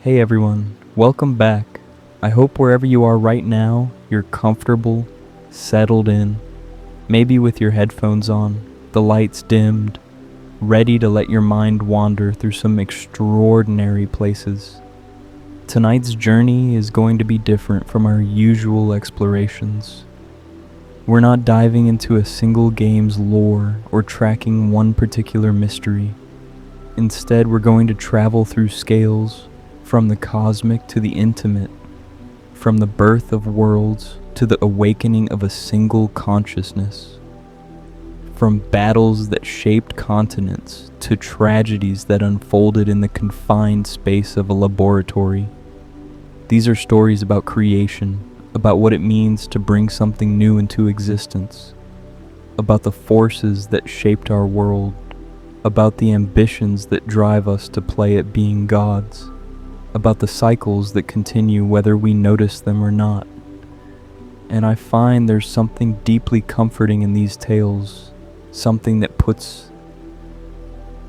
Hey everyone, welcome back. I hope wherever you are right now, you're comfortable, settled in, maybe with your headphones on, the lights dimmed, ready to let your mind wander through some extraordinary places. Tonight's journey is going to be different from our usual explorations. We're not diving into a single game's lore or tracking one particular mystery. Instead, we're going to travel through scales, from the cosmic to the intimate, from the birth of worlds to the awakening of a single consciousness, from battles that shaped continents to tragedies that unfolded in the confined space of a laboratory. These are stories about creation, about what it means to bring something new into existence, about the forces that shaped our world, about the ambitions that drive us to play at being gods, about the cycles that continue whether we notice them or not. And I find there's something deeply comforting in these tales, something that puts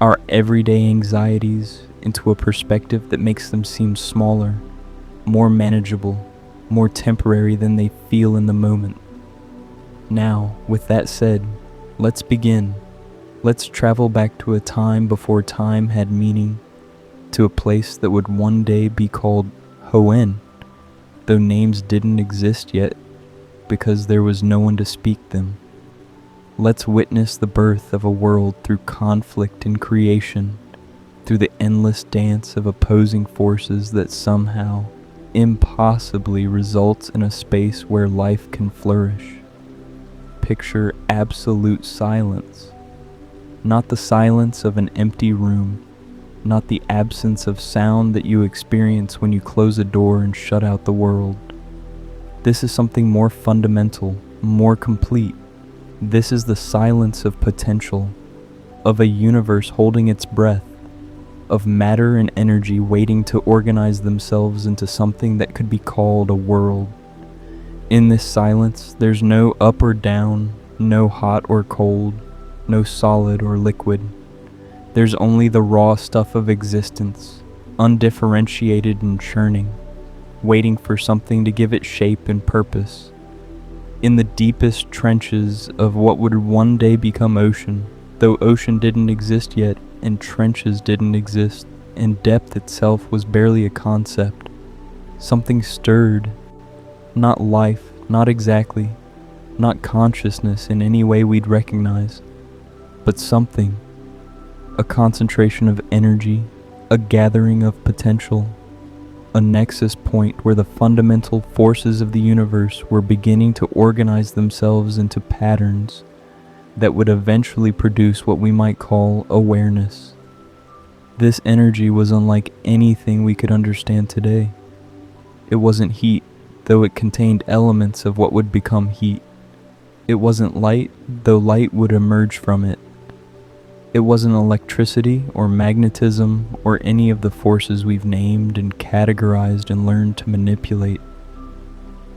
our everyday anxieties into a perspective that makes them seem smaller, more manageable, more temporary than they feel in the moment. Now, with that said, let's begin. Let's travel back to a time before time had meaning, to a place that would one day be called Hoenn, though names didn't exist yet because there was no one to speak them. Let's witness the birth of a world through conflict and creation, through the endless dance of opposing forces that somehow, impossibly results in a space where life can flourish. Picture absolute silence, not the silence of an empty room, not the absence of sound that you experience when you close a door and shut out the world. This is something more fundamental, more complete. This is the silence of potential, of a universe holding its breath, of matter and energy waiting to organize themselves into something that could be called a world. In this silence, there's no up or down, no hot or cold, no solid or liquid. There's only the raw stuff of existence, undifferentiated and churning, waiting for something to give it shape and purpose. In the deepest trenches of what would one day become ocean, though ocean didn't exist yet, and trenches didn't exist, and depth itself was barely a concept, something stirred. Not life, not exactly, not consciousness in any way we'd recognize, but something. A concentration of energy, a gathering of potential, a nexus point where the fundamental forces of the universe were beginning to organize themselves into patterns that would eventually produce what we might call awareness. This energy was unlike anything we could understand today. It wasn't heat, though it contained elements of what would become heat. It wasn't light, though light would emerge from it. It wasn't electricity or magnetism or any of the forces we've named and categorized and learned to manipulate.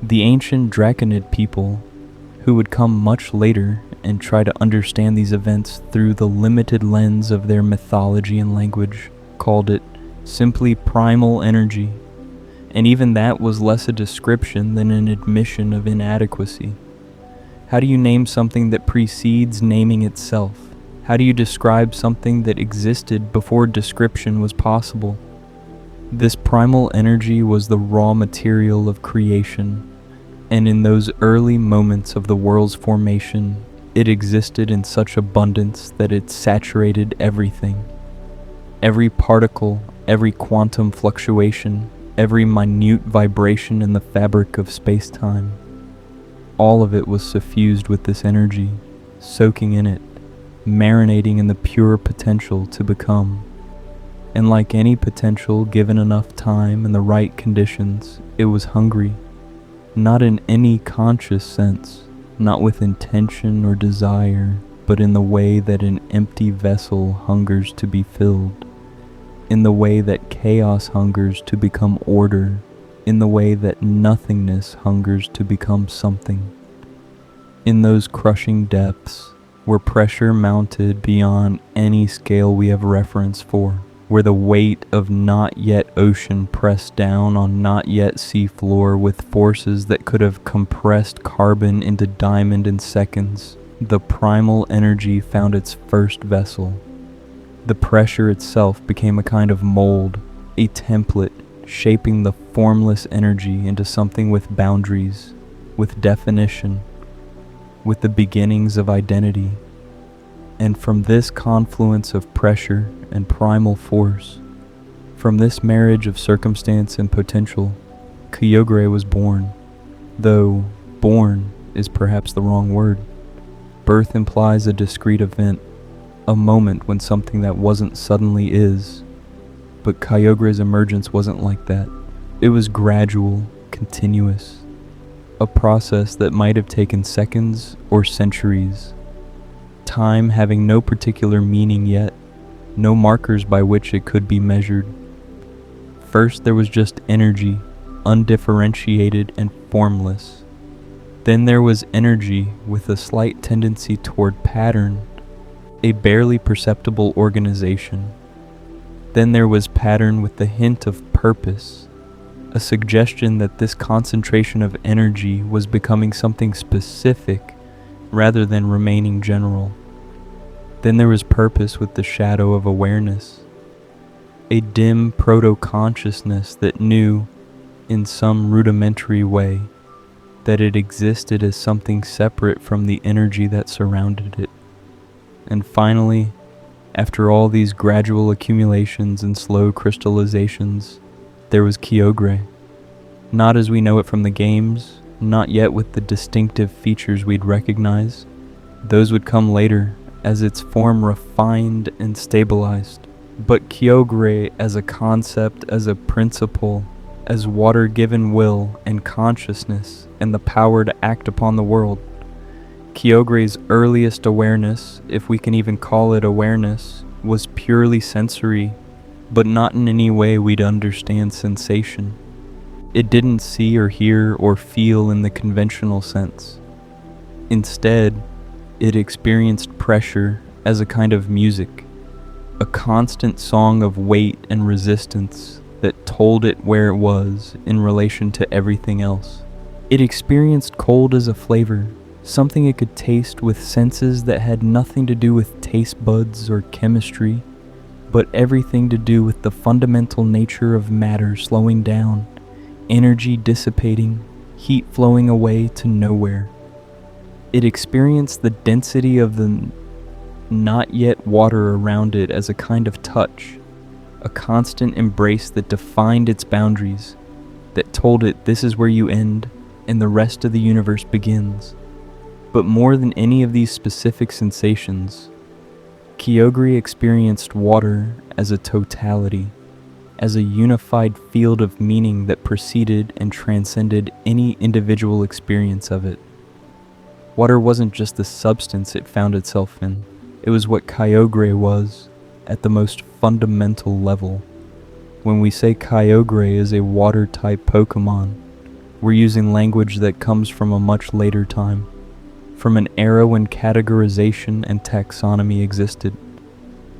The ancient Draconid people, who would come much later and try to understand these events through the limited lens of their mythology and language, called it simply primal energy, and even that was less a description than an admission of inadequacy. How do you name something that precedes naming itself? How do you describe something that existed before description was possible? This primal energy was the raw material of creation, and in those early moments of the world's formation, it existed in such abundance that it saturated everything. Every particle, every quantum fluctuation, every minute vibration in the fabric of space-time, all of it was suffused with this energy, soaking in it, marinating in the pure potential to become. And like any potential given enough time and the right conditions, it was hungry, not in any conscious sense, not with intention or desire, but in the way that an empty vessel hungers to be filled, in the way that chaos hungers to become order, in the way that nothingness hungers to become something. In those crushing depths, where pressure mounted beyond any scale we have reference for, where the weight of not yet ocean pressed down on not yet sea floor with forces that could have compressed carbon into diamond in seconds, the primal energy found its first vessel. The pressure itself became a kind of mold, a template, shaping the formless energy into something with boundaries, with definition, with the beginnings of identity. And from this confluence of pressure and primal force, from this marriage of circumstance and potential, Kyogre was born. Though born is perhaps the wrong word. Birth implies a discrete event, a moment when something that wasn't suddenly is. But Kyogre's emergence wasn't like that. It was gradual, continuous, a process that might have taken seconds or centuries. Time having no particular meaning yet, no markers by which it could be measured. First there was just energy, undifferentiated and formless. Then there was energy with a slight tendency toward pattern, a barely perceptible organization. Then there was pattern with the hint of purpose, a suggestion that this concentration of energy was becoming something specific rather than remaining general. Then there was purpose with the shadow of awareness, a dim proto-consciousness that knew, in some rudimentary way, that it existed as something separate from the energy that surrounded it. And finally, after all these gradual accumulations and slow crystallizations, there was Kyogre. Not as we know it from the games, not yet with the distinctive features we'd recognize. Those would come later, as its form refined and stabilized. But Kyogre as a concept, as a principle, as water-given will and consciousness and the power to act upon the world. Kyogre's earliest awareness, if we can even call it awareness, was purely sensory, but not in any way we'd understand sensation. It didn't see or hear or feel in the conventional sense. Instead, it experienced pressure as a kind of music, a constant song of weight and resistance that told it where it was in relation to everything else. It experienced cold as a flavor, something it could taste with senses that had nothing to do with taste buds or chemistry, but everything to do with the fundamental nature of matter slowing down, energy dissipating, heat flowing away to nowhere. It experienced the density of the not yet water around it as a kind of touch, a constant embrace that defined its boundaries, that told it this is where you end and the rest of the universe begins. But more than any of these specific sensations, Kyogre experienced water as a totality, as a unified field of meaning that preceded and transcended any individual experience of it. Water wasn't just the substance it found itself in, it was what Kyogre was at the most fundamental level. When we say Kyogre is a water-type Pokemon, we're using language that comes from a much later time, from an era when categorization and taxonomy existed.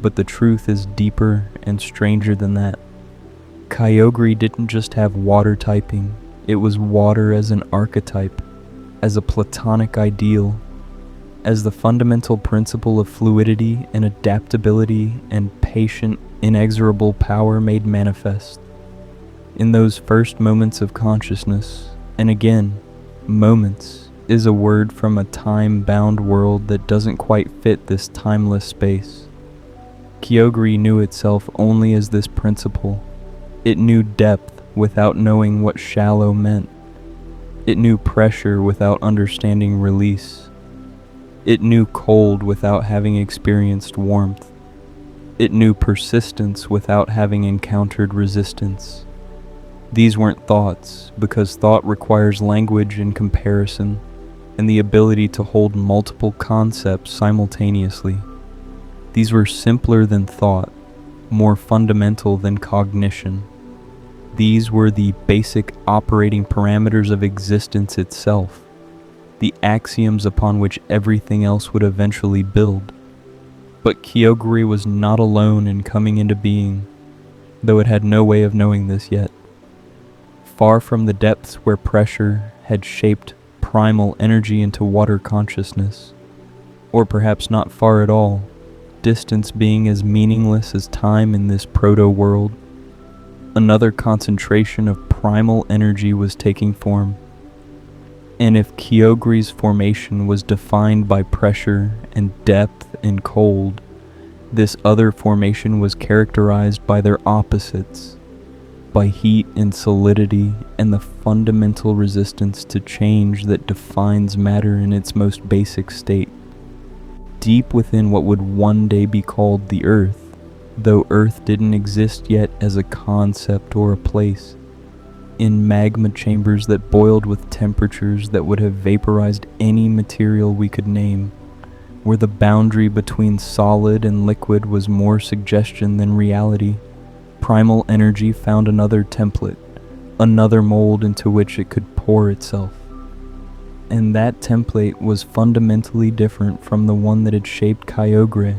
But the truth is deeper and stranger than that. Kyogre didn't just have water typing, it was water as an archetype, as a platonic ideal, as the fundamental principle of fluidity and adaptability and patient, inexorable power made manifest. In those first moments of consciousness, and again, moments is a word from a time-bound world that doesn't quite fit this timeless space. Kyogre knew itself only as this principle. It knew depth without knowing what shallow meant. It knew pressure without understanding release. It knew cold without having experienced warmth. It knew persistence without having encountered resistance. These weren't thoughts, because thought requires language and comparison, and the ability to hold multiple concepts simultaneously. These were simpler than thought, more fundamental than cognition. These were the basic operating parameters of existence itself, the axioms upon which everything else would eventually build. But Kyogre was not alone in coming into being, though it had no way of knowing this yet. Far from the depths where pressure had shaped primal energy into water consciousness, or perhaps not far at all, distance being as meaningless as time in this proto-world, another concentration of primal energy was taking form. And if Kyogre's formation was defined by pressure and depth and cold, this other formation was characterized by their opposites, by heat and solidity and the fundamental resistance to change that defines matter in its most basic state. Deep within what would one day be called the Earth, though Earth didn't exist yet as a concept or a place, in magma chambers that boiled with temperatures that would have vaporized any material we could name, where the boundary between solid and liquid was more suggestion than reality, primal energy found another template, another mold into which it could pour itself. And that template was fundamentally different from the one that had shaped Kyogre.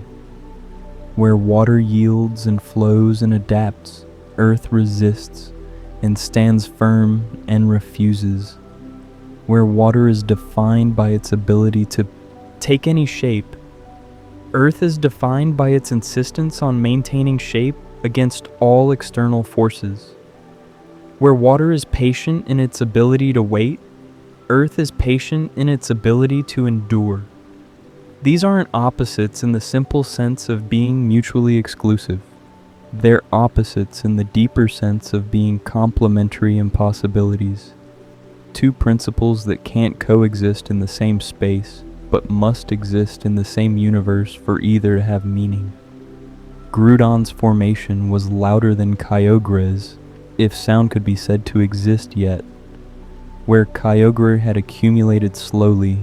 Where water yields and flows and adapts, Earth resists and stands firm and refuses. Where water is defined by its ability to take any shape, Earth is defined by its insistence on maintaining shape against all external forces. Where water is patient in its ability to wait, Earth is patient in its ability to endure. These aren't opposites in the simple sense of being mutually exclusive. They're opposites in the deeper sense of being complementary impossibilities. Two principles that can't coexist in the same space, but must exist in the same universe for either to have meaning. Groudon's formation was louder than Kyogre's, if sound could be said to exist yet. Where Kyogre had accumulated slowly,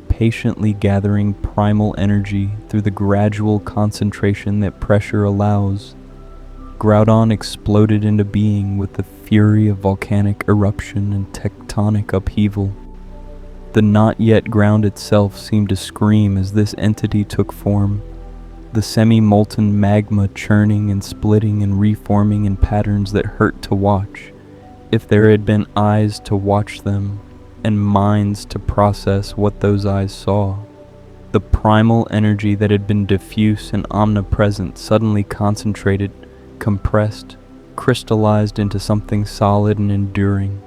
patiently gathering primal energy through the gradual concentration that pressure allows, Groudon exploded into being with the fury of volcanic eruption and tectonic upheaval. The not yet ground itself seemed to scream as this entity took form, the semi-molten magma churning and splitting and reforming in patterns that hurt to watch, if there had been eyes to watch them, and minds to process what those eyes saw. The primal energy that had been diffuse and omnipresent suddenly concentrated, compressed, crystallized into something solid and enduring.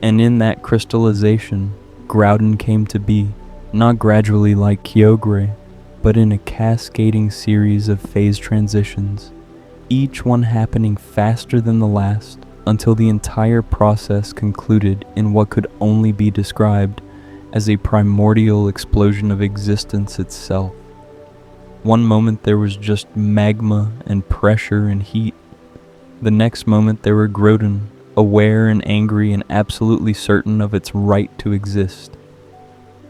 And in that crystallization, Groudon came to be, not gradually like Kyogre, but in a cascading series of phase transitions, each one happening faster than the last, until the entire process concluded in what could only be described as a primordial explosion of existence itself. One moment there was just magma and pressure and heat. The next moment there were Groudon, aware and angry and absolutely certain of its right to exist.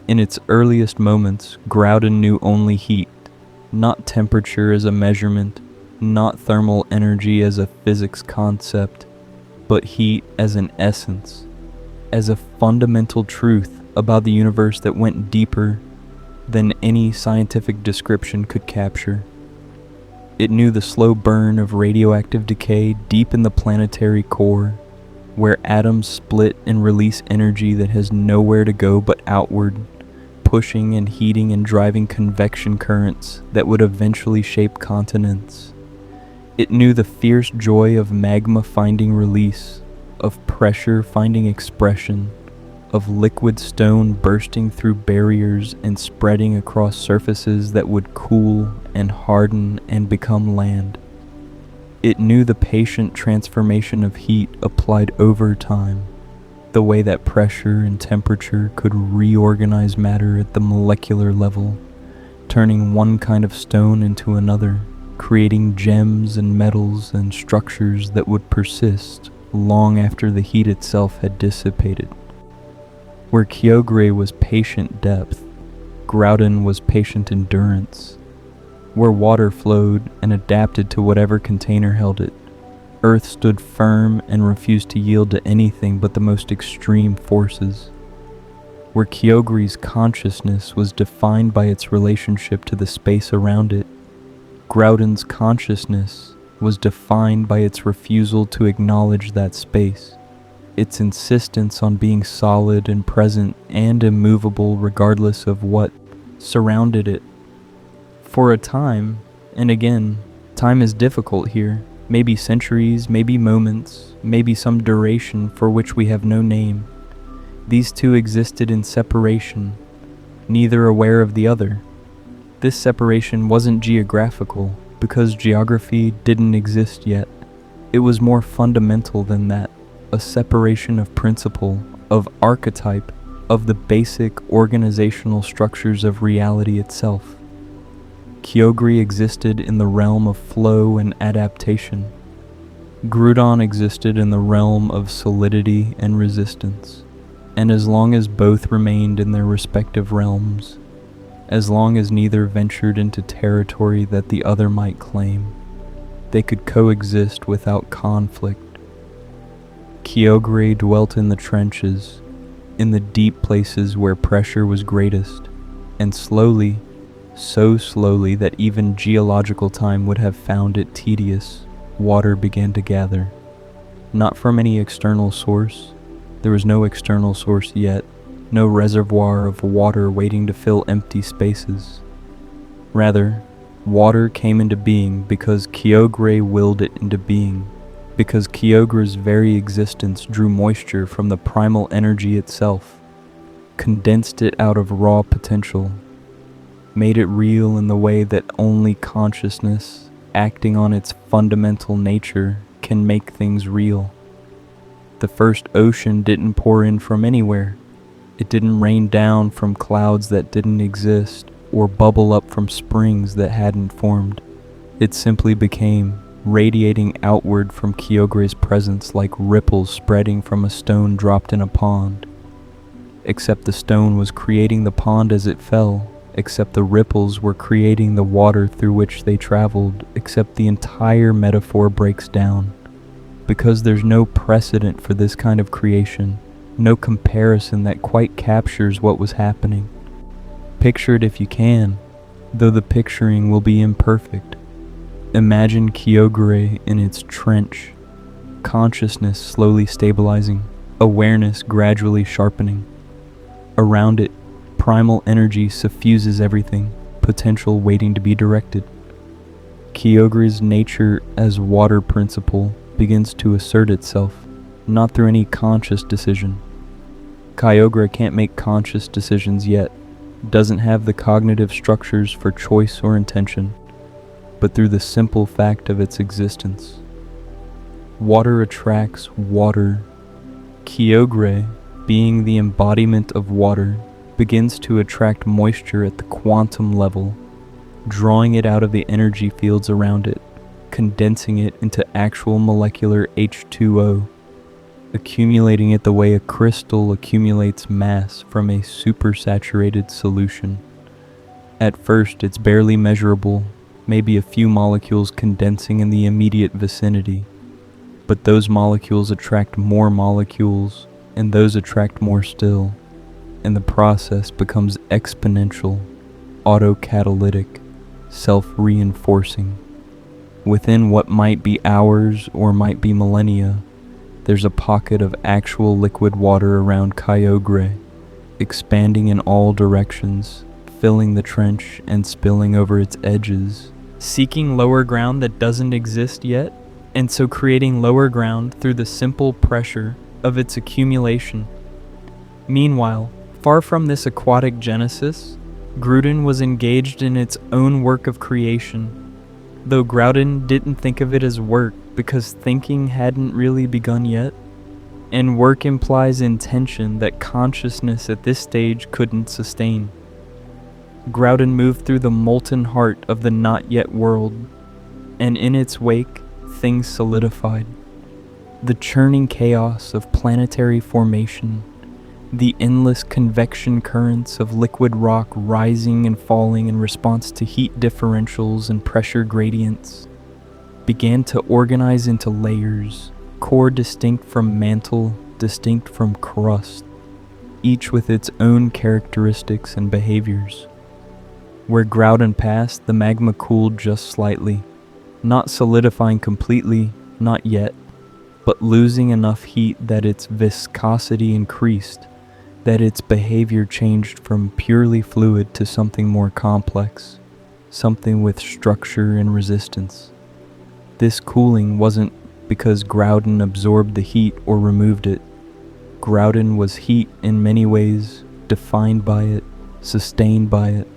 In its earliest moments, Groudon knew only heat, not temperature as a measurement, not thermal energy as a physics concept, but heat as an essence, as a fundamental truth about the universe that went deeper than any scientific description could capture. It knew the slow burn of radioactive decay deep in the planetary core, where atoms split and release energy that has nowhere to go but outward, pushing and heating and driving convection currents that would eventually shape continents. It knew the fierce joy of magma finding release, of pressure finding expression, of liquid stone bursting through barriers and spreading across surfaces that would cool and harden and become land. It knew the patient transformation of heat applied over time, the way that pressure and temperature could reorganize matter at the molecular level, turning one kind of stone into another, creating gems and metals and structures that would persist long after the heat itself had dissipated. Where Kyogre was patient depth, Groudon was patient endurance. Where water flowed and adapted to whatever container held it, Earth stood firm and refused to yield to anything but the most extreme forces. Where Kyogre's consciousness was defined by its relationship to the space around it, Groudon's consciousness was defined by its refusal to acknowledge that space, its insistence on being solid and present and immovable regardless of what surrounded it. For a time, and again, time is difficult here, maybe centuries, maybe moments, maybe some duration for which we have no name, these two existed in separation, neither aware of the other. This separation wasn't geographical, because geography didn't exist yet. It was more fundamental than that, a separation of principle, of archetype, of the basic organizational structures of reality itself. Kyogre existed in the realm of flow and adaptation. Groudon existed in the realm of solidity and resistance. And as long as both remained in their respective realms, as long as neither ventured into territory that the other might claim, they could coexist without conflict. Kyogre dwelt in the trenches, in the deep places where pressure was greatest, and slowly, so slowly that even geological time would have found it tedious, water began to gather. Not from any external source. There was no external source yet, no reservoir of water waiting to fill empty spaces. Rather, water came into being because Kyogre willed it into being, because Kyogre's very existence drew moisture from the primal energy itself, condensed it out of raw potential, made it real in the way that only consciousness, acting on its fundamental nature, can make things real. The first ocean didn't pour in from anywhere. It didn't rain down from clouds that didn't exist or bubble up from springs that hadn't formed. It simply became, radiating outward from Kyogre's presence like ripples spreading from a stone dropped in a pond. Except the stone was creating the pond as it fell, except the ripples were creating the water through which they traveled, except the entire metaphor breaks down. Because there's no precedent for this kind of creation, no comparison that quite captures what was happening. Picture it if you can, though the picturing will be imperfect. Imagine Kyogre in its trench, consciousness slowly stabilizing, awareness gradually sharpening. Around it, primal energy suffuses everything, potential waiting to be directed. Kyogre's nature as water principle begins to assert itself, not through any conscious decision. Kyogre can't make conscious decisions yet, doesn't have the cognitive structures for choice or intention, but through the simple fact of its existence. Water attracts water. Kyogre, being the embodiment of water, begins to attract moisture at the quantum level, drawing it out of the energy fields around it, condensing it into actual molecular H2O, accumulating it the way a crystal accumulates mass from a supersaturated solution. At first, it's barely measurable, maybe a few molecules condensing in the immediate vicinity, but those molecules attract more molecules, and those attract more still, and the process becomes exponential, autocatalytic, self-reinforcing. Within what might be hours or might be millennia, there's a pocket of actual liquid water around Kyogre, expanding in all directions, filling the trench and spilling over its edges, seeking lower ground that doesn't exist yet, and so creating lower ground through the simple pressure of its accumulation. Meanwhile, far from this aquatic genesis, Groudon was engaged in its own work of creation, though Groudon didn't think of it as work because thinking hadn't really begun yet, and work implies intention that consciousness at this stage couldn't sustain. Groudon moved through the molten heart of the not-yet world, and in its wake, things solidified. The churning chaos of planetary formation, the endless convection currents of liquid rock rising and falling in response to heat differentials and pressure gradients, began to organize into layers, core distinct from mantle, distinct from crust, each with its own characteristics and behaviors. Where Groudon passed, the magma cooled just slightly, Not solidifying completely, not yet, but losing enough heat that its viscosity increased, that its behavior changed from purely fluid to something more complex, something with structure and resistance. This cooling wasn't because Groudon absorbed the heat or removed it. Groudon was heat in many ways, defined by it, sustained by it.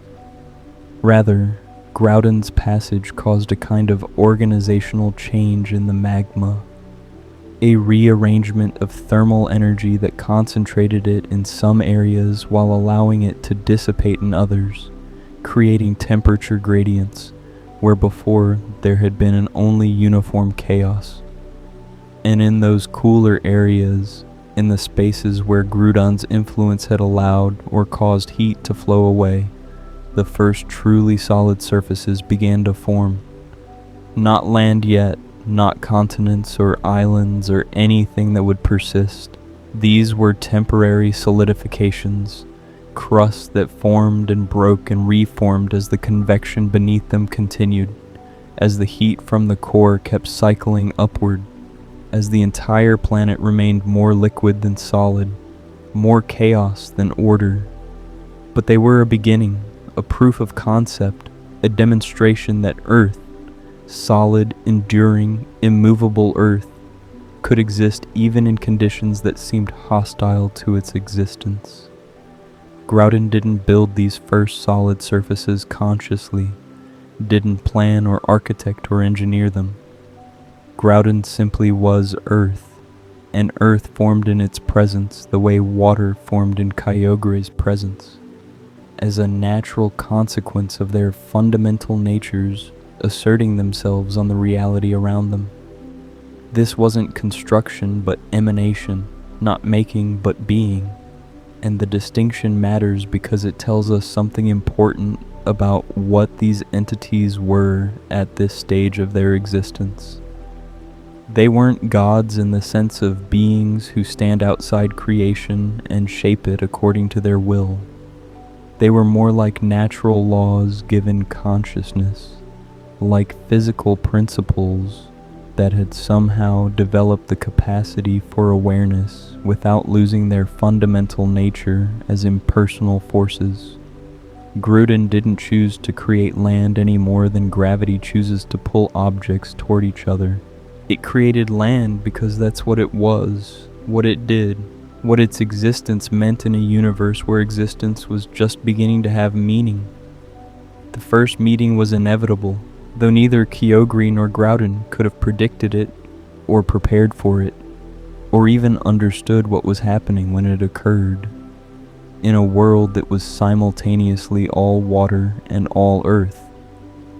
Rather, Groudon's passage caused a kind of organizational change in the magma, a rearrangement of thermal energy that concentrated it in some areas while allowing it to dissipate in others, creating temperature gradients where before there had been an only uniform chaos. And in those cooler areas, in the spaces where Groudon's influence had allowed or caused heat to flow away, the first truly solid surfaces began to form. Not land yet, not continents or islands or anything that would persist. These were temporary solidifications, crusts that formed and broke and reformed as the convection beneath them continued, as the heat from the core kept cycling upward, as the entire planet remained more liquid than solid, more chaos than order. But they were a beginning, a proof of concept, a demonstration that Earth, solid, enduring, immovable Earth, could exist even in conditions that seemed hostile to its existence. Groudon didn't build these first solid surfaces consciously, didn't plan or architect or engineer them. Groudon simply was Earth, and Earth formed in its presence the way water formed in Kyogre's presence, as a natural consequence of their fundamental natures asserting themselves on the reality around them. This wasn't construction but emanation, not making but being, and the distinction matters because it tells us something important about what these entities were at this stage of their existence. They weren't gods in the sense of beings who stand outside creation and shape it according to their will. They were more like natural laws given consciousness, like physical principles that had somehow developed the capacity for awareness without losing their fundamental nature as impersonal forces. Groudon didn't choose to create land any more than gravity chooses to pull objects toward each other. It created land because that's what it was, what it did, what its existence meant in a universe where existence was just beginning to have meaning. The first meeting was inevitable, though neither Kyogre nor Groudon could have predicted it, or prepared for it, or even understood what was happening when it occurred. In a world that was simultaneously all water and all earth,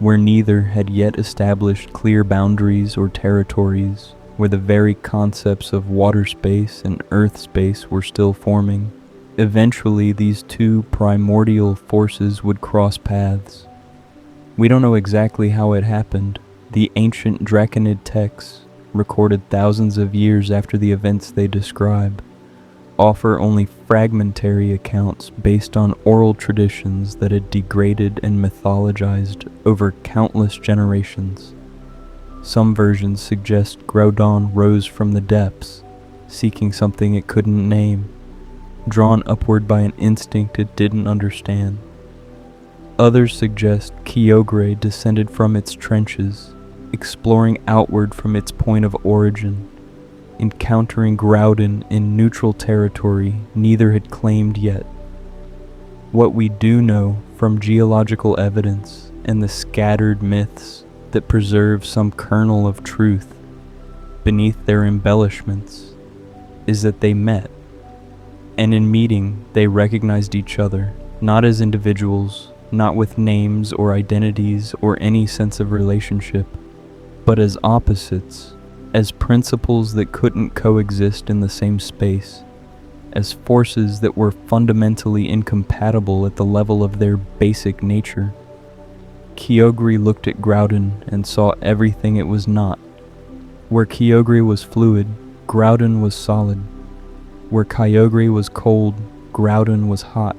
where neither had yet established clear boundaries or territories, where the very concepts of water space and earth space were still forming, eventually these two primordial forces would cross paths. We don't know exactly how it happened. The ancient Draconid texts, recorded thousands of years after the events they describe, offer only fragmentary accounts based on oral traditions that had degraded and mythologized over countless generations. Some versions suggest Groudon rose from the depths, seeking something it couldn't name, drawn upward by an instinct it didn't understand. Others suggest Kyogre descended from its trenches, exploring outward from its point of origin, encountering Groudon in neutral territory neither had claimed yet. What we do know from geological evidence and the scattered myths that preserve some kernel of truth beneath their embellishments is that they met, and in meeting they recognized each other, not as individuals, not with names or identities or any sense of relationship, but as opposites, as principles that couldn't coexist in the same space, as forces that were fundamentally incompatible at the level of their basic nature. Kyogre looked at Groudon and saw everything it was not. Where Kyogre was fluid, Groudon was solid. Where Kyogre was cold, Groudon was hot.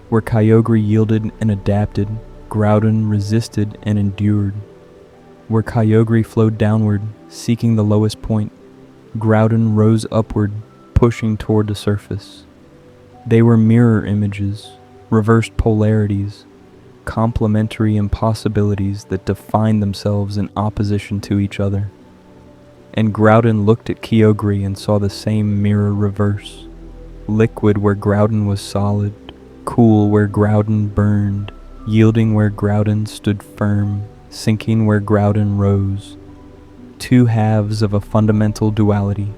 Where Kyogre yielded and adapted, Groudon resisted and endured. Where Kyogre flowed downward, seeking the lowest point, Groudon rose upward, pushing toward the surface. They were mirror images, reversed polarities, complementary impossibilities that defined themselves in opposition to each other. And Groudon looked at Kyogre and saw the same mirror reverse. Liquid where Groudon was solid, cool where Groudon burned, yielding where Groudon stood firm, sinking where Groudon rose. Two halves of a fundamental duality,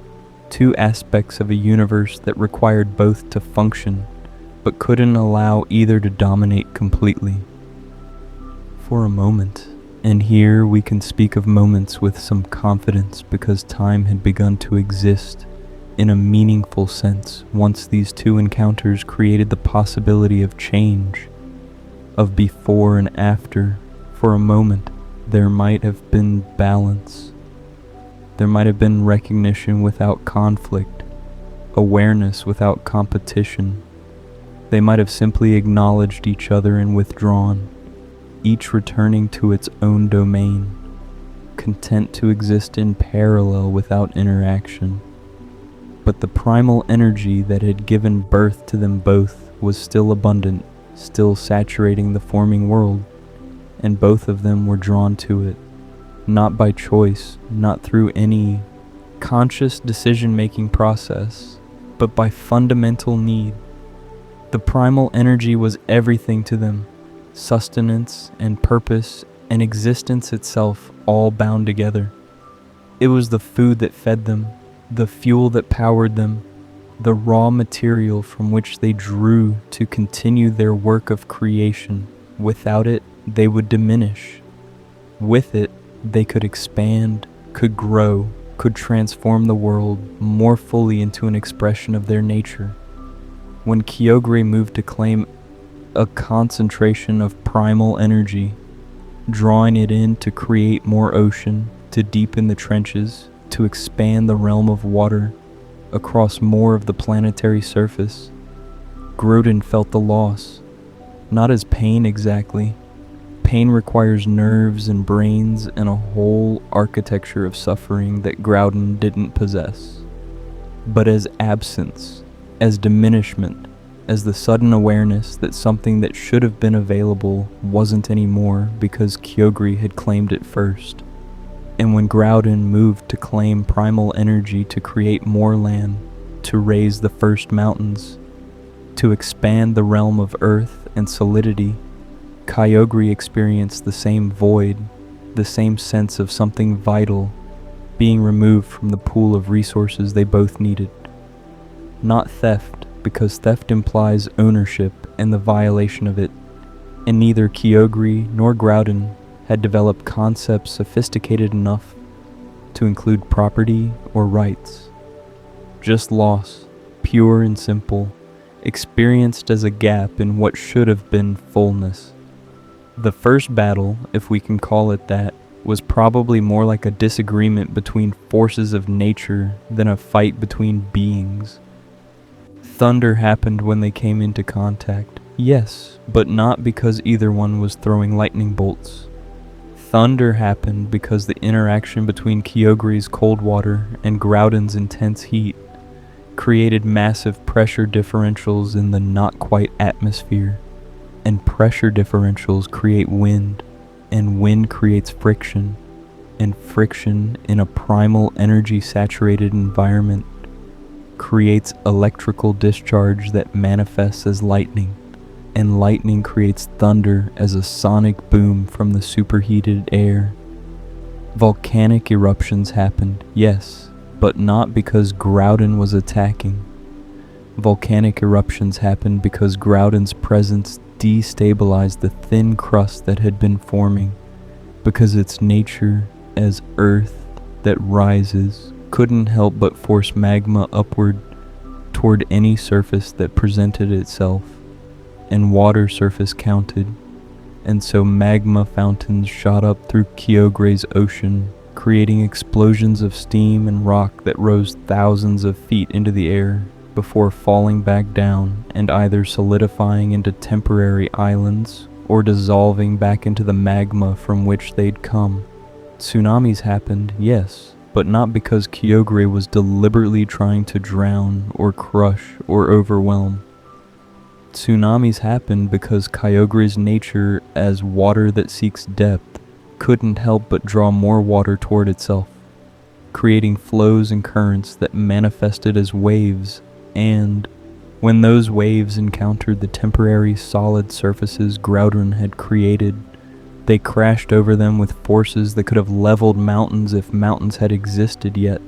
two aspects of a universe that required both to function, but couldn't allow either to dominate completely. For a moment, and here we can speak of moments with some confidence because time had begun to exist in a meaningful sense once these two encounters created the possibility of change, of before and after. For a moment, there might have been balance. There might have been recognition without conflict, awareness without competition. They might have simply acknowledged each other and withdrawn, each returning to its own domain, content to exist in parallel without interaction. But the primal energy that had given birth to them both was still abundant, still saturating the forming world, and both of them were drawn to it, not by choice, not through any conscious decision-making process, but by fundamental need. The primal energy was everything to them, sustenance and purpose and existence itself all bound together. It was the food that fed them, the fuel that powered them, the raw material from which they drew to continue their work of creation. Without it, they would diminish. With it, they could expand, could grow, could transform the world more fully into an expression of their nature. When Kyogre moved to claim a concentration of primal energy, drawing it in to create more ocean, to deepen the trenches, to expand the realm of water across more of the planetary surface, Groudon felt the loss, not as pain exactly. Pain requires nerves and brains and a whole architecture of suffering that Groudon didn't possess, but as absence, as diminishment, as the sudden awareness that something that should have been available wasn't anymore because Kyogre had claimed it first. And when Groudon moved to claim primal energy to create more land, to raise the first mountains, to expand the realm of earth and solidity, Kyogre experienced the same void, the same sense of something vital being removed from the pool of resources they both needed. Not theft, because theft implies ownership and the violation of it, and neither Kyogre nor Groudon had developed concepts sophisticated enough to include property or rights. Just loss, pure and simple, experienced as a gap in what should have been fullness. The first battle, if we can call it that, was probably more like a disagreement between forces of nature than a fight between beings. Thunder happened when they came into contact, yes, but not because either one was throwing lightning bolts. Thunder happened because the interaction between Kyogre's cold water and Groudon's intense heat created massive pressure differentials in the not-quite atmosphere, and pressure differentials create wind, and wind creates friction, and friction in a primal energy-saturated environment creates electrical discharge that manifests as lightning, and lightning creates thunder as a sonic boom from the superheated air. Volcanic eruptions happened, yes, but not because Groudon was attacking. Volcanic eruptions happened because Groudon's presence destabilized the thin crust that had been forming, because its nature as earth that rises couldn't help but force magma upward toward any surface that presented itself, and water surface counted, and so magma fountains shot up through Kyogre's ocean, creating explosions of steam and rock that rose thousands of feet into the air before falling back down and either solidifying into temporary islands or dissolving back into the magma from which they'd come. Tsunamis happened, yes, but not because Kyogre was deliberately trying to drown or crush or overwhelm. Tsunamis happened because Kyogre's nature as water that seeks depth couldn't help but draw more water toward itself, creating flows and currents that manifested as waves, and when those waves encountered the temporary solid surfaces Groudon had created, they crashed over them with forces that could have leveled mountains if mountains had existed yet.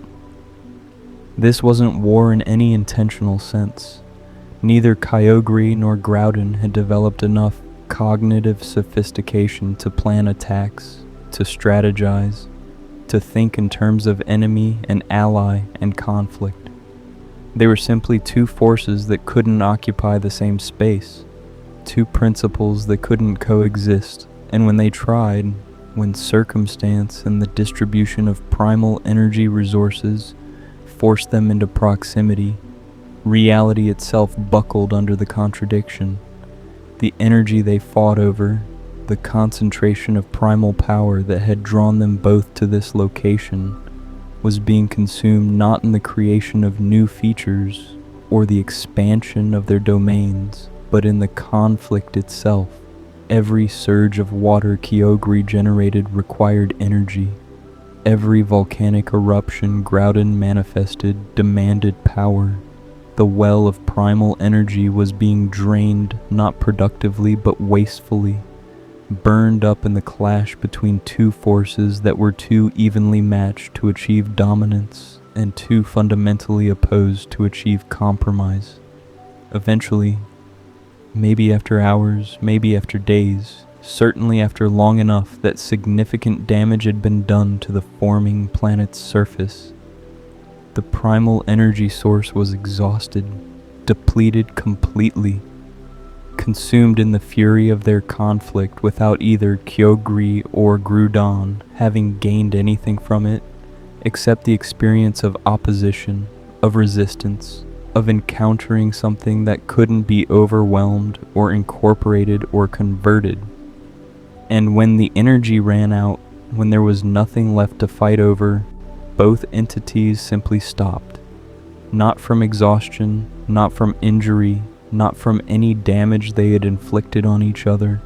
This wasn't war in any intentional sense. Neither Kyogre nor Groudon had developed enough cognitive sophistication to plan attacks, to strategize, to think in terms of enemy and ally and conflict. They were simply two forces that couldn't occupy the same space, two principles that couldn't coexist, and when they tried, when circumstance and the distribution of primal energy resources forced them into proximity, reality itself buckled under the contradiction. The energy they fought over, the concentration of primal power that had drawn them both to this location, was being consumed not in the creation of new features or the expansion of their domains, but in the conflict itself. Every surge of water Kyogre generated required energy. Every volcanic eruption Groudon manifested demanded power. The well of primal energy was being drained not productively but wastefully, burned up in the clash between two forces that were too evenly matched to achieve dominance and too fundamentally opposed to achieve compromise. Eventually, maybe after hours, maybe after days, certainly after long enough that significant damage had been done to the forming planet's surface, the primal energy source was exhausted, depleted completely, consumed in the fury of their conflict without either Kyogre or Groudon having gained anything from it, except the experience of opposition, of resistance, of encountering something that couldn't be overwhelmed or incorporated or converted. And when the energy ran out, when there was nothing left to fight over, both entities simply stopped. Not from exhaustion, not from injury, not from any damage they had inflicted on each other.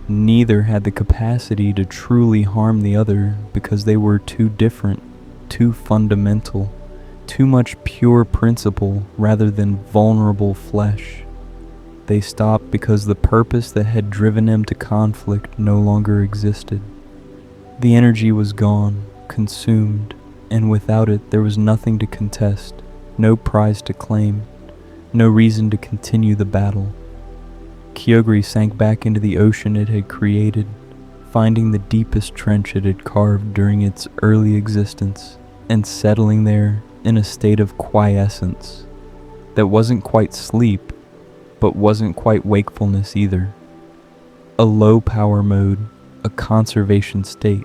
Neither had the capacity to truly harm the other because they were too different, too fundamental, too much pure principle rather than vulnerable flesh. They stopped because the purpose that had driven them to conflict no longer existed. The energy was gone, consumed, and without it there was nothing to contest, no prize to claim, no reason to continue the battle. Kyogre sank back into the ocean it had created, finding the deepest trench it had carved during its early existence, and settling there in a state of quiescence that wasn't quite sleep, but wasn't quite wakefulness either. A low power mode, a conservation state,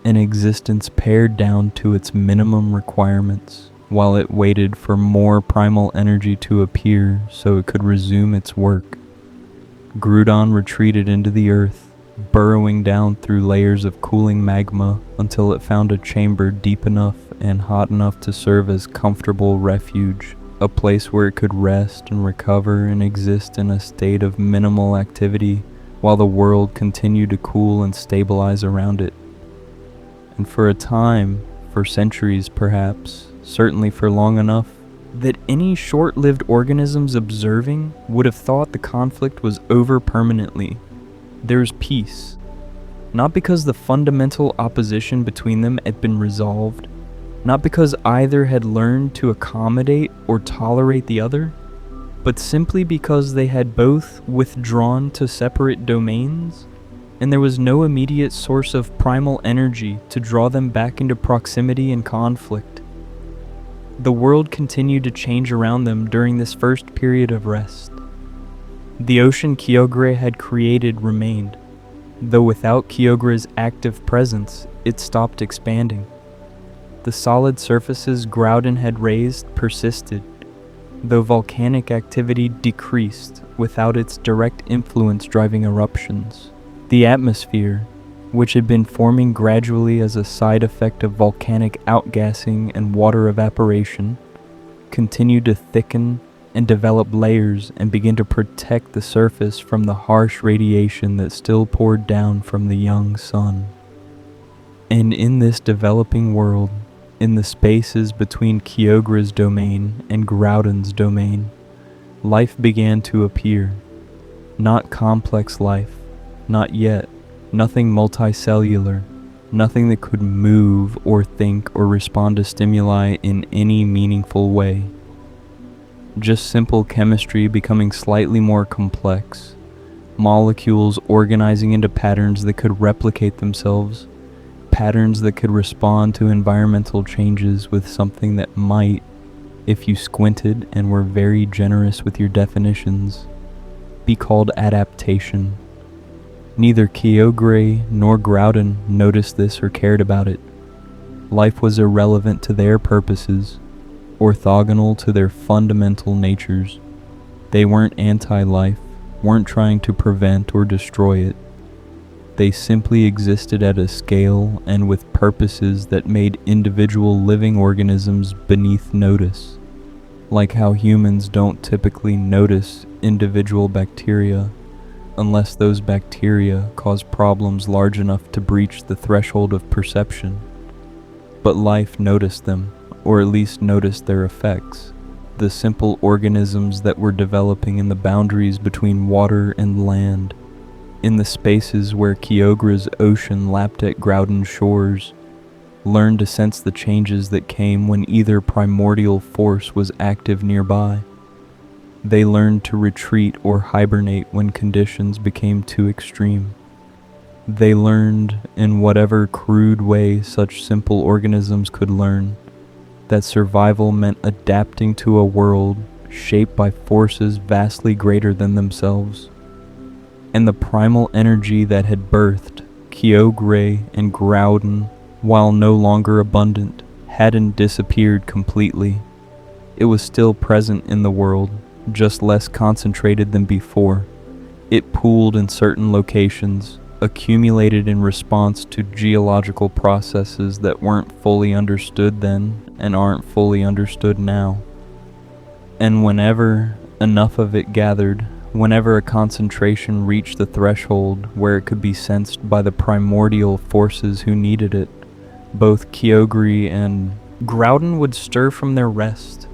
an existence pared down to its minimum requirements, while it waited for more primal energy to appear so it could resume its work. Groudon retreated into the earth, burrowing down through layers of cooling magma until it found a chamber deep enough and hot enough to serve as comfortable refuge, a place where it could rest and recover and exist in a state of minimal activity while the world continued to cool and stabilize around it. And for a time, for centuries perhaps, certainly for long enough, that any short-lived organisms observing would have thought the conflict was over permanently. There's peace. Not because the fundamental opposition between them had been resolved, not because either had learned to accommodate or tolerate the other, but simply because they had both withdrawn to separate domains, and there was no immediate source of primal energy to draw them back into proximity and conflict. The world continued to change around them during this first period of rest. The ocean Kyogre had created remained, though without Kyogre's active presence, it stopped expanding. The solid surfaces Groudon had raised persisted, though volcanic activity decreased without its direct influence driving eruptions. The atmosphere, which had been forming gradually as a side effect of volcanic outgassing and water evaporation, continued to thicken and develop layers and begin to protect the surface from the harsh radiation that still poured down from the young sun. And in this developing world, in the spaces between Kyogre's domain and Groudon's domain, life began to appear. Not complex life, not yet, nothing multicellular, nothing that could move or think or respond to stimuli in any meaningful way. Just simple chemistry becoming slightly more complex, molecules organizing into patterns that could replicate themselves, patterns that could respond to environmental changes with something that might, if you squinted and were very generous with your definitions, be called adaptation. Neither Kyogre nor Groudon noticed this or cared about it. Life was irrelevant to their purposes, orthogonal to their fundamental natures. They weren't anti-life, weren't trying to prevent or destroy it. They simply existed at a scale and with purposes that made individual living organisms beneath notice, like how humans don't typically notice individual bacteria unless those bacteria cause problems large enough to breach the threshold of perception. But life noticed them, or at least noticed their effects, the simple organisms that were developing in the boundaries between water and land, in the spaces where Kyogre's ocean lapped at Groudon's shores, learned to sense the changes that came when either primordial force was active nearby. They learned to retreat or hibernate when conditions became too extreme. They learned, in whatever crude way such simple organisms could learn, that survival meant adapting to a world shaped by forces vastly greater than themselves. And the primal energy that had birthed Kyogre and Groudon, while no longer abundant, hadn't disappeared completely. It was still present in the world, just less concentrated than before. It pooled in certain locations, accumulated in response to geological processes that weren't fully understood then and aren't fully understood now. And whenever enough of it gathered, whenever a concentration reached the threshold where it could be sensed by the primordial forces who needed it, both Kyogre and Groudon would stir from their rest.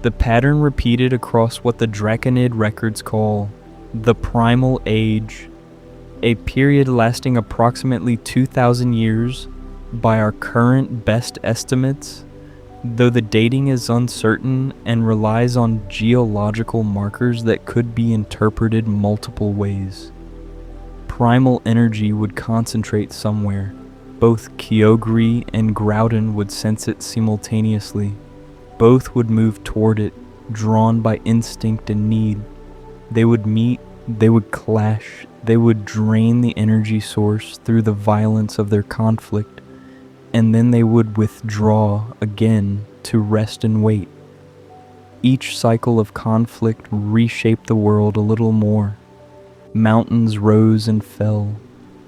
The pattern repeated across what the Draconid records call the Primal Age, a period lasting approximately 2,000 years by our current best estimates, though the dating is uncertain and relies on geological markers that could be interpreted multiple ways. Primal energy would concentrate somewhere. Both Kyogre and Groudon would sense it simultaneously. Both would move toward it, drawn by instinct and need. They would meet, they would clash, they would drain the energy source through the violence of their conflict, and then they would withdraw again to rest and wait. Each cycle of conflict reshaped the world a little more. Mountains rose and fell,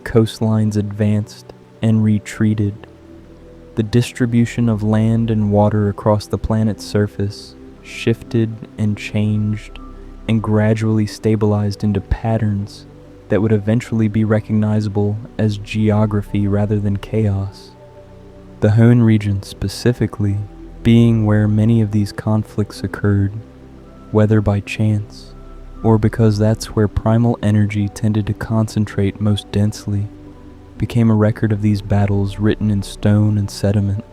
coastlines advanced and retreated. The distribution of land and water across the planet's surface shifted and changed and gradually stabilized into patterns that would eventually be recognizable as geography rather than chaos. The Hoenn region specifically being where many of these conflicts occurred, whether by chance or because that's where primal energy tended to concentrate most densely, became a record of these battles written in stone and sediment.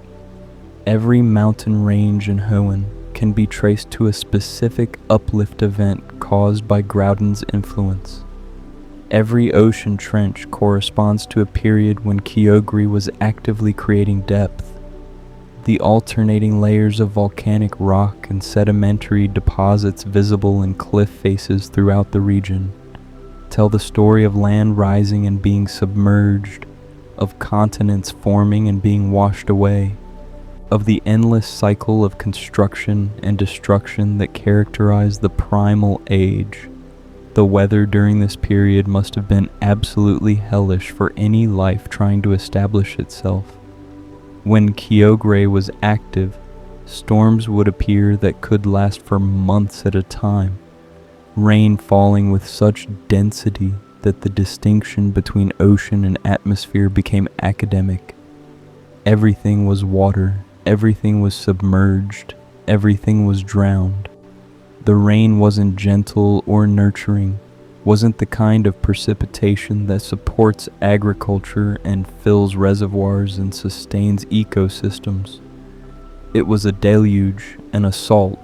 Every mountain range in Hoenn can be traced to a specific uplift event caused by Groudon's influence. Every ocean trench corresponds to a period when Kyogre was actively creating depth. The alternating layers of volcanic rock and sedimentary deposits visible in cliff faces throughout the region tell the story of land rising and being submerged, of continents forming and being washed away, of the endless cycle of construction and destruction that characterized the Primal Age. The weather during this period must have been absolutely hellish for any life trying to establish itself. When Kyogre was active, storms would appear that could last for months at a time, rain falling with such density that the distinction between ocean and atmosphere became academic. Everything was water, everything was submerged, everything was drowned. The rain wasn't gentle or nurturing, wasn't the kind of precipitation that supports agriculture and fills reservoirs and sustains ecosystems. It was a deluge, an assault,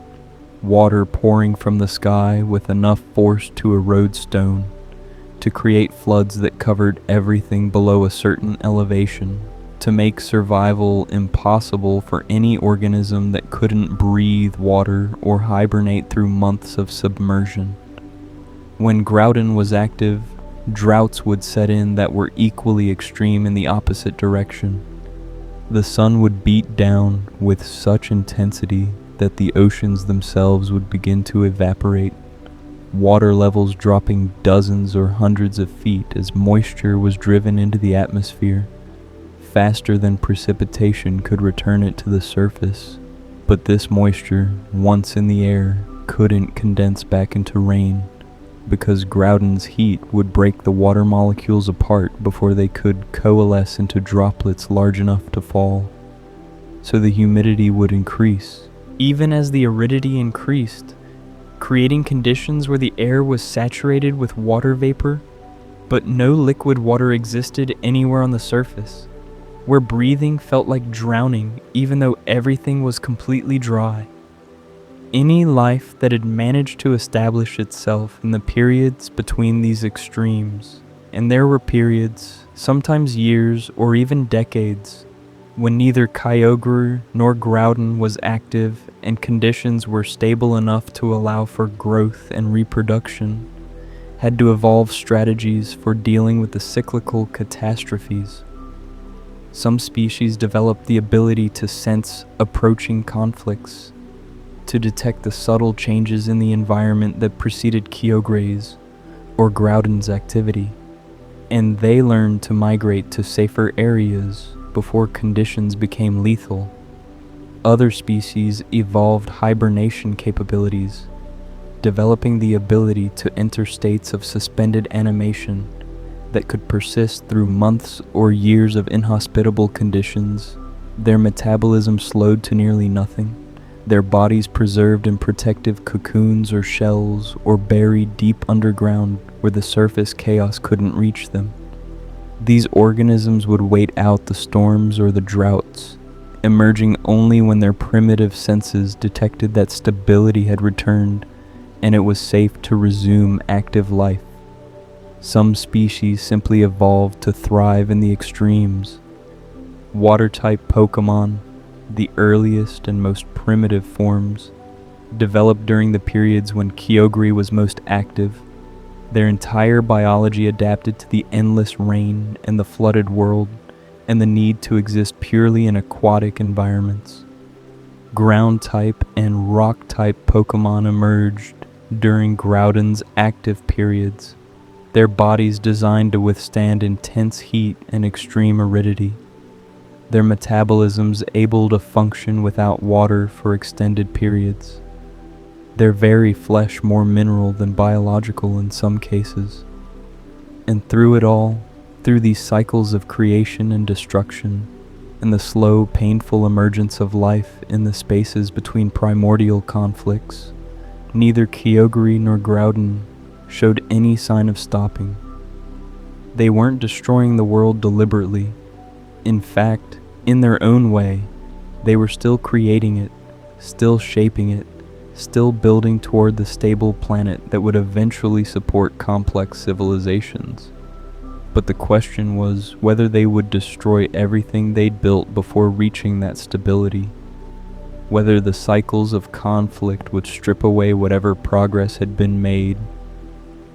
water pouring from the sky with enough force to erode stone, to create floods that covered everything below a certain elevation, to make survival impossible for any organism that couldn't breathe water or hibernate through months of submersion. When Groudon was active, droughts would set in that were equally extreme in the opposite direction. The sun would beat down with such intensity that the oceans themselves would begin to evaporate, water levels dropping dozens or hundreds of feet as moisture was driven into the atmosphere, faster than precipitation could return it to the surface. But this moisture, once in the air, couldn't condense back into rain, because Groudon's heat would break the water molecules apart before they could coalesce into droplets large enough to fall. So the humidity would increase. Even as the aridity increased, creating conditions where the air was saturated with water vapor, but no liquid water existed anywhere on the surface, where breathing felt like drowning even though everything was completely dry. Any life that had managed to establish itself in the periods between these extremes, and there were periods, sometimes years or even decades, when neither Kyogre nor Groudon was active and conditions were stable enough to allow for growth and reproduction, had to evolve strategies for dealing with the cyclical catastrophes. Some species developed the ability to sense approaching conflicts, to detect the subtle changes in the environment that preceded Kyogre's or Groudon's activity, and they learned to migrate to safer areas before conditions became lethal. Other species evolved hibernation capabilities, developing the ability to enter states of suspended animation that could persist through months or years of inhospitable conditions, their metabolism slowed to nearly nothing, their bodies preserved in protective cocoons or shells, or buried deep underground where the surface chaos couldn't reach them. These organisms would wait out the storms or the droughts, emerging only when their primitive senses detected that stability had returned and it was safe to resume active life. Some species simply evolved to thrive in the extremes. Water-type Pokemon, the earliest and most primitive forms, developed during the periods when Kyogre was most active. Their entire biology adapted to the endless rain and the flooded world, and the need to exist purely in aquatic environments. Ground-type and rock-type Pokemon emerged during Groudon's active periods, their bodies designed to withstand intense heat and extreme aridity, their metabolisms able to function without water for extended periods, their very flesh more mineral than biological in some cases. And through it all, through these cycles of creation and destruction, and the slow, painful emergence of life in the spaces between primordial conflicts, neither Kyogre nor Groudon showed any sign of stopping. They weren't destroying the world deliberately. In fact, in their own way, they were still creating it, still shaping it, still building toward the stable planet that would eventually support complex civilizations. But the question was whether they would destroy everything they'd built before reaching that stability, whether the cycles of conflict would strip away whatever progress had been made,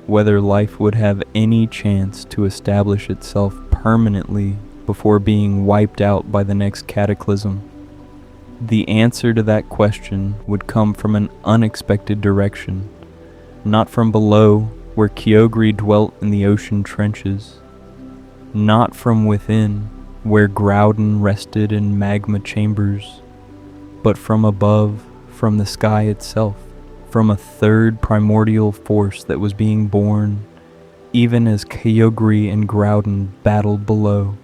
whether life would have any chance to establish itself permanently before being wiped out by the next cataclysm. The answer to that question would come from an unexpected direction, not from below, where Kyogre dwelt in the ocean trenches. Not from within, where Groudon rested in magma chambers, but from above, from the sky itself, from a third primordial force that was being born, even as Kyogre and Groudon battled below.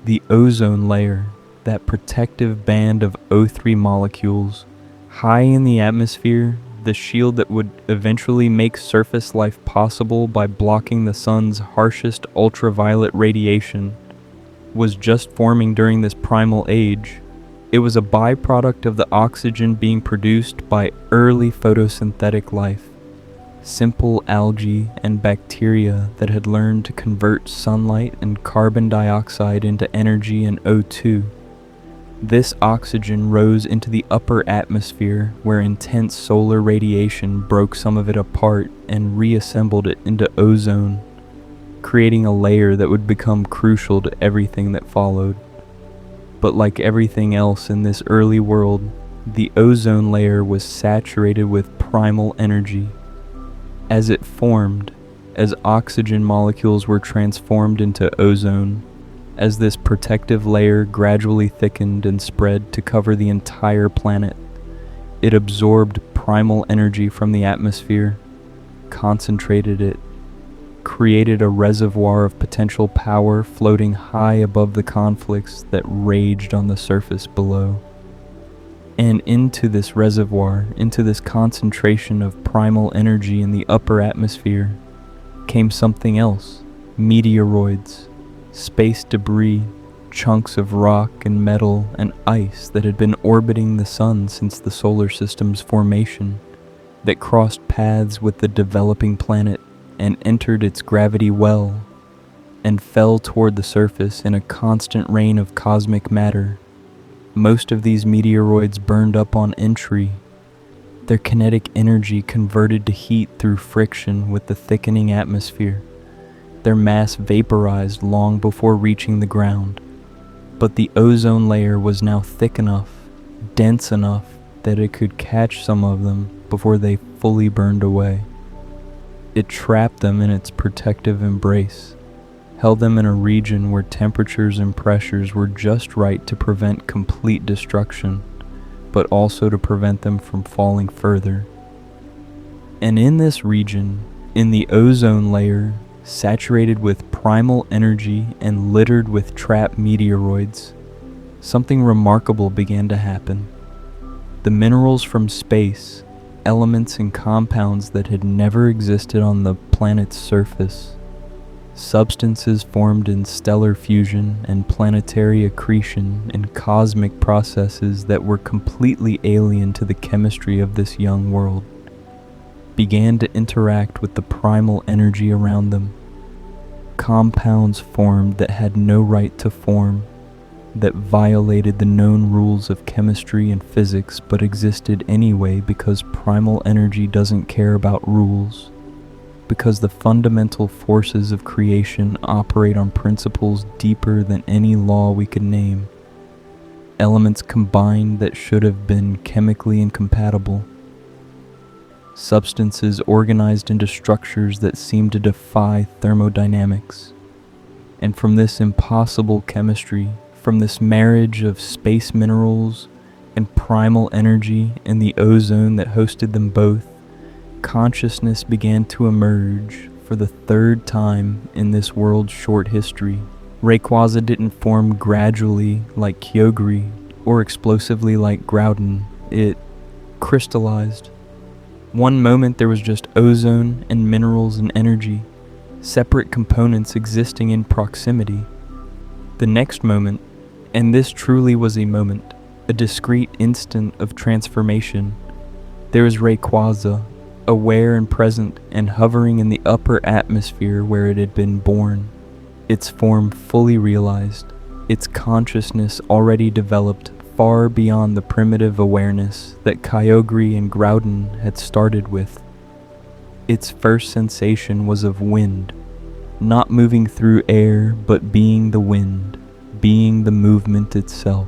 The ozone layer, that protective band of O3 molecules, high in the atmosphere, the shield that would eventually make surface life possible by blocking the sun's harshest ultraviolet radiation, was just forming during this primal age. It was a byproduct of the oxygen being produced by early photosynthetic life, simple algae and bacteria that had learned to convert sunlight and carbon dioxide into energy and O2. This oxygen rose into the upper atmosphere where intense solar radiation broke some of it apart and reassembled it into ozone, creating a layer that would become crucial to everything that followed. But like everything else in this early world, the ozone layer was saturated with primal energy. As it formed, as oxygen molecules were transformed into ozone, as this protective layer gradually thickened and spread to cover the entire planet, it absorbed primal energy from the atmosphere, concentrated it, created a reservoir of potential power floating high above the conflicts that raged on the surface below. And into this reservoir, into this concentration of primal energy in the upper atmosphere, came something else: meteoroids, space debris, chunks of rock and metal and ice that had been orbiting the sun since the solar system's formation, that crossed paths with the developing planet and entered its gravity well, and fell toward the surface in a constant rain of cosmic matter. Most of these meteoroids burned up on entry, their kinetic energy converted to heat through friction with the thickening atmosphere. Their mass vaporized long before reaching the ground, but the ozone layer was now thick enough, dense enough, that it could catch some of them before they fully burned away. It trapped them in its protective embrace, held them in a region where temperatures and pressures were just right to prevent complete destruction, but also to prevent them from falling further. And in this region, in the ozone layer, saturated with primal energy and littered with trapped meteoroids, something remarkable began to happen. The minerals from space, elements and compounds that had never existed on the planet's surface, substances formed in stellar fusion and planetary accretion in cosmic processes that were completely alien to the chemistry of this young world, began to interact with the primal energy around them. Compounds formed that had no right to form, that violated the known rules of chemistry and physics but existed anyway because primal energy doesn't care about rules, because the fundamental forces of creation operate on principles deeper than any law we could name. Elements combined that should have been chemically incompatible. Substances organized into structures that seem to defy thermodynamics. And from this impossible chemistry, from this marriage of space minerals and primal energy and the ozone that hosted them both, consciousness began to emerge for the third time in this world's short history. Rayquaza didn't form gradually like Kyogre or explosively like Groudon. It crystallized. One moment there was just ozone and minerals and energy, separate components existing in proximity. The next moment, and this truly was a moment, a discrete instant of transformation, there was Rayquaza, aware and present and hovering in the upper atmosphere where it had been born, its form fully realized, its consciousness already developed far beyond the primitive awareness that Kyogre and Groudon had started with. Its first sensation was of wind, not moving through air but being the wind, being the movement itself,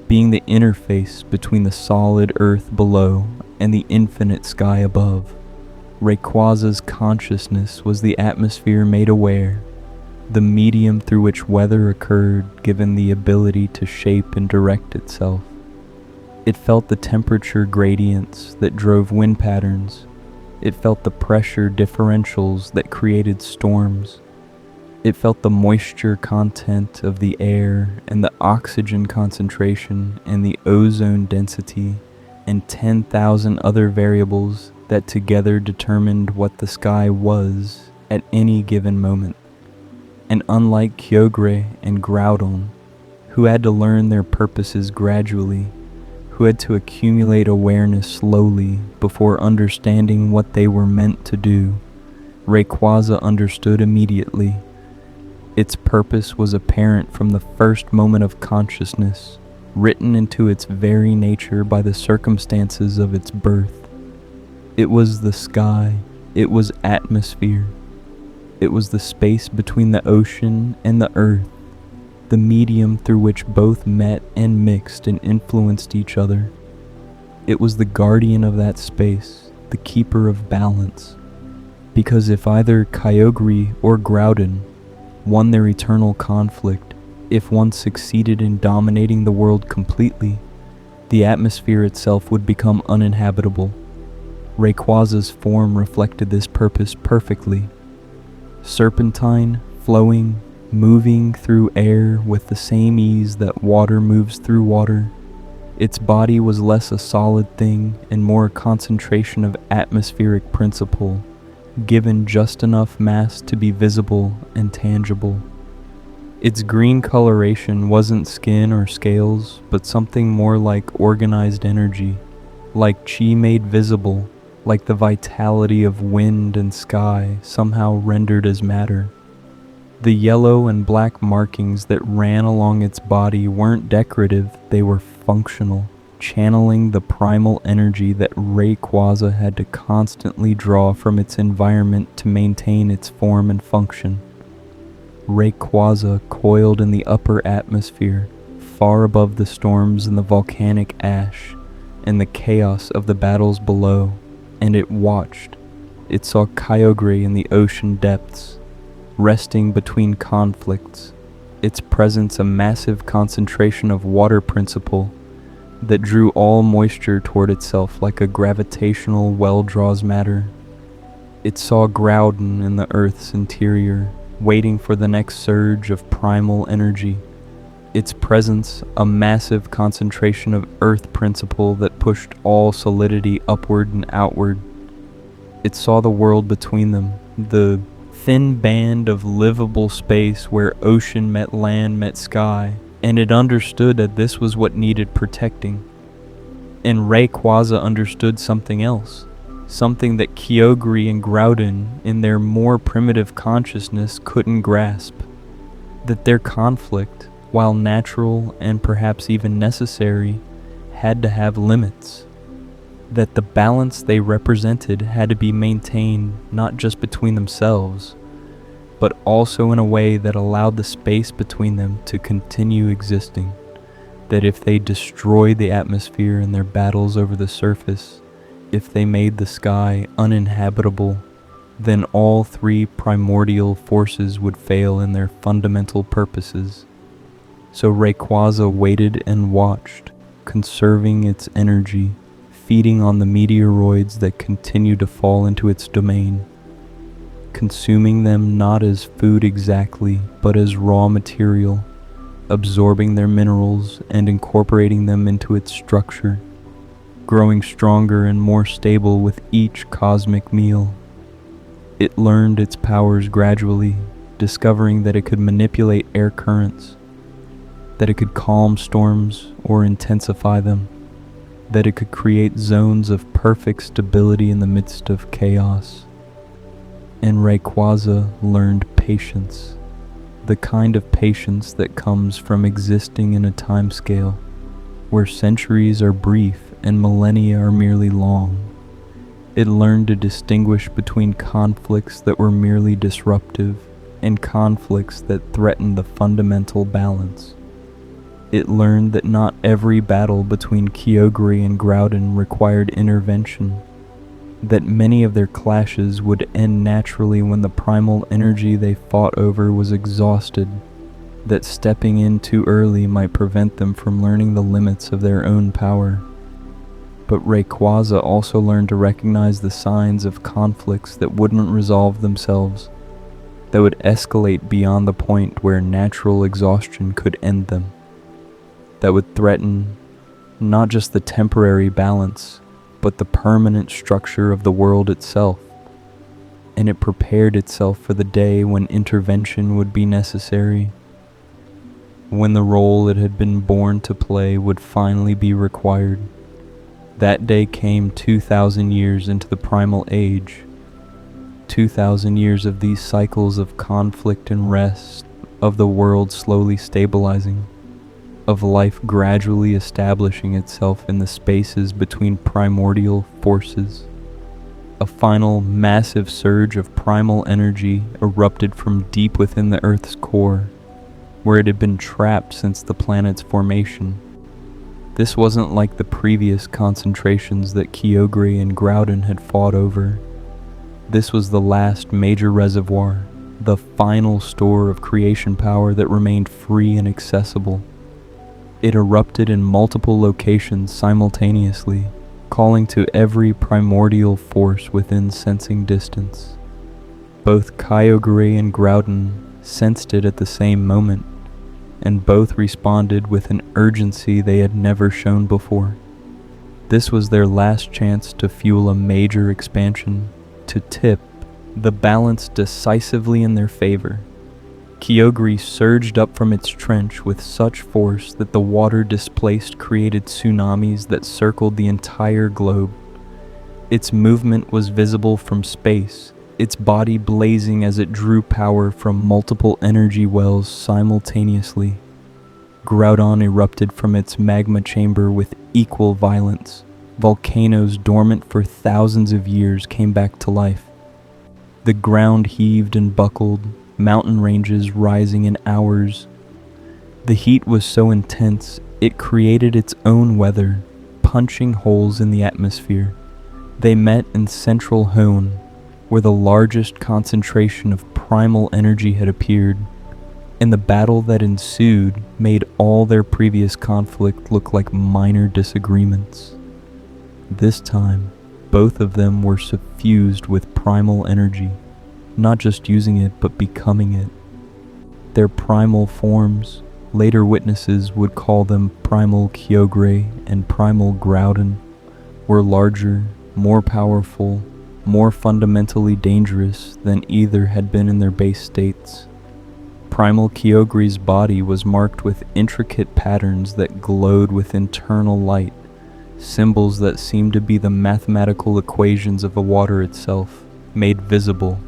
being the interface between the solid earth below and the infinite sky above. Rayquaza's consciousness was the atmosphere made aware, the medium through which weather occurred given the ability to shape and direct itself. It felt the temperature gradients that drove wind patterns. It felt the pressure differentials that created storms. It felt the moisture content of the air and the oxygen concentration and the ozone density and 10,000 other variables that together determined what the sky was at any given moment. And unlike Kyogre and Groudon, who had to learn their purposes gradually, who had to accumulate awareness slowly before understanding what they were meant to do, Rayquaza understood immediately. Its purpose was apparent from the first moment of consciousness, written into its very nature by the circumstances of its birth. It was the sky, it was atmosphere. It was the space between the ocean and the earth, the medium through which both met and mixed and influenced each other. It was the guardian of that space, the keeper of balance. Because if either Kyogre or Groudon won their eternal conflict, if one succeeded in dominating the world completely, the atmosphere itself would become uninhabitable. Rayquaza's form reflected this purpose perfectly. Serpentine, flowing, moving through air with the same ease that water moves through water. Its body was less a solid thing and more a concentration of atmospheric principle, given just enough mass to be visible and tangible. Its green coloration wasn't skin or scales, but something more like organized energy, like chi made visible, like the vitality of wind and sky somehow rendered as matter. The yellow and black markings that ran along its body weren't decorative, they were functional, channeling the primal energy that Rayquaza had to constantly draw from its environment to maintain its form and function. Rayquaza coiled in the upper atmosphere, far above the storms and the volcanic ash, and the chaos of the battles below. And it watched. It saw Kyogre in the ocean depths, resting between conflicts, its presence a massive concentration of water principle that drew all moisture toward itself like a gravitational well draws matter. It saw Groudon in the Earth's interior, waiting for the next surge of primal energy. Its presence a massive concentration of earth principle that pushed all solidity upward and outward. It saw the world between them, the thin band of livable space where ocean met land met sky, and it understood that this was what needed protecting. And Rayquaza understood something else, something that Kyogre and Groudon in their more primitive consciousness couldn't grasp, that their conflict, while natural and perhaps even necessary, had to have limits, that the balance they represented had to be maintained not just between themselves, but also in a way that allowed the space between them to continue existing, that if they destroyed the atmosphere in their battles over the surface, if they made the sky uninhabitable, then all three primordial forces would fail in their fundamental purposes. So Rayquaza waited and watched, conserving its energy, feeding on the meteoroids that continued to fall into its domain, consuming them not as food exactly, but as raw material, absorbing their minerals and incorporating them into its structure, growing stronger and more stable with each cosmic meal. It learned its powers gradually, discovering that it could manipulate air currents, that it could calm storms or intensify them, that it could create zones of perfect stability in the midst of chaos. And Rayquaza learned patience, the kind of patience that comes from existing in a timescale where centuries are brief and millennia are merely long. It learned to distinguish between conflicts that were merely disruptive and conflicts that threatened the fundamental balance. It learned that not every battle between Kyogre and Groudon required intervention, that many of their clashes would end naturally when the primal energy they fought over was exhausted, that stepping in too early might prevent them from learning the limits of their own power. But Rayquaza also learned to recognize the signs of conflicts that wouldn't resolve themselves, that would escalate beyond the point where natural exhaustion could end them, that would threaten not just the temporary balance, but the permanent structure of the world itself. And it prepared itself for the day when intervention would be necessary, when the role it had been born to play would finally be required. That day came 2,000 years into the Primal Age, 2,000 years of these cycles of conflict and rest, of the world slowly stabilizing, of life gradually establishing itself in the spaces between primordial forces. A final massive surge of primal energy erupted from deep within the Earth's core, where it had been trapped since the planet's formation. This wasn't like the previous concentrations that Kyogre and Groudon had fought over. This was the last major reservoir, the final store of creation power that remained free and accessible. It erupted in multiple locations simultaneously, calling to every primordial force within sensing distance. Both Kyogre and Groudon sensed it at the same moment, and both responded with an urgency they had never shown before. This was their last chance to fuel a major expansion, to tip the balance decisively in their favor. Kyogre surged up from its trench with such force that the water displaced created tsunamis that circled the entire globe. Its movement was visible from space, its body blazing as it drew power from multiple energy wells simultaneously. Groudon erupted from its magma chamber with equal violence. Volcanoes dormant for thousands of years came back to life. The ground heaved and buckled, mountain ranges rising in hours. The heat was so intense, it created its own weather, punching holes in the atmosphere. They met in central Hoenn, where the largest concentration of primal energy had appeared, and the battle that ensued made all their previous conflict look like minor disagreements. This time, both of them were suffused with primal energy, not just using it but becoming it. Their primal forms, later witnesses would call them Primal Kyogre and Primal Groudon, were larger, more powerful, more fundamentally dangerous than either had been in their base states. Primal Kyogre's body was marked with intricate patterns that glowed with internal light, symbols that seemed to be the mathematical equations of the water itself, made visible.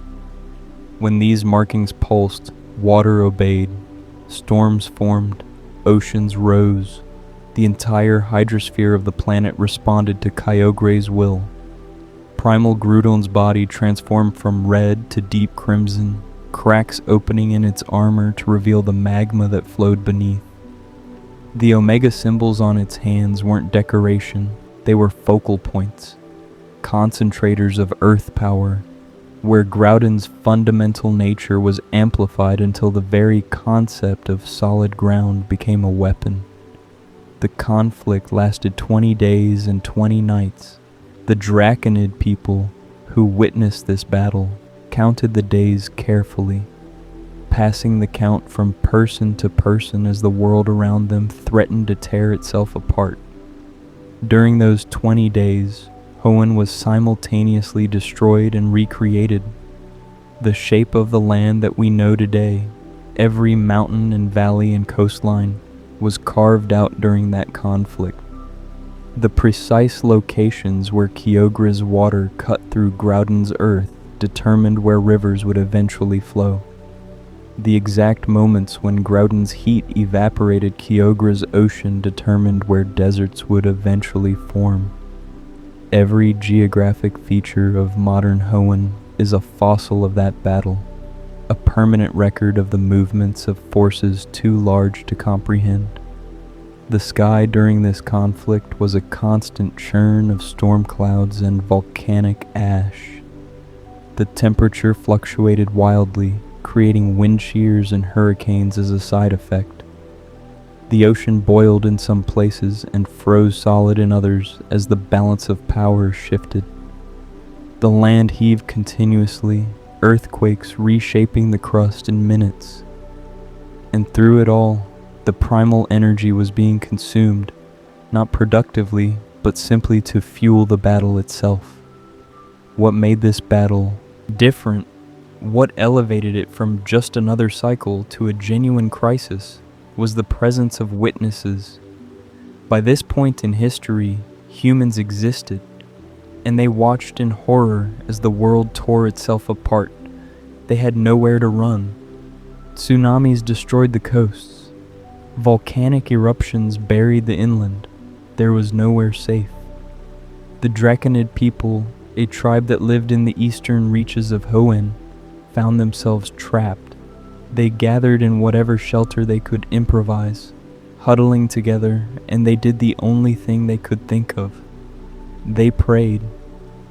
When these markings pulsed, water obeyed, storms formed, oceans rose. The entire hydrosphere of the planet responded to Kyogre's will. Primal Groudon's body transformed from red to deep crimson, cracks opening in its armor to reveal the magma that flowed beneath. The Omega symbols on its hands weren't decoration, they were focal points, concentrators of earth power, where Groudon's fundamental nature was amplified until the very concept of solid ground became a weapon. The conflict lasted 20 days and 20 nights. The Draconid people who witnessed this battle counted the days carefully, passing the count from person to person as the world around them threatened to tear itself apart. During those 20 days, Hoenn was simultaneously destroyed and recreated. The shape of the land that we know today, every mountain and valley and coastline, was carved out during that conflict. The precise locations where Kyogre's water cut through Groudon's earth determined where rivers would eventually flow. The exact moments when Groudon's heat evaporated Kyogre's ocean determined where deserts would eventually form. Every geographic feature of modern Hoenn is a fossil of that battle, a permanent record of the movements of forces too large to comprehend. The sky during this conflict was a constant churn of storm clouds and volcanic ash. The temperature fluctuated wildly, creating wind shears and hurricanes as a side effect. The ocean boiled in some places and froze solid in others as the balance of power shifted. The land heaved continuously, earthquakes reshaping the crust in minutes. And through it all, the primal energy was being consumed, not productively, but simply to fuel the battle itself. What made this battle different? What elevated it from just another cycle to a genuine crisis was the presence of witnesses. By this point in history, humans existed, and they watched in horror as the world tore itself apart. They had nowhere to run. Tsunamis destroyed the coasts. Volcanic eruptions buried the inland. There was nowhere safe. The Draconid people, a tribe that lived in the eastern reaches of Hoenn, found themselves trapped. They gathered in whatever shelter they could improvise, huddling together, and they did the only thing they could think of. They prayed,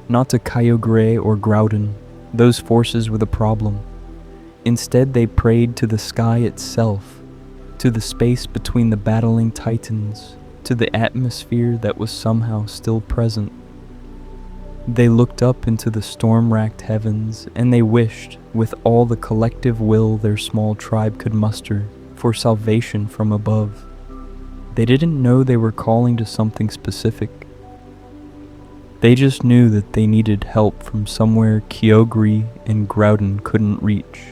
not to Kyogre or Groudon. Those forces were the problem. Instead, they prayed to the sky itself, to the space between the battling titans, to the atmosphere that was somehow still present. They looked up into the storm-racked heavens, and they wished, with all the collective will their small tribe could muster, for salvation from above. They didn't know they were calling to something specific. They just knew that they needed help from somewhere Kyogre and Groudon couldn't reach.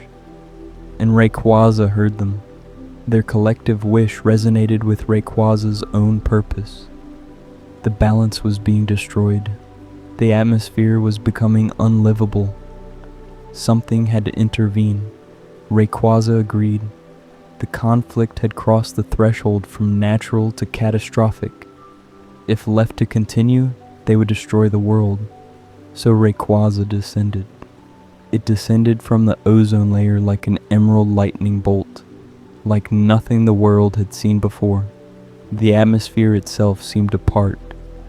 And Rayquaza heard them. Their collective wish resonated with Rayquaza's own purpose. The balance was being destroyed. The atmosphere was becoming unlivable. Something had to intervene. Rayquaza agreed. The conflict had crossed the threshold from natural to catastrophic. If left to continue, they would destroy the world. So Rayquaza descended. It descended from the ozone layer like an emerald lightning bolt, like nothing the world had seen before. The atmosphere itself seemed to part,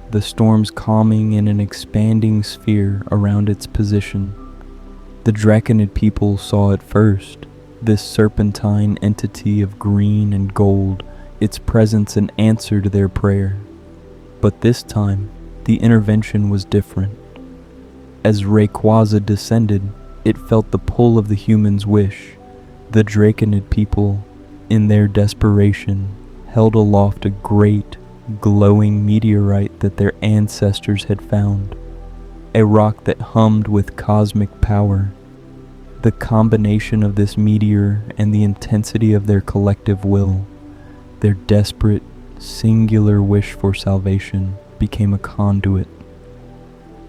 the storms calming in an expanding sphere around its position. The Draconid people saw it first, this serpentine entity of green and gold, its presence an answer to their prayer. But this time, the intervention was different. As Rayquaza descended, it felt the pull of the human's wish. The Draconid people, in their desperation, held aloft a great, glowing meteorite that their ancestors had found, a rock that hummed with cosmic power. The combination of this meteor and the intensity of their collective will, their desperate, singular wish for salvation, became a conduit.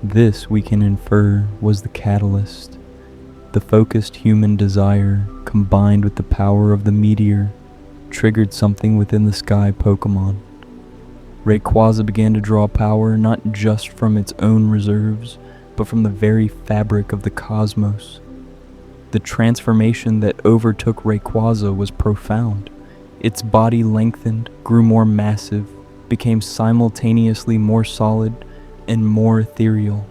This, we can infer, was the catalyst. The focused human desire, combined with the power of the meteor, triggered something within the sky Pokemon. Rayquaza began to draw power not just from its own reserves, but from the very fabric of the cosmos. The transformation that overtook Rayquaza was profound. Its body lengthened, grew more massive, became simultaneously more solid and more ethereal.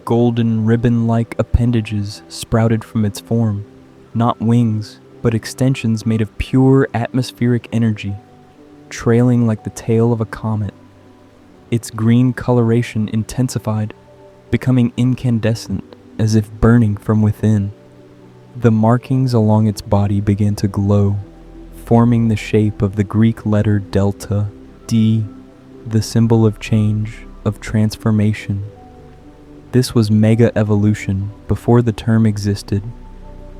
Golden ribbon-like appendages sprouted from its form, not wings, but extensions made of pure atmospheric energy, trailing like the tail of a comet. Its green coloration intensified, becoming incandescent, as if burning from within. The markings along its body began to glow, forming the shape of the Greek letter delta, D, the symbol of change, of transformation. This was mega evolution before the term existed,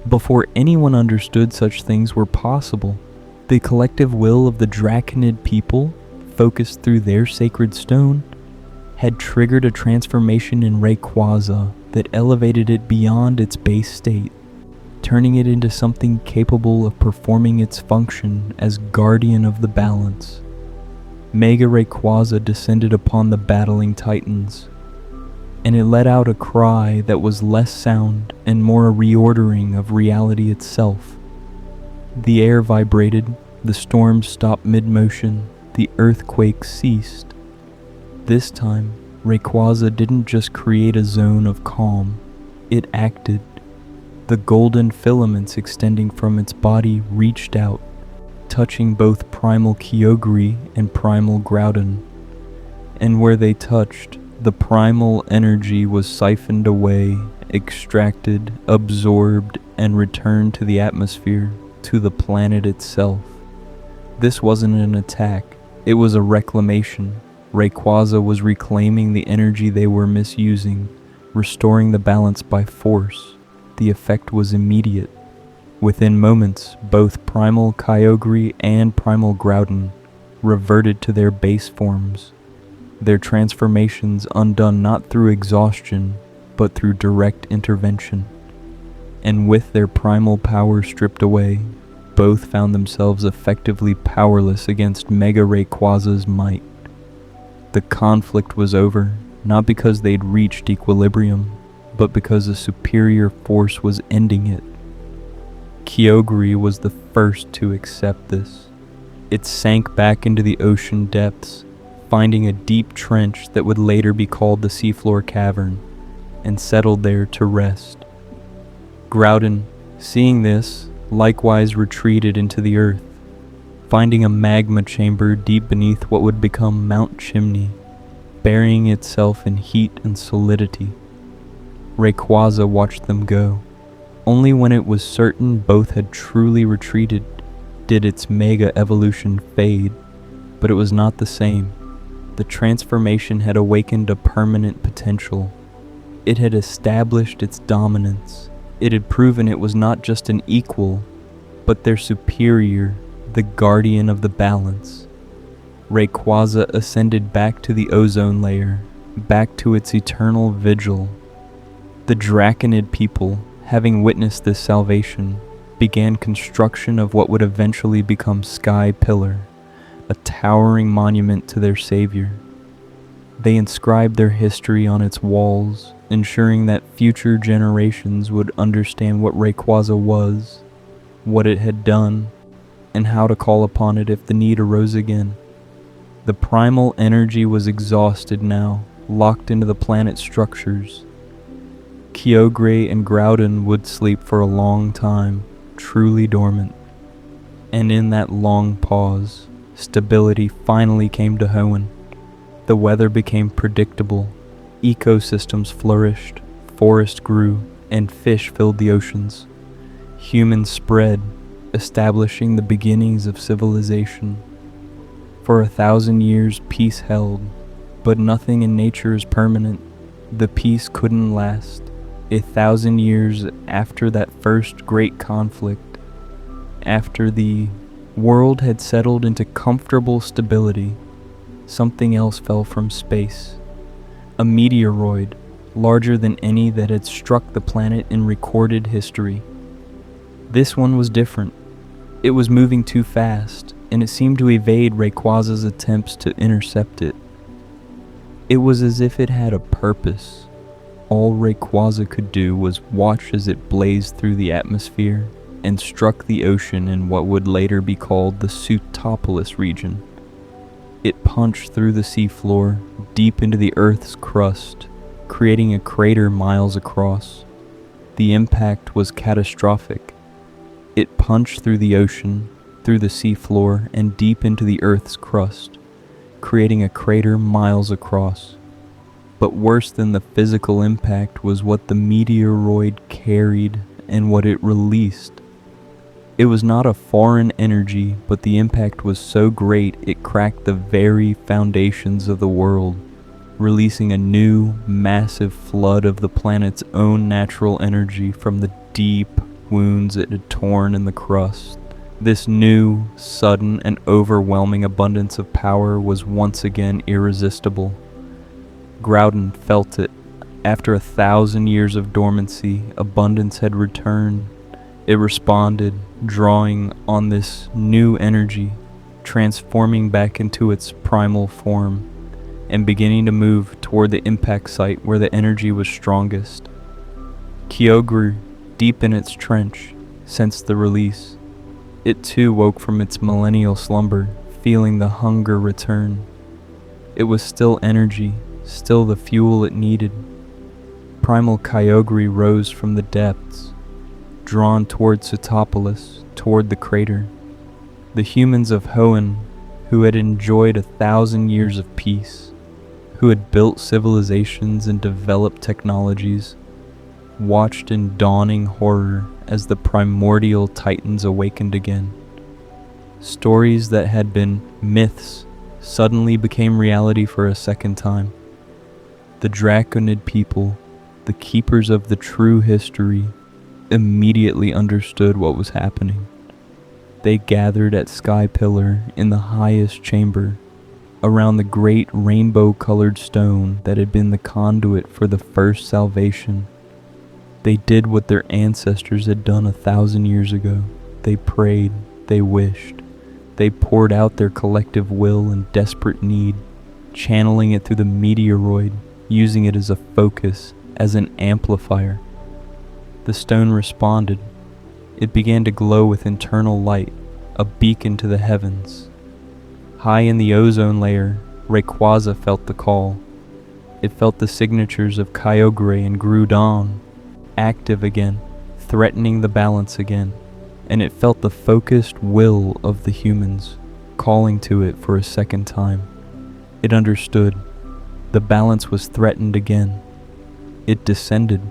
before anyone understood such things were possible. The collective will of the Draconid people, focused through their sacred stone, had triggered a transformation in Rayquaza that elevated it beyond its base state, turning it into something capable of performing its function as guardian of the balance. Mega Rayquaza descended upon the battling titans, and it let out a cry that was less sound and more a reordering of reality itself. The air vibrated, the storm stopped mid-motion, the earthquake ceased. This time, Rayquaza didn't just create a zone of calm, it acted. The golden filaments extending from its body reached out, touching both Primal Kyogre and Primal Groudon. And where they touched, the primal energy was siphoned away, extracted, absorbed, and returned to the atmosphere, to the planet itself. This wasn't an attack, it was a reclamation. Rayquaza was reclaiming the energy they were misusing, restoring the balance by force. The effect was immediate. Within moments, both Primal Kyogre and Primal Groudon reverted to their base forms, their transformations undone not through exhaustion, but through direct intervention. And with their primal power stripped away, both found themselves effectively powerless against Mega Rayquaza's might. The conflict was over, not because they'd reached equilibrium, but because a superior force was ending it. Kyogre was the first to accept this. It sank back into the ocean depths, finding a deep trench that would later be called the Seafloor Cavern, and settled there to rest. Groudon, seeing this, likewise retreated into the earth, finding a magma chamber deep beneath what would become Mount Chimney, burying itself in heat and solidity. Rayquaza watched them go. Only when it was certain both had truly retreated did its mega evolution fade, but it was not the same. The transformation had awakened a permanent potential. It had established its dominance. It had proven it was not just an equal, but their superior, the guardian of the balance. Rayquaza ascended back to the ozone layer, back to its eternal vigil. The Draconid people, having witnessed this salvation, began construction of what would eventually become Sky Pillar, a towering monument to their savior. They inscribed their history on its walls, ensuring that future generations would understand what Rayquaza was, what it had done, and how to call upon it if the need arose again. The primal energy was exhausted now, locked into the planet's structures. Kyogre and Groudon would sleep for a long time, truly dormant. And in that long pause, stability finally came to Hoenn. The weather became predictable, ecosystems flourished, forests grew, and fish filled the oceans. Humans spread, establishing the beginnings of civilization. For 1,000 years peace held, but nothing in nature is permanent. The peace couldn't last. 1,000 years after that first great conflict, after the world had settled into comfortable stability, something else fell from space. A meteoroid, larger than any that had struck the planet in recorded history. This one was different. It was moving too fast, and it seemed to evade Rayquaza's attempts to intercept it. It was as if it had a purpose. All Rayquaza could do was watch as it blazed through the atmosphere and struck the ocean in what would later be called the Sutopolis region. It punched through the seafloor, deep into the Earth's crust, creating a crater miles across. The impact was catastrophic. It punched through the ocean, through the seafloor, and deep into the Earth's crust, creating a crater miles across. But worse than the physical impact was what the meteoroid carried and what it released. It was not a foreign energy, but the impact was so great it cracked the very foundations of the world, releasing a new, massive flood of the planet's own natural energy from the deep wounds it had torn in the crust. This new, sudden, and overwhelming abundance of power was once again irresistible. Groudon felt it. After 1,000 years of dormancy, abundance had returned. It responded, drawing on this new energy, transforming back into its primal form, and beginning to move toward the impact site where the energy was strongest. Kyogre, deep in its trench, sensed the release. It too woke from its millennial slumber, feeling the hunger return. It was still energy, still the fuel it needed. Primal Kyogre rose from the depths, drawn toward Pseutopolis, toward the crater. The humans of Hoenn, who had enjoyed 1,000 years of peace, who had built civilizations and developed technologies, watched in dawning horror as the primordial titans awakened again. Stories that had been myths suddenly became reality for a second time. The Draconid people, the keepers of the true history, immediately understood what was happening. They gathered at Sky Pillar in the highest chamber, around the great rainbow-colored stone that had been the conduit for the first salvation. They did what their ancestors had done 1,000 years ago. They prayed, they wished. They poured out their collective will and desperate need, channeling it through the meteoroid, using it as a focus, as an amplifier. The stone responded. It began to glow with internal light, a beacon to the heavens. High in the ozone layer, Rayquaza felt the call. It felt the signatures of Kyogre and Groudon, active again, threatening the balance again, and it felt the focused will of the humans, calling to it for a second time. It understood. The balance was threatened again. It descended,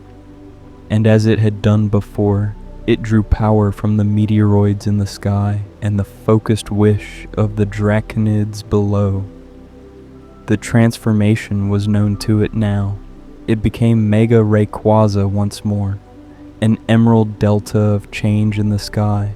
and as it had done before, it drew power from the meteoroids in the sky and the focused wish of the Draconids below. The transformation was known to it now. It became Mega Rayquaza once more, an emerald delta of change in the sky.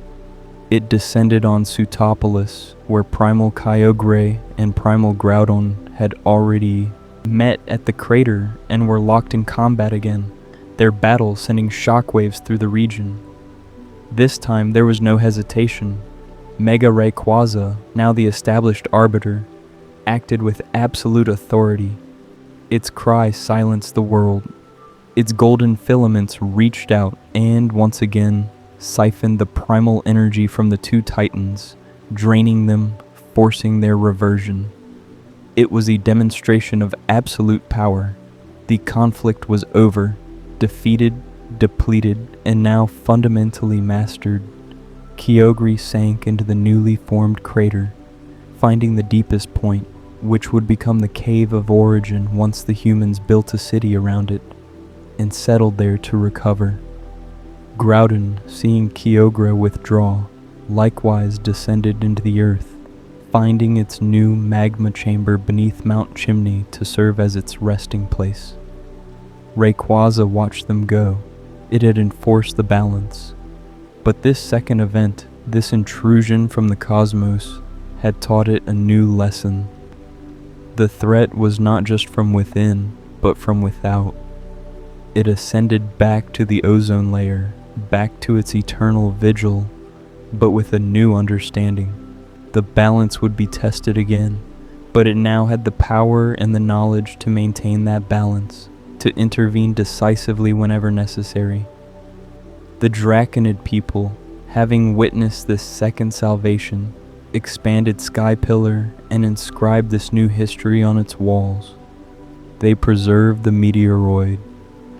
It descended on Pseutopolis, where Primal Kyogre and Primal Groudon had already met at the crater and were locked in combat again, their battle sending shockwaves through the region. This time there was no hesitation. Mega Rayquaza, now the established arbiter, acted with absolute authority. Its cry silenced the world. Its golden filaments reached out and, once again, siphoned the primal energy from the two titans, draining them, forcing their reversion. It was a demonstration of absolute power. The conflict was over, defeated, depleted, and now fundamentally mastered. Kyogre sank into the newly formed crater, finding the deepest point, which would become the cave of origin once the humans built a city around it, and settled there to recover. Groudon, seeing Kyogre withdraw, likewise descended into the earth, finding its new magma chamber beneath Mount Chimney to serve as its resting place. Rayquaza watched them go. It had enforced the balance. But this second event, this intrusion from the cosmos, had taught it a new lesson. The threat was not just from within, but from without. It ascended back to the ozone layer, back to its eternal vigil, but with a new understanding. The balance would be tested again, but it now had the power and the knowledge to maintain that balance, to intervene decisively whenever necessary. The Draconid people, having witnessed this second salvation, expanded Sky Pillar and inscribed this new history on its walls. They preserved the meteoroid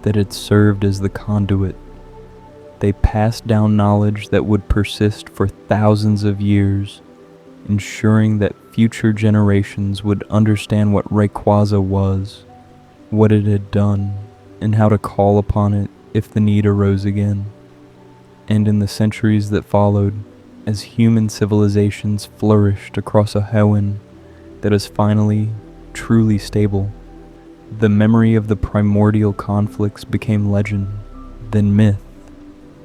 that had served as the conduit. They passed down knowledge that would persist for thousands of years, ensuring that future generations would understand what Rayquaza was, what it had done, and how to call upon it if the need arose again. And in the centuries that followed, as human civilizations flourished across a Hoenn that is finally truly stable, the memory of the primordial conflicts became legend, then myth,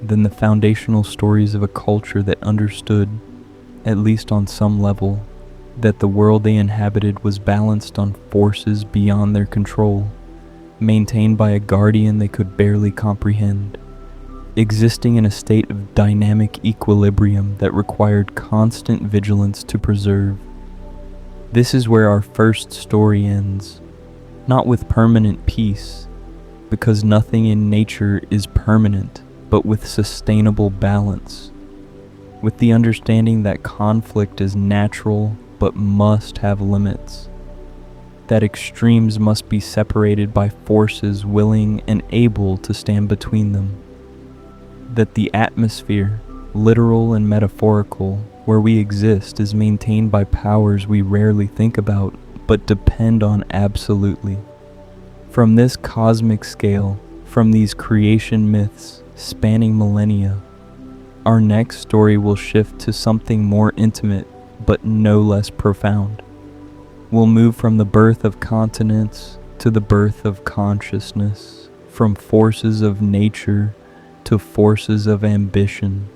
then the foundational stories of a culture that understood, at least on some level, that the world they inhabited was balanced on forces beyond their control, maintained by a guardian they could barely comprehend, existing in a state of dynamic equilibrium that required constant vigilance to preserve. This is where our first story ends, not with permanent peace, because nothing in nature is permanent, but with sustainable balance, with the understanding that conflict is natural but must have limits. That extremes must be separated by forces willing and able to stand between them. That the atmosphere, literal and metaphorical, where we exist is maintained by powers we rarely think about but depend on absolutely. From this cosmic scale, from these creation myths spanning millennia, our next story will shift to something more intimate but no less profound. We'll move from the birth of continents to the birth of consciousness, from forces of nature to forces of ambition,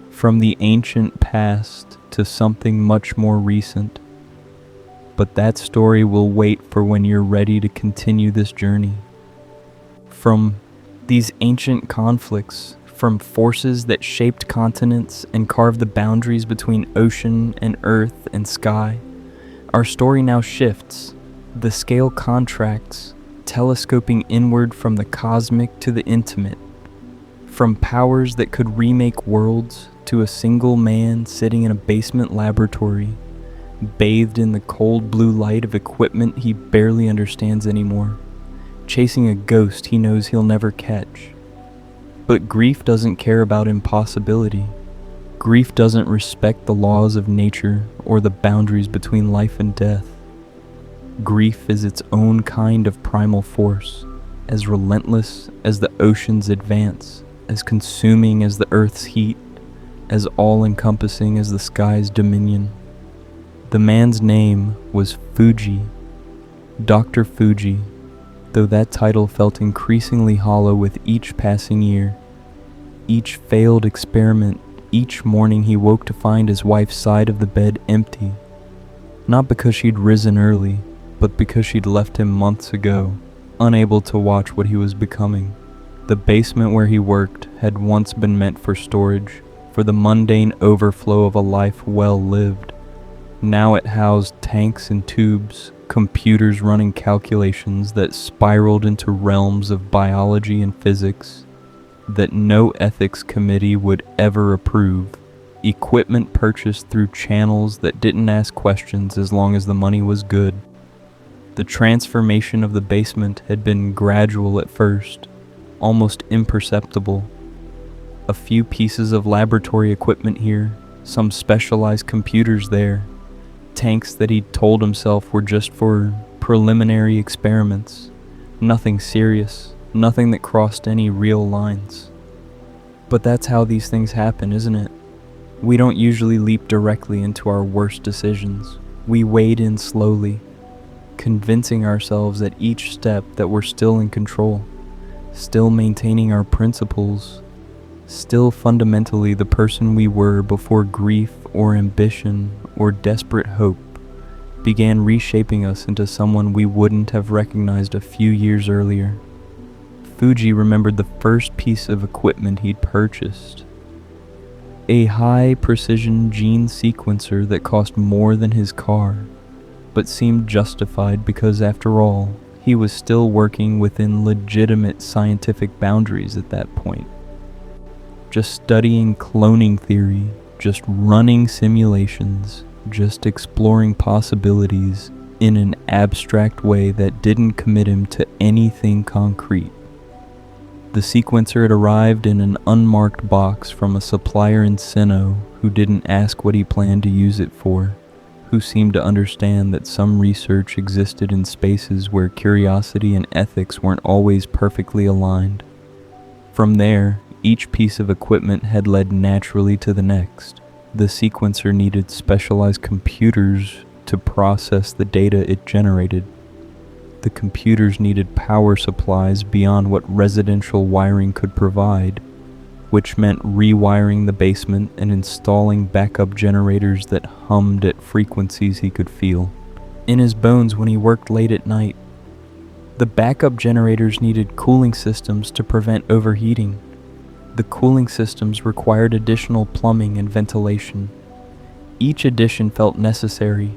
from the ancient past to something much more recent. But that story will wait for when you're ready to continue this journey. From these ancient conflicts, from forces that shaped continents and carved the boundaries between ocean and earth and sky, our story now shifts. The scale contracts, telescoping inward from the cosmic to the intimate. From powers that could remake worlds to a single man sitting in a basement laboratory, bathed in the cold blue light of equipment he barely understands anymore, chasing a ghost he knows he'll never catch. But grief doesn't care about impossibility. Grief doesn't respect the laws of nature or the boundaries between life and death. Grief is its own kind of primal force, as relentless as the oceans advance, as consuming as the earth's heat, as all-encompassing as the sky's dominion. The man's name was Fuji, Dr. Fuji, though that title felt increasingly hollow with each passing year. Each failed experiment, each morning he woke to find his wife's side of the bed empty. Not because she'd risen early, but because she'd left him months ago, unable to watch what he was becoming. The basement where he worked had once been meant for storage, for the mundane overflow of a life well lived. Now it housed tanks and tubes, computers running calculations that spiraled into realms of biology and physics that no ethics committee would ever approve, equipment purchased through channels that didn't ask questions as long as the money was good. The transformation of the basement had been gradual at first, almost imperceptible. A few pieces of laboratory equipment here, some specialized computers there, tanks that he'd told himself were just for preliminary experiments, nothing serious, nothing that crossed any real lines. But that's how these things happen, isn't it? We don't usually leap directly into our worst decisions. We wade in slowly, convincing ourselves at each step that we're still in control, still maintaining our principles, still fundamentally the person we were before grief or ambition or desperate hope began reshaping us into someone we wouldn't have recognized a few years earlier. Fuji remembered the first piece of equipment he'd purchased. A high-precision gene sequencer that cost more than his car, but seemed justified because, after all, he was still working within legitimate scientific boundaries at that point. Just studying cloning theory, just running simulations, just exploring possibilities in an abstract way that didn't commit him to anything concrete. The sequencer had arrived in an unmarked box from a supplier in Sinnoh who didn't ask what he planned to use it for, who seemed to understand that some research existed in spaces where curiosity and ethics weren't always perfectly aligned. From there, each piece of equipment had led naturally to the next. The sequencer needed specialized computers to process the data it generated. The computers needed power supplies beyond what residential wiring could provide, which meant rewiring the basement and installing backup generators that hummed at frequencies he could feel in his bones when he worked late at night. The backup generators needed cooling systems to prevent overheating. The cooling systems required additional plumbing and ventilation. Each addition felt necessary.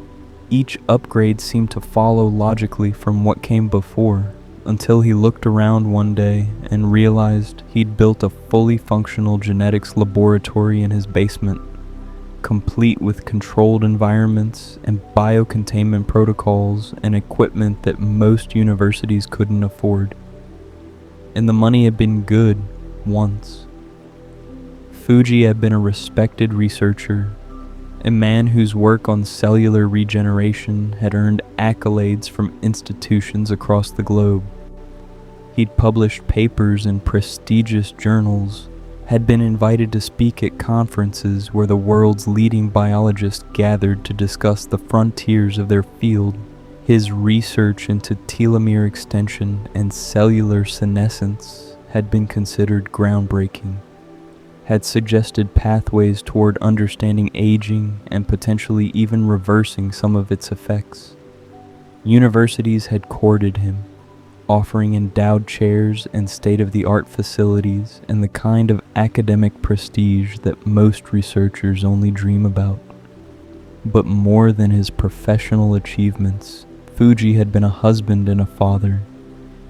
Each upgrade seemed to follow logically from what came before, until he looked around one day and realized he'd built a fully functional genetics laboratory in his basement. complete with controlled environments and biocontainment protocols and equipment that most universities couldn't afford. And the money had been good once. Fuji had been a respected researcher, a man whose work on cellular regeneration had earned accolades from institutions across the globe. He'd published papers in prestigious journals, had been invited to speak at conferences where the world's leading biologists gathered to discuss the frontiers of their field. His research into telomere extension and cellular senescence had been considered groundbreaking, had suggested pathways toward understanding aging and potentially even reversing some of its effects. Universities had courted him, offering endowed chairs and state-of-the-art facilities and the kind of academic prestige that most researchers only dream about. But more than his professional achievements, Fuji had been a husband and a father.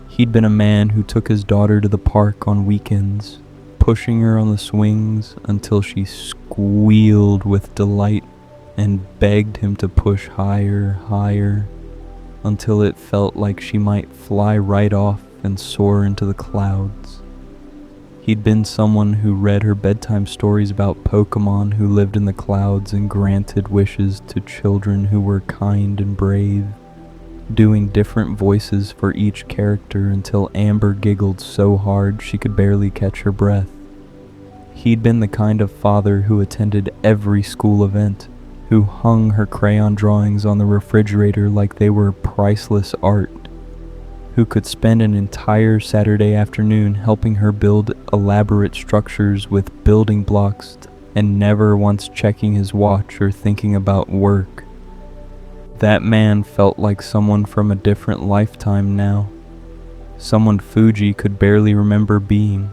He'd been a man who took his daughter to the park on weekends, pushing her on the swings until she squealed with delight and begged him to push higher, higher, until it felt like she might fly right off and soar into the clouds. He'd been someone who read her bedtime stories about Pokemon who lived in the clouds and granted wishes to children who were kind and brave, doing different voices for each character until Amber giggled so hard she could barely catch her breath. He'd been the kind of father who attended every school event, who hung her crayon drawings on the refrigerator like they were priceless art, who could spend an entire Saturday afternoon helping her build elaborate structures with building blocks and never once checking his watch or thinking about work. That man felt like someone from a different lifetime now, someone Fuji could barely remember being.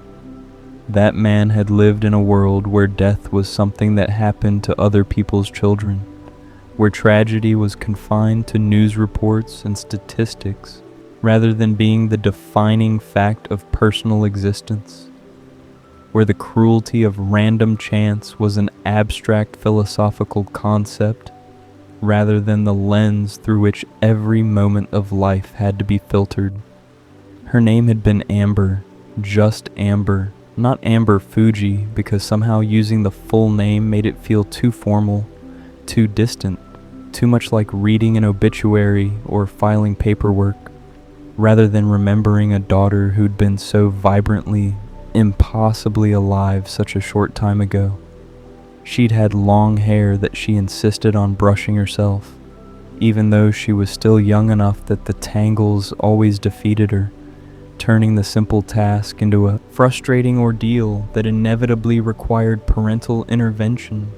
That man had lived in a world where death was something that happened to other people's children, where tragedy was confined to news reports and statistics, rather than being the defining fact of personal existence, where the cruelty of random chance was an abstract philosophical concept, rather than the lens through which every moment of life had to be filtered. Her name had been Amber, just Amber. Not Amber Fuji, because somehow using the full name made it feel too formal, too distant, too much like reading an obituary or filing paperwork, rather than remembering a daughter who'd been so vibrantly, impossibly alive such a short time ago. She'd had long hair that she insisted on brushing herself, even though she was still young enough that the tangles always defeated her, turning the simple task into a frustrating ordeal that inevitably required parental intervention.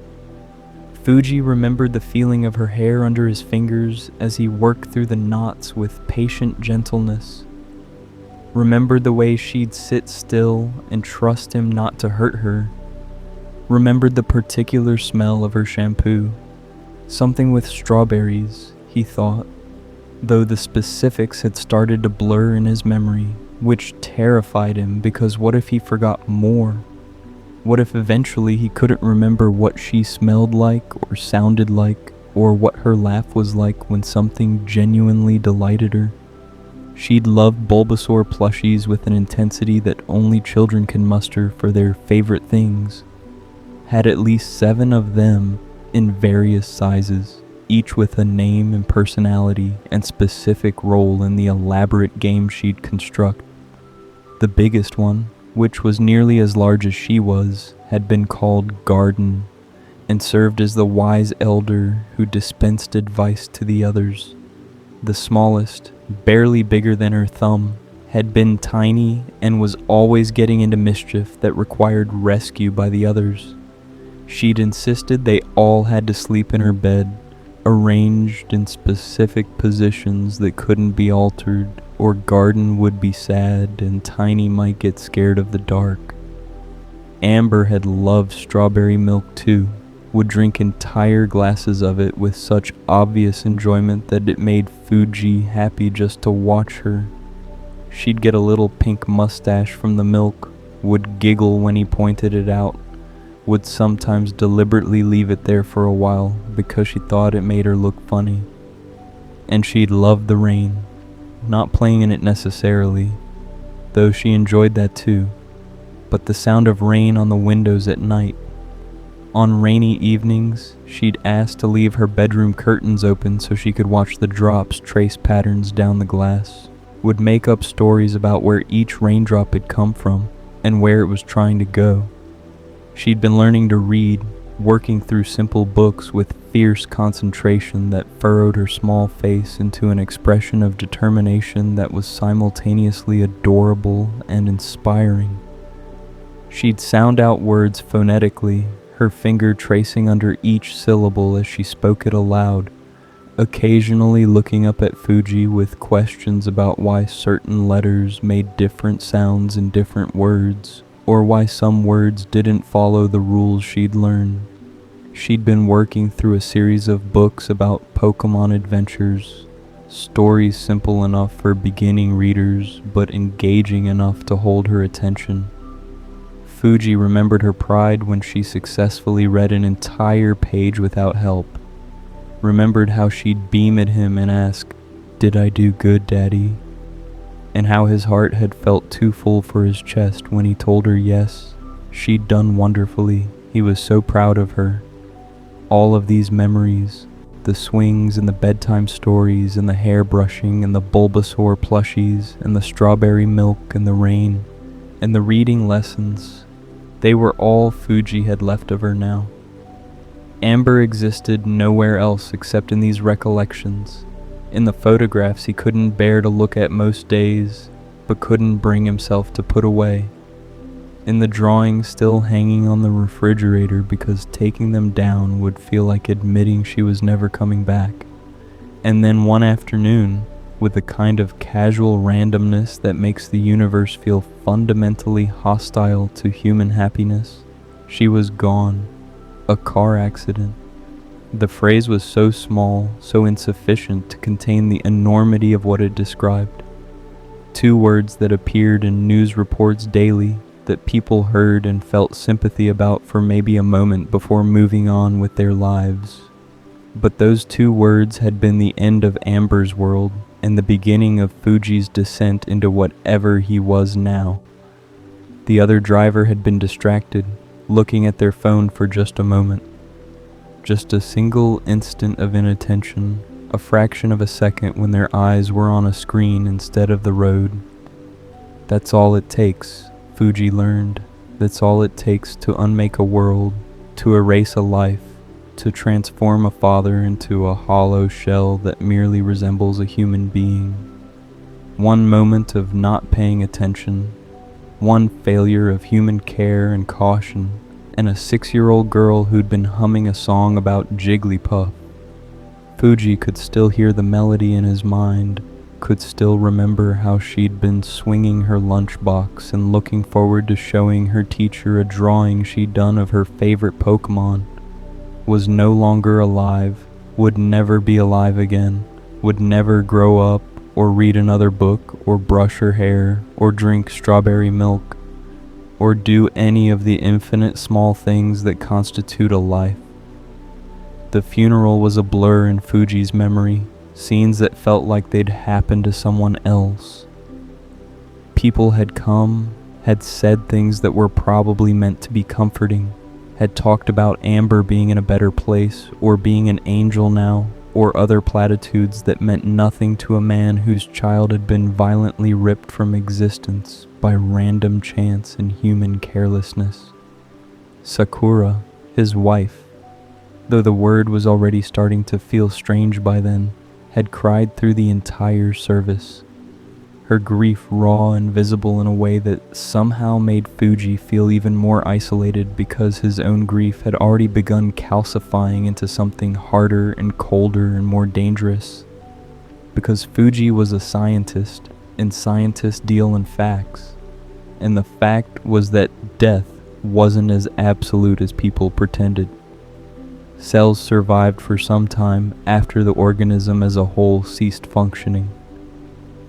Fuji remembered the feeling of her hair under his fingers as he worked through the knots with patient gentleness. Remembered the way she'd sit still and trust him not to hurt her. Remembered the particular smell of her shampoo. Something with strawberries, he thought, though the specifics had started to blur in his memory, which terrified him because what if he forgot more? What if eventually he couldn't remember what she smelled like or sounded like, or what her laugh was like when something genuinely delighted her? She'd loved Bulbasaur plushies with an intensity that only children can muster for their favorite things. Had at least 7 of them in various sizes, each with a name and personality and specific role in the elaborate game she'd construct. The biggest one, which was nearly as large as she was, had been called Garden, and served as the wise elder who dispensed advice to the others. The smallest, barely bigger than her thumb, had been tiny and was always getting into mischief that required rescue by the others. She'd insisted they all had to sleep in her bed, arranged in specific positions that couldn't be altered, or Garden would be sad and Tiny might get scared of the dark. Amber had loved strawberry milk too, would drink entire glasses of it with such obvious enjoyment that it made Fuji happy just to watch her. She'd get a little pink mustache from the milk, would giggle when he pointed it out, would sometimes deliberately leave it there for a while because she thought it made her look funny. And she'd love the rain, not playing in it necessarily, though she enjoyed that too, but the sound of rain on the windows at night. On rainy evenings, she'd ask to leave her bedroom curtains open so she could watch the drops trace patterns down the glass, would make up stories about where each raindrop had come from and where it was trying to go. She'd been learning to read, working through simple books with fierce concentration that furrowed her small face into an expression of determination that was simultaneously adorable and inspiring. She'd sound out words phonetically, her finger tracing under each syllable as she spoke it aloud, occasionally looking up at Fuji with questions about why certain letters made different sounds in different words, or why some words didn't follow the rules she'd learned. She'd been working through a series of books about Pokemon adventures, stories simple enough for beginning readers, but engaging enough to hold her attention. Fuji remembered her pride when she successfully read an entire page without help, remembered how she'd beam at him and ask, "Did I do good, Daddy?" And how his heart had felt too full for his chest when he told her yes, she'd done wonderfully. He was so proud of her. All of these memories, the swings and the bedtime stories and the hair brushing and the Bulbasaur plushies and the strawberry milk and the rain and the reading lessons, they were all Fuji had left of her now. Amber existed nowhere else except in these recollections. In the photographs he couldn't bear to look at most days, but couldn't bring himself to put away. In the drawings still hanging on the refrigerator because taking them down would feel like admitting she was never coming back. And then one afternoon, with the kind of casual randomness that makes the universe feel fundamentally hostile to human happiness, she was gone. A car accident. The phrase was so small, so insufficient to contain the enormity of what it described. 2 words that appeared in news reports daily, that people heard and felt sympathy about for maybe a moment before moving on with their lives. But those 2 words had been the end of Amber's world and the beginning of Fuji's descent into whatever he was now. The other driver had been distracted, looking at their phone for just a moment. Just a single instant of inattention, a fraction of a second when their eyes were on a screen instead of the road. That's all it takes, Fuji learned. That's all it takes to unmake a world, to erase a life, to transform a father into a hollow shell that merely resembles a human being. One moment of not paying attention, one failure of human care and caution, and a 6-year-old girl who'd been humming a song about Jigglypuff. Fuji could still hear the melody in his mind, could still remember how she'd been swinging her lunchbox and looking forward to showing her teacher a drawing she'd done of her favorite Pokemon, was no longer alive, would never be alive again, would never grow up or read another book or brush her hair or drink strawberry milk, or do any of the infinite small things that constitute a life. The funeral was a blur in Fuji's memory, scenes that felt like they'd happened to someone else. People had come, had said things that were probably meant to be comforting, had talked about Amber being in a better place, or being an angel now, or other platitudes that meant nothing to a man whose child had been violently ripped from existence by random chance and human carelessness. Sakura, his wife, though the word was already starting to feel strange by then, had cried through the entire service, her grief raw and visible in a way that somehow made Fuji feel even more isolated because his own grief had already begun calcifying into something harder and colder and more dangerous. Because Fuji was a scientist, and scientists deal in facts, and the fact was that death wasn't as absolute as people pretended. Cells survived for some time after the organism as a whole ceased functioning.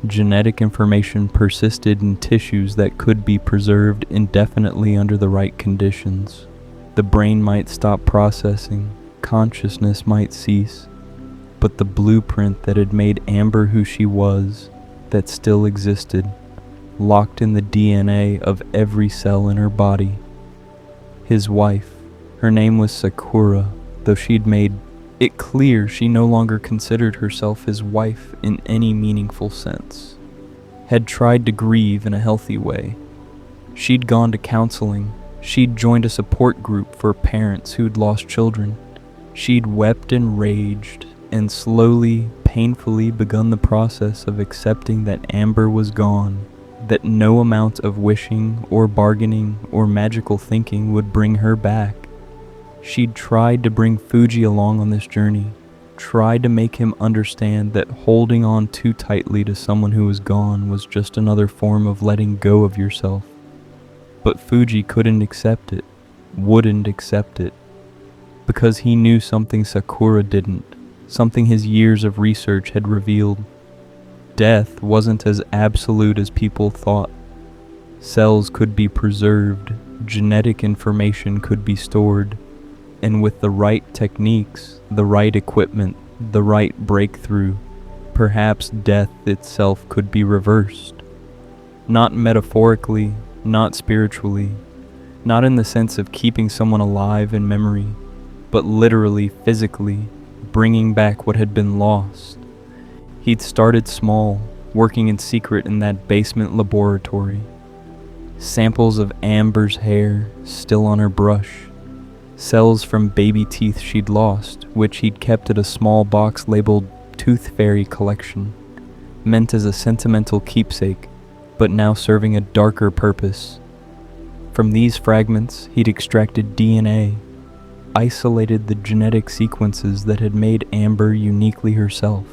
Genetic information persisted in tissues that could be preserved indefinitely under the right conditions. The The brain might stop processing, consciousness might cease, but the blueprint that had made Amber who she was, that still existed, locked in the DNA of every cell in her body. His wife, her name was Sakura, though she'd made it clear she no longer considered herself his wife in any meaningful sense, had tried to grieve in a healthy way. She'd gone to counseling. She'd joined a support group for parents who'd lost children. She'd wept and raged, and slowly, painfully begun the process of accepting that Amber was gone, that no amount of wishing or bargaining or magical thinking would bring her back. She'd tried to bring Fuji along on this journey, tried to make him understand that holding on too tightly to someone who was gone was just another form of letting go of yourself. But Fuji couldn't accept it, wouldn't accept it, because he knew something Sakura didn't, something his years of research had revealed. Death wasn't as absolute as people thought. Cells could be preserved, genetic information could be stored, and with the right techniques, the right equipment, the right breakthrough, perhaps death itself could be reversed. Not metaphorically, not spiritually, not in the sense of keeping someone alive in memory, but literally, physically, bringing back what had been lost. He'd started small, working in secret in that basement laboratory. Samples of Amber's hair still on her brush. Cells from baby teeth she'd lost, which he'd kept at a small box labeled Tooth Fairy Collection, meant as a sentimental keepsake, but now serving a darker purpose. From these fragments, he'd extracted DNA, isolated the genetic sequences that had made Amber uniquely herself.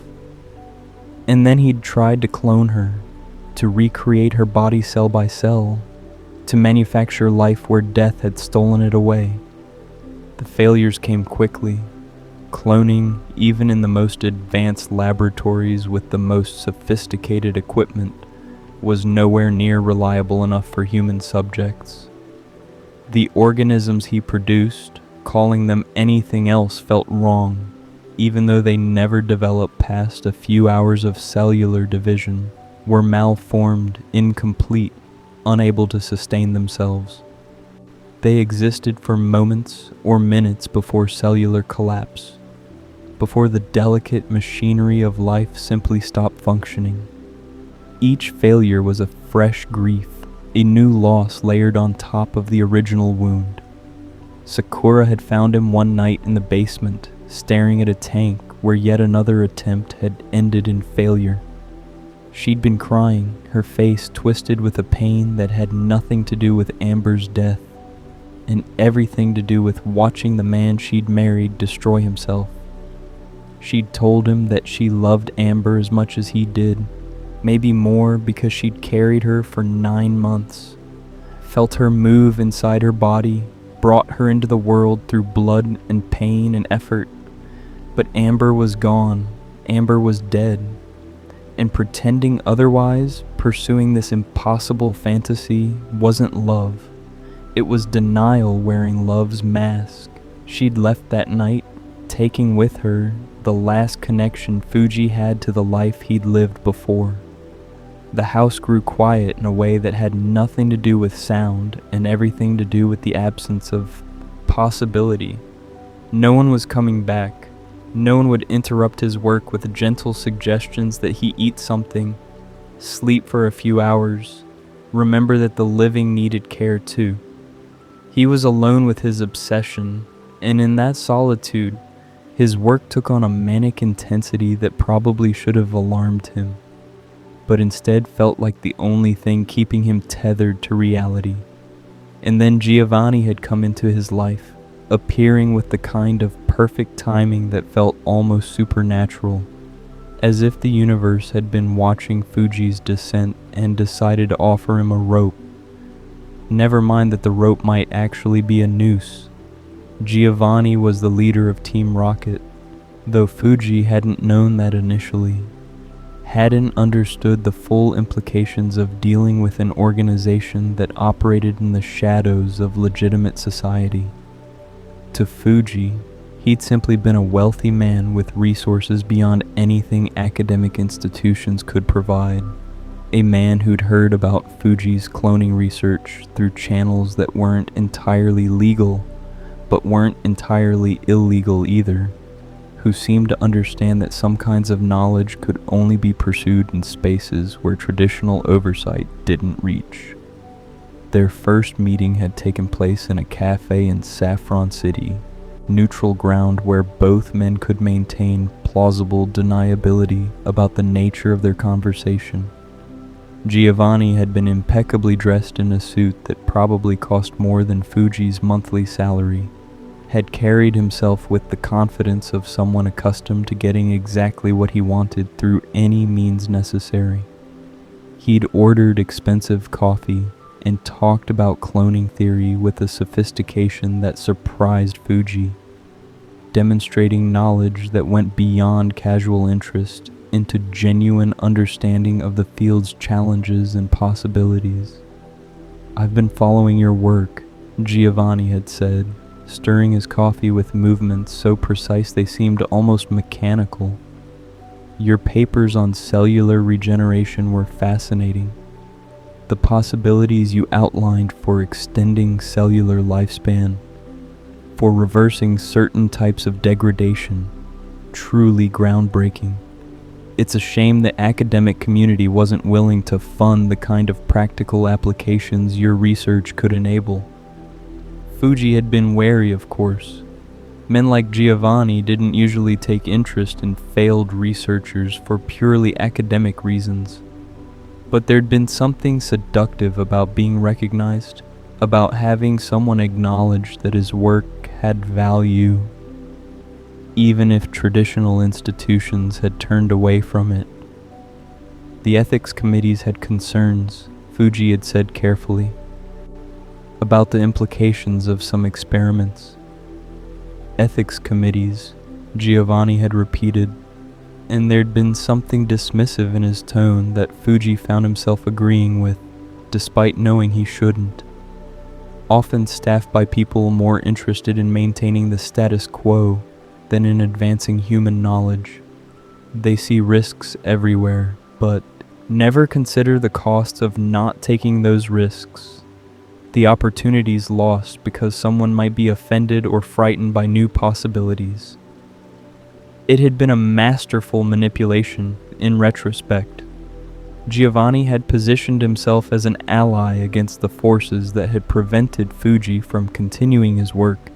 And then he'd tried to clone her, to recreate her body cell by cell, to manufacture life where death had stolen it away. The failures came quickly. Cloning, even in the most advanced laboratories with the most sophisticated equipment, was nowhere near reliable enough for human subjects. The organisms he produced, calling them anything else, felt wrong, even though they never developed past a few hours of cellular division, were malformed, incomplete, unable to sustain themselves. They existed for moments or minutes before cellular collapse, before the delicate machinery of life simply stopped functioning. Each failure was a fresh grief, a new loss layered on top of the original wound. Sakura had found him one night in the basement, staring at a tank where yet another attempt had ended in failure. She'd been crying, her face twisted with a pain that had nothing to do with Amber's death, and everything to do with watching the man she'd married destroy himself. She'd told him that she loved Amber as much as he did, maybe more because she'd carried her for 9 months, felt her move inside her body, brought her into the world through blood and pain and effort. But Amber was gone, Amber was dead, and pretending otherwise, pursuing this impossible fantasy, wasn't love. It was denial wearing love's mask. She'd left that night, taking with her the last connection Fuji had to the life he'd lived before. The house grew quiet in a way that had nothing to do with sound and everything to do with the absence of possibility. No one was coming back. No one would interrupt his work with gentle suggestions that he eat something, sleep for a few hours, remember that the living needed care too. He was alone with his obsession, and in that solitude, his work took on a manic intensity that probably should have alarmed him, but instead felt like the only thing keeping him tethered to reality. And then Giovanni had come into his life, appearing with the kind of perfect timing that felt almost supernatural, as if the universe had been watching Fuji's descent and decided to offer him a rope. Never mind that the rope might actually be a noose. Giovanni was the leader of Team Rocket, though Fuji hadn't known that initially, hadn't understood the full implications of dealing with an organization that operated in the shadows of legitimate society. To Fuji, he'd simply been a wealthy man with resources beyond anything academic institutions could provide. A man who'd heard about Fuji's cloning research through channels that weren't entirely legal, but weren't entirely illegal either, who seemed to understand that some kinds of knowledge could only be pursued in spaces where traditional oversight didn't reach. Their first meeting had taken place in a cafe in Saffron City, neutral ground where both men could maintain plausible deniability about the nature of their conversation. Giovanni had been impeccably dressed in a suit that probably cost more than Fuji's monthly salary, had carried himself with the confidence of someone accustomed to getting exactly what he wanted through any means necessary. He'd ordered expensive coffee and talked about cloning theory with a sophistication that surprised Fuji, demonstrating knowledge that went beyond casual interest into genuine understanding of the field's challenges and possibilities. "I've been following your work," Giovanni had said, stirring his coffee with movements so precise they seemed almost mechanical. "Your papers on cellular regeneration were fascinating. The possibilities you outlined for extending cellular lifespan, for reversing certain types of degradation, truly groundbreaking. It's a shame the academic community wasn't willing to fund the kind of practical applications your research could enable." Fuji had been wary, of course. Men like Giovanni didn't usually take interest in failed researchers for purely academic reasons. But there'd been something seductive about being recognized, about having someone acknowledge that his work had value, even if traditional institutions had turned away from it. The ethics committees had concerns, Fuji had said carefully, about the implications of some experiments. Ethics committees, Giovanni had repeated, and there'd been something dismissive in his tone that Fuji found himself agreeing with, despite knowing he shouldn't. Often staffed by people more interested in maintaining the status quo than in advancing human knowledge. They see risks everywhere, but never consider the costs of not taking those risks. The opportunities lost because someone might be offended or frightened by new possibilities. It had been a masterful manipulation, in retrospect. Giovanni had positioned himself as an ally against the forces that had prevented Fuji from continuing his work,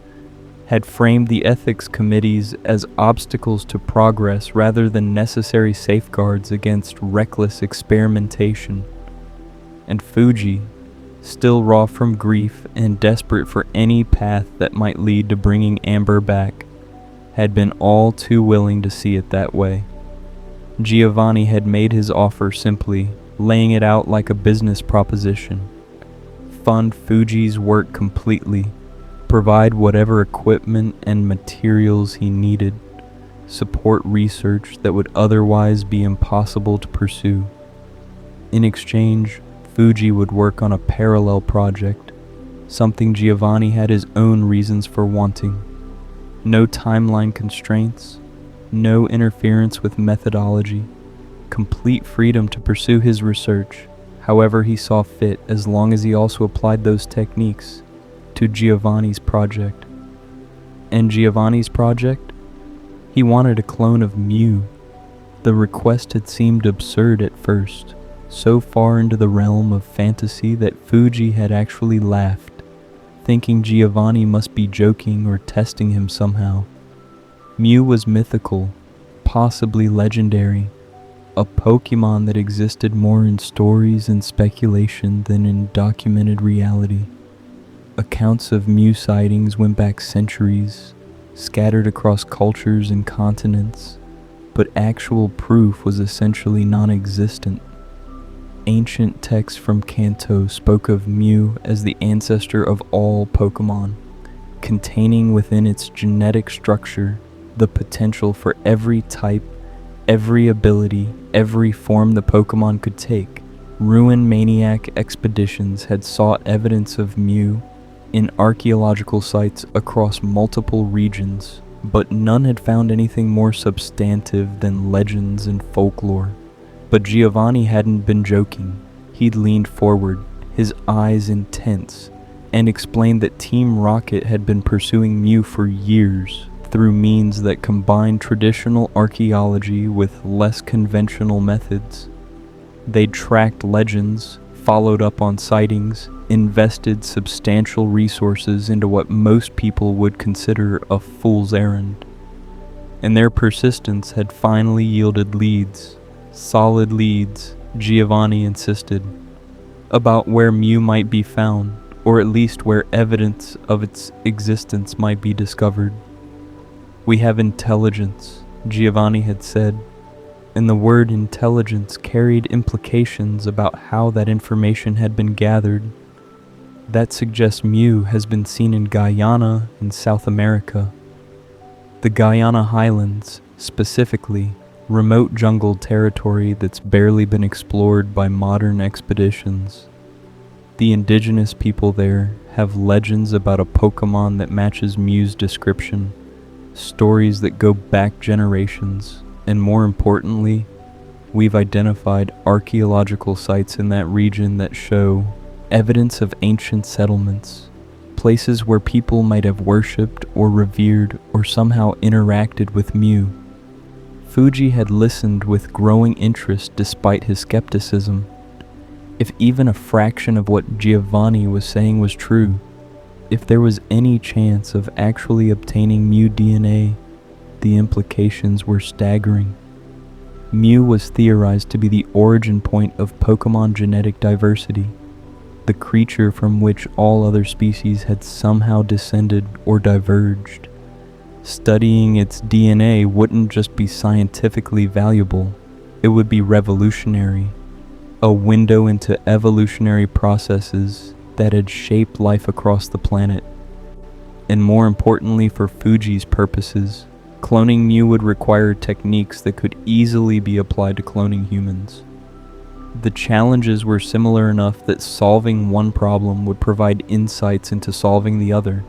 had framed the ethics committees as obstacles to progress rather than necessary safeguards against reckless experimentation. And Fuji, still raw from grief and desperate for any path that might lead to bringing Amber back, had been all too willing to see it that way. Giovanni had made his offer simply, laying it out like a business proposition. Fund Fuji's work completely, provide whatever equipment and materials he needed, support research that would otherwise be impossible to pursue. In exchange, Fuji would work on a parallel project, something Giovanni had his own reasons for wanting. No timeline constraints, no interference with methodology, complete freedom to pursue his research however he saw fit as long as he also applied those techniques to Giovanni's project. And Giovanni's project? He wanted a clone of Mew. The request had seemed absurd at first, so far into the realm of fantasy that Fuji had actually laughed, thinking Giovanni must be joking or testing him somehow. Mew was mythical, possibly legendary, a Pokemon that existed more in stories and speculation than in documented reality. Accounts of Mew sightings went back centuries, scattered across cultures and continents, but actual proof was essentially non-existent. Ancient texts from Kanto spoke of Mew as the ancestor of all Pokemon, containing within its genetic structure the potential for every type, every ability, every form the Pokemon could take. Ruin Maniac expeditions had sought evidence of Mew, in archaeological sites across multiple regions, but none had found anything more substantive than legends and folklore. But Giovanni hadn't been joking. He'd leaned forward, his eyes intense, and explained that Team Rocket had been pursuing Mew for years through means that combined traditional archaeology with less conventional methods. They'd tracked legends, followed up on sightings, invested substantial resources into what most people would consider a fool's errand. And their persistence had finally yielded leads, solid leads, Giovanni insisted, about where Mew might be found, or at least where evidence of its existence might be discovered. "We have intelligence," Giovanni had said, and the word intelligence carried implications about how that information had been gathered. That suggests Mew has been seen in Guyana and South America. The Guyana Highlands, specifically, remote jungle territory that's barely been explored by modern expeditions. The indigenous people there have legends about a Pokemon that matches Mew's description, stories that go back generations, and more importantly, we've identified archaeological sites in that region that show evidence of ancient settlements, places where people might have worshipped or revered or somehow interacted with Mew. Fuji had listened with growing interest despite his skepticism. If even a fraction of what Giovanni was saying was true, if there was any chance of actually obtaining Mew DNA, the implications were staggering. Mew was theorized to be the origin point of Pokemon genetic diversity, the creature from which all other species had somehow descended or diverged. Studying its DNA wouldn't just be scientifically valuable, it would be revolutionary, a window into evolutionary processes that had shaped life across the planet. And more importantly for Fuji's purposes, cloning Mew would require techniques that could easily be applied to cloning humans. The challenges were similar enough that solving one problem would provide insights into solving the other.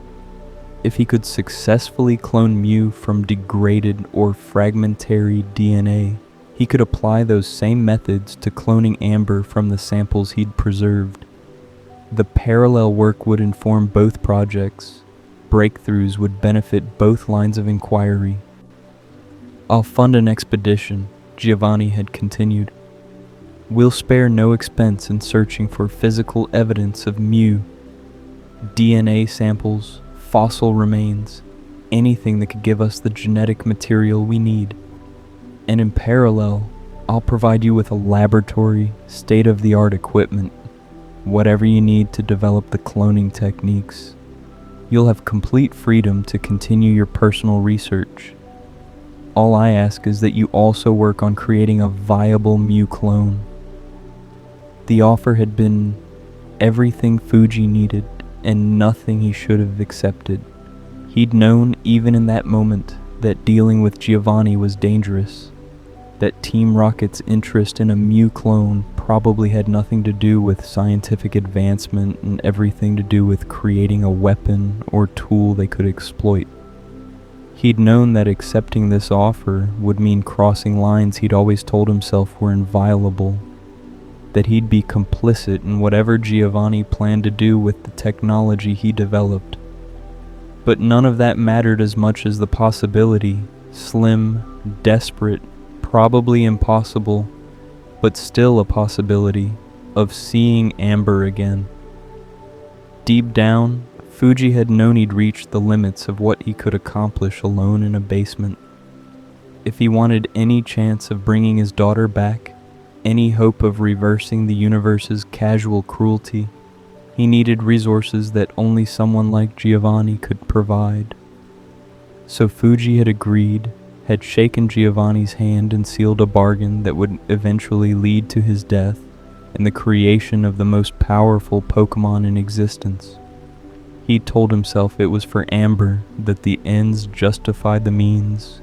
If he could successfully clone Mew from degraded or fragmentary DNA, he could apply those same methods to cloning Amber from the samples he'd preserved. The parallel work would inform both projects. Breakthroughs would benefit both lines of inquiry. "I'll fund an expedition," Giovanni had continued. "We'll spare no expense in searching for physical evidence of Mew. DNA samples, fossil remains, anything that could give us the genetic material we need. And in parallel, I'll provide you with a laboratory, state-of-the-art equipment, whatever you need to develop the cloning techniques. You'll have complete freedom to continue your personal research. All I ask is that you also work on creating a viable Mew clone." The offer had been everything Fuji needed and nothing he should have accepted. He'd known even in that moment that dealing with Giovanni was dangerous, that Team Rocket's interest in a Mew clone probably had nothing to do with scientific advancement and everything to do with creating a weapon or tool they could exploit. He'd known that accepting this offer would mean crossing lines he'd always told himself were inviolable, that he'd be complicit in whatever Giovanni planned to do with the technology he developed. But none of that mattered as much as the possibility, slim, desperate, probably impossible, but still a possibility, of seeing Amber again. Deep down, Fuji had known he'd reached the limits of what he could accomplish alone in a basement. If he wanted any chance of bringing his daughter back, any hope of reversing the universe's casual cruelty, he needed resources that only someone like Giovanni could provide. So Fuji had agreed, had shaken Giovanni's hand and sealed a bargain that would eventually lead to his death and the creation of the most powerful Pokemon in existence. He told himself it was for Amber that the ends justified the means,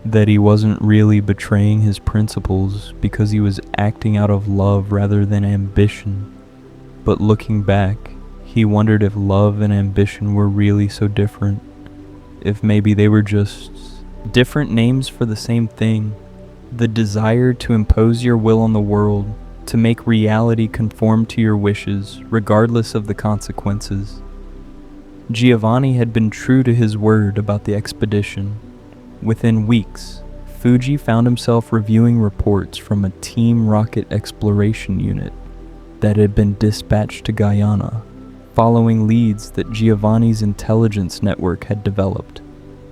that he wasn't really betraying his principles because he was acting out of love rather than ambition. But looking back, He wondered if love and ambition were really so different, if maybe they were just different names for the same thing. The desire to impose your will on the world, to make reality conform to your wishes, regardless of the consequences. Giovanni had been true to his word about the expedition. Within weeks, Fuji found himself reviewing reports from a Team Rocket exploration unit that had been dispatched to Guyana, following leads that Giovanni's intelligence network had developed.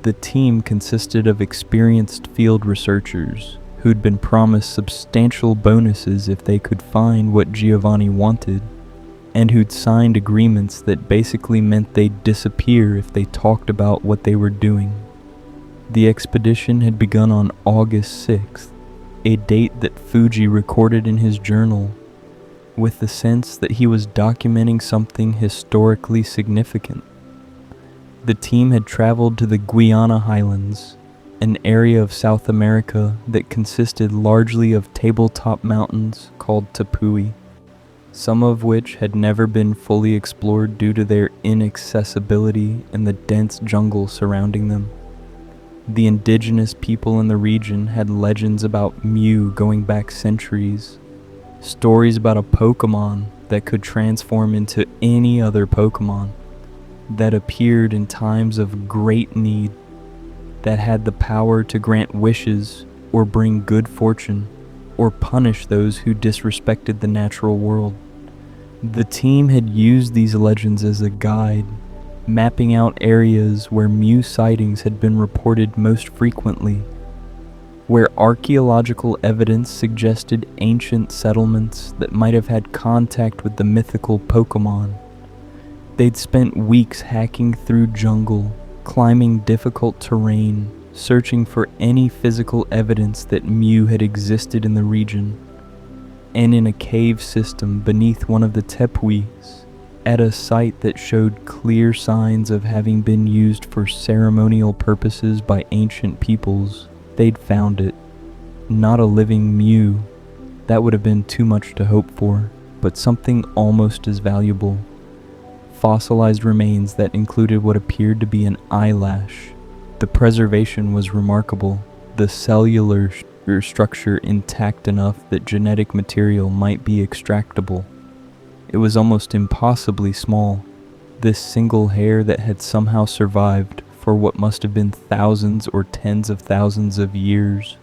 The team consisted of experienced field researchers who'd been promised substantial bonuses if they could find what Giovanni wanted, and who'd signed agreements that basically meant they'd disappear if they talked about what they were doing. The expedition had begun on August 6th, a date that Fuji recorded in his journal, with the sense that he was documenting something historically significant. The team had traveled to the Guiana Highlands, an area of South America that consisted largely of tabletop mountains called Tepui, some of which had never been fully explored due to their inaccessibility and the dense jungle surrounding them. The indigenous people in the region had legends about Mew going back centuries, stories about a Pokemon that could transform into any other Pokemon, that appeared in times of great need, that had the power to grant wishes or bring good fortune, or punish those who disrespected the natural world. The team had used these legends as a guide, mapping out areas where Mew sightings had been reported most frequently, where archaeological evidence suggested ancient settlements that might have had contact with the mythical Pokemon. They'd spent weeks hacking through jungle, climbing difficult terrain, searching for any physical evidence that Mew had existed in the region. And in a cave system beneath one of the tepuis, at a site that showed clear signs of having been used for ceremonial purposes by ancient peoples, they'd found it. Not a living Mew. That would have been too much to hope for, but something almost as valuable. Fossilized remains that included what appeared to be an eyelash. The preservation was remarkable, the cellular structure intact enough that genetic material might be extractable. It was almost impossibly small, this single hair that had somehow survived for what must have been thousands or tens of thousands of years,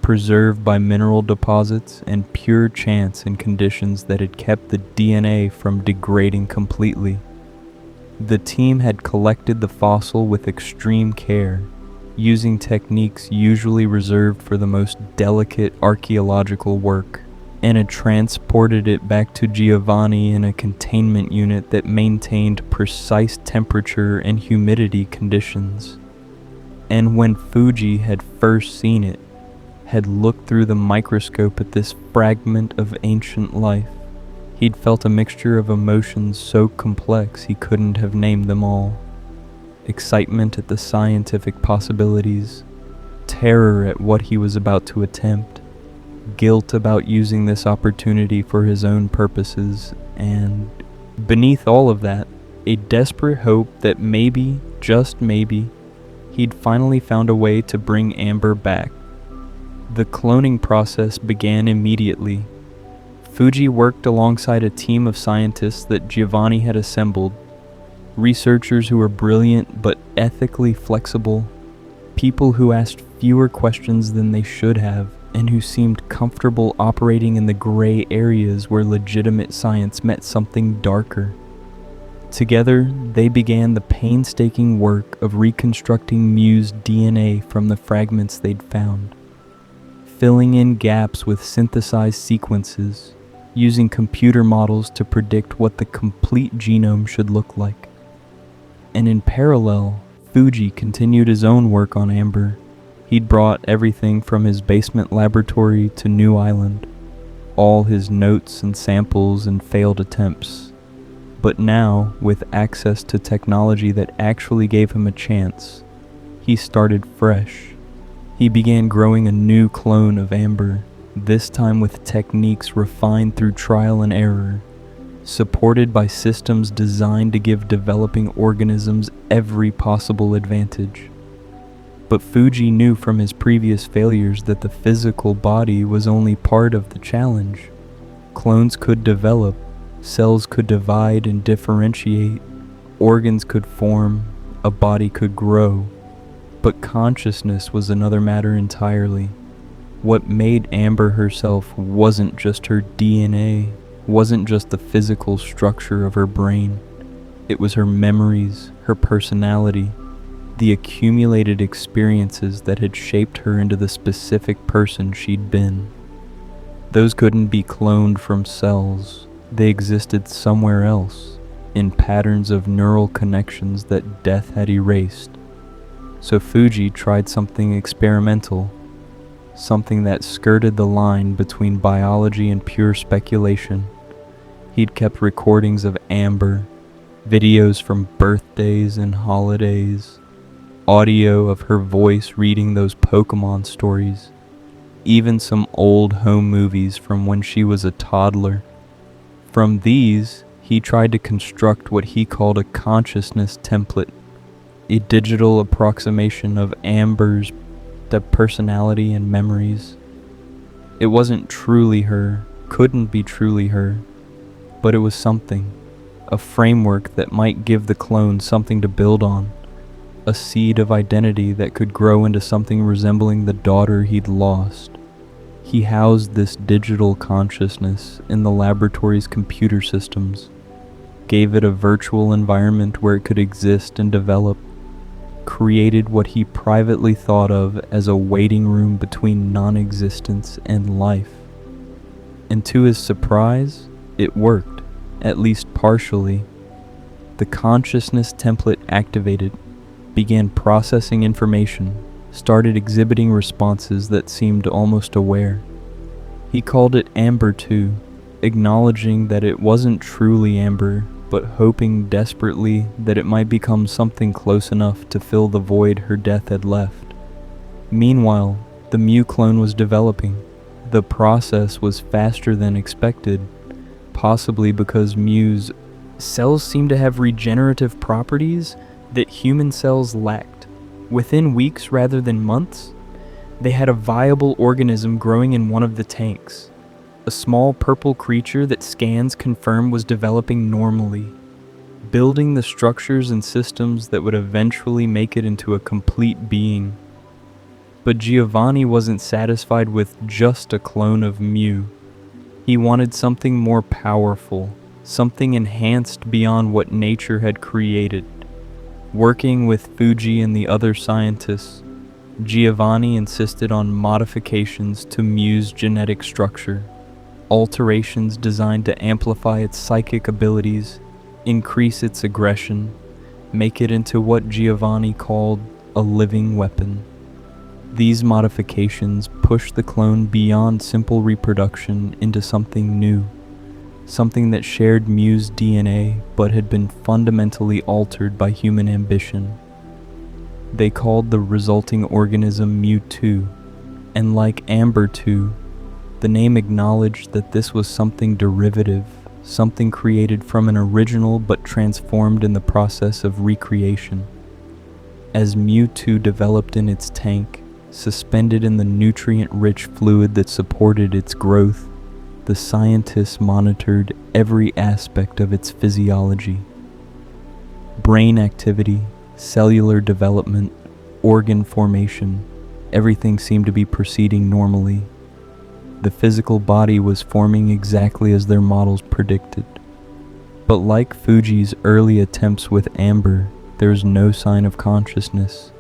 preserved by mineral deposits and pure chance in conditions that had kept the DNA from degrading completely. The team had collected the fossil with extreme care, using techniques usually reserved for the most delicate archaeological work, and had transported it back to Giovanni in a containment unit that maintained precise temperature and humidity conditions. And when Fuji had first seen it, had looked through the microscope at this fragment of ancient life, he'd felt a mixture of emotions so complex he couldn't have named them all. Excitement at the scientific possibilities, terror at what he was about to attempt, guilt about using this opportunity for his own purposes, and, beneath all of that, a desperate hope that maybe, just maybe, he'd finally found a way to bring Amber back. The cloning process began immediately. Fuji worked alongside a team of scientists that Giovanni had assembled, researchers who were brilliant but ethically flexible, people who asked fewer questions than they should have, and who seemed comfortable operating in the gray areas where legitimate science met something darker. Together, they began the painstaking work of reconstructing Mew's DNA from the fragments they'd found, filling in gaps with synthesized sequences, using computer models to predict what the complete genome should look like. And in parallel, Fuji continued his own work on Amber. He'd brought everything from his basement laboratory to New Island, all his notes and samples and failed attempts. But now, with access to technology that actually gave him a chance, he started fresh. He began growing a new clone of Amber, this time with techniques refined through trial and error, supported by systems designed to give developing organisms every possible advantage. But Fuji knew from his previous failures that the physical body was only part of the challenge. Clones could develop, cells could divide and differentiate, organs could form, a body could grow. But consciousness was another matter entirely. What made Amber herself wasn't just her DNA, wasn't just the physical structure of her brain. It was her memories, her personality, the accumulated experiences that had shaped her into the specific person she'd been. Those couldn't be cloned from cells. They existed somewhere else, in patterns of neural connections that death had erased. So Fuji tried something experimental, something that skirted the line between biology and pure speculation. He'd kept recordings of Amber, videos from birthdays and holidays, audio of her voice reading those Pokemon stories, even some old home movies from when she was a toddler. From these, he tried to construct what he called a consciousness template, a digital approximation of Amber's personality and memories. It wasn't truly her, couldn't be truly her, but it was something, a framework that might give the clone something to build on, a seed of identity that could grow into something resembling the daughter he'd lost. He housed this digital consciousness in the laboratory's computer systems, gave it a virtual environment where it could exist and develop, created what he privately thought of as a waiting room between non-existence and life. And to his surprise, it worked, at least partially. The consciousness template activated, began processing information, started exhibiting responses that seemed almost aware. He called it Ambertwo, acknowledging that it wasn't truly Amber, but hoping desperately that it might become something close enough to fill the void her death had left. Meanwhile, the Mew clone was developing. The process was faster than expected, possibly because Mew's cells seemed to have regenerative properties that human cells lacked. Within weeks rather than months, they had a viable organism growing in one of the tanks. A small purple creature that scans confirm was developing normally, building the structures and systems that would eventually make it into a complete being. But Giovanni wasn't satisfied with just a clone of Mew. He wanted something more powerful, something enhanced beyond what nature had created. Working with Fuji and the other scientists, Giovanni insisted on modifications to Mew's genetic structure, alterations designed to amplify its psychic abilities, increase its aggression, make it into what Giovanni called a living weapon. These modifications pushed the clone beyond simple reproduction into something new, something that shared Mew's DNA but had been fundamentally altered by human ambition. They called the resulting organism Mewtwo, and like Ambertwo, the name acknowledged that this was something derivative, something created from an original but transformed in the process of recreation. As Mewtwo developed in its tank, suspended in the nutrient-rich fluid that supported its growth, the scientists monitored every aspect of its physiology. Brain activity, cellular development, organ formation, everything seemed to be proceeding normally. The physical body was forming exactly as their models predicted. But like Fuji's early attempts with Amber, there was no sign of consciousness.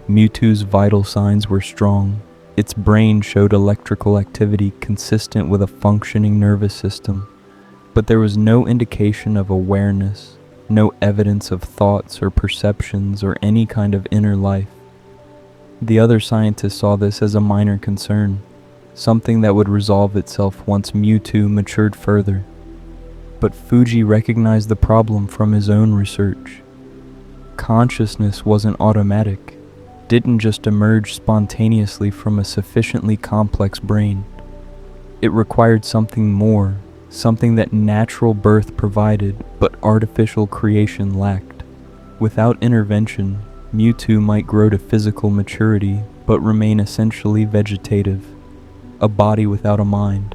Mewtwo's vital signs were strong. Its brain showed electrical activity consistent with a functioning nervous system, but there was no indication of awareness, no evidence of thoughts or perceptions or any kind of inner life. The other scientists saw this as a minor concern, something that would resolve itself once Mewtwo matured further. But Fuji recognized the problem from his own research. Consciousness wasn't automatic, didn't just emerge spontaneously from a sufficiently complex brain. It required something more, something that natural birth provided but artificial creation lacked. Without intervention, Mewtwo might grow to physical maturity but remain essentially vegetative, a body without a mind.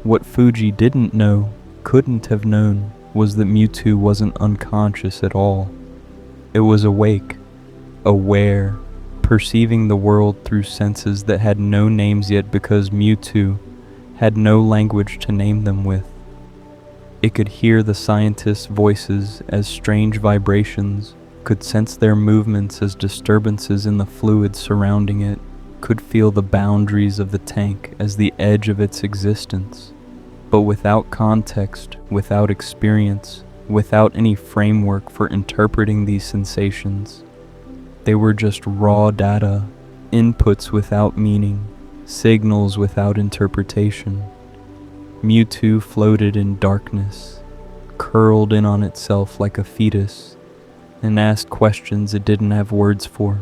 What Fuji didn't know, couldn't have known, was that Mewtwo wasn't unconscious at all. It was awake, aware, perceiving the world through senses that had no names yet because Mewtwo had no language to name them with. It could hear the scientists' voices as strange vibrations, could sense their movements as disturbances in the fluid surrounding it, could feel the boundaries of the tank as the edge of its existence. But without context, without experience, without any framework for interpreting these sensations, they were just raw data, inputs without meaning, signals without interpretation. Mewtwo floated in darkness, curled in on itself like a fetus, and asked questions it didn't have words for.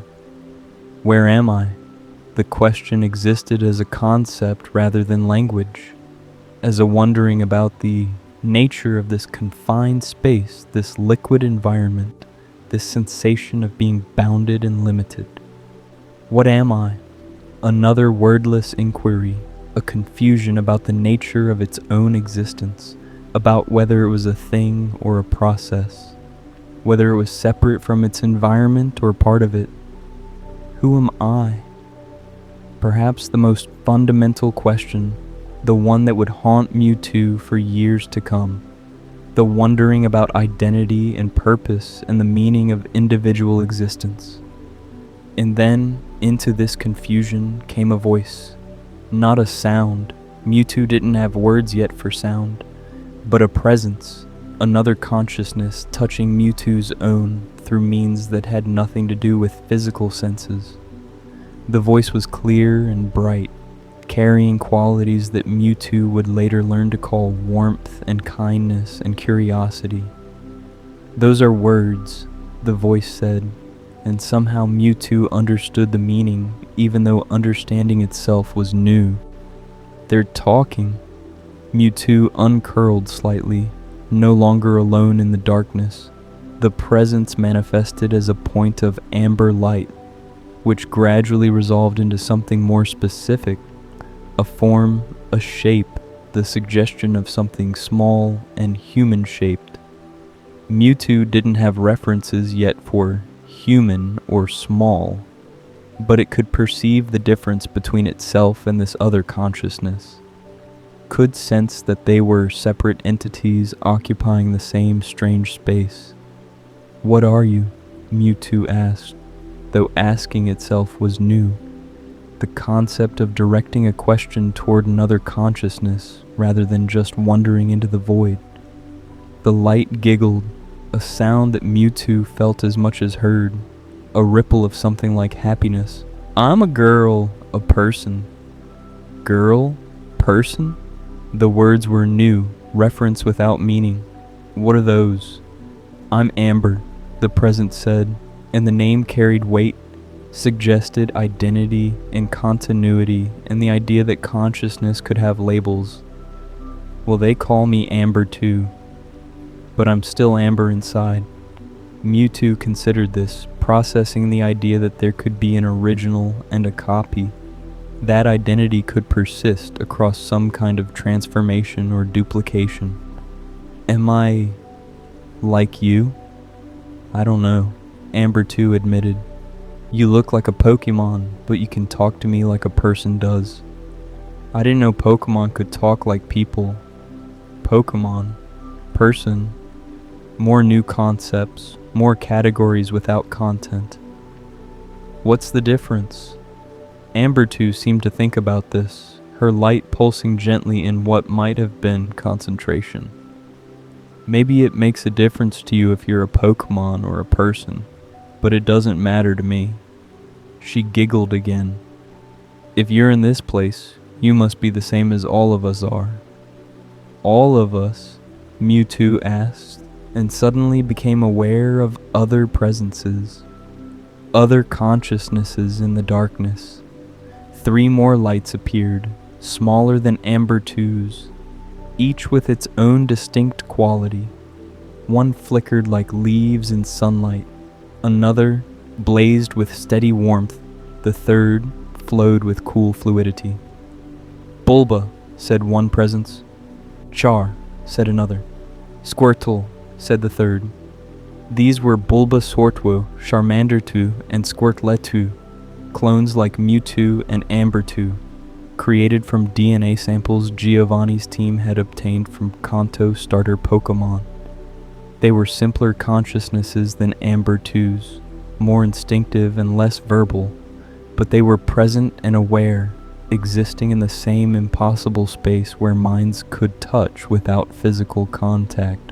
Where am I? The question existed as a concept rather than language, as a wondering about the nature of this confined space, this liquid environment, this sensation of being bounded and limited. What am I? Another wordless inquiry, a confusion about the nature of its own existence, about whether it was a thing or a process, whether it was separate from its environment or part of it. Who am I? Perhaps the most fundamental question, the one that would haunt Mewtwo for years to come, the wondering about identity and purpose and the meaning of individual existence. And then, into this confusion came a voice, not a sound. Mewtwo didn't have words yet for sound, but a presence, another consciousness touching Mewtwo's own through means that had nothing to do with physical senses. The voice was clear and bright, carrying qualities that Mewtwo would later learn to call warmth and kindness and curiosity. Those are words, the voice said, and somehow Mewtwo understood the meaning, even though understanding itself was new. They're talking. Mewtwo uncurled slightly, no longer alone in the darkness. The presence manifested as a point of amber light, which gradually resolved into something more specific, a form, a shape, the suggestion of something small and human-shaped. Mewtwo didn't have references yet for human or small, but it could perceive the difference between itself and this other consciousness, could sense that they were separate entities occupying the same strange space. What are you? Mewtwo asked, though asking itself was new. The concept of directing a question toward another consciousness rather than just wandering into the void. The light giggled, a sound that Mewtwo felt as much as heard, a ripple of something like happiness. I'm a girl, a person. Girl? Person? The words were new, reference without meaning. What are those? I'm Amber, the presence said, and the name carried weight, suggested identity and continuity and the idea that consciousness could have labels. Well, they call me Amber too, but I'm still Amber inside. Mewtwo considered this, processing the idea that there could be an original and a copy. That identity could persist across some kind of transformation or duplication. Am I like you? I don't know, Ambertwo admitted. You look like a Pokemon, but you can talk to me like a person does. I didn't know Pokemon could talk like people. Pokemon, person, more new concepts, more categories without content. What's the difference? Ambertwo seemed to think about this, her light pulsing gently in what might have been concentration. Maybe it makes a difference to you if you're a Pokemon or a person, but it doesn't matter to me. She giggled again. If you're in this place, you must be the same as all of us are. All of us? Mewtwo asked, and suddenly became aware of other presences, other consciousnesses in the darkness. 3 more lights appeared, smaller than Ambertwo's. each with its own distinct quality. One flickered like leaves in sunlight, another blazed with steady warmth, the third flowed with cool fluidity. Bulba, said one presence. Char, said another. Squirtle, said the third. These were Bulbasaurtwo, Charmandertwo, and Squirtletwo, clones like Mewtwo and Ambertwo, created from DNA samples Giovanni's team had obtained from Kanto starter Pokemon. They were simpler consciousnesses than Ambertwo's, more instinctive and less verbal, but they were present and aware, existing in the same impossible space where minds could touch without physical contact.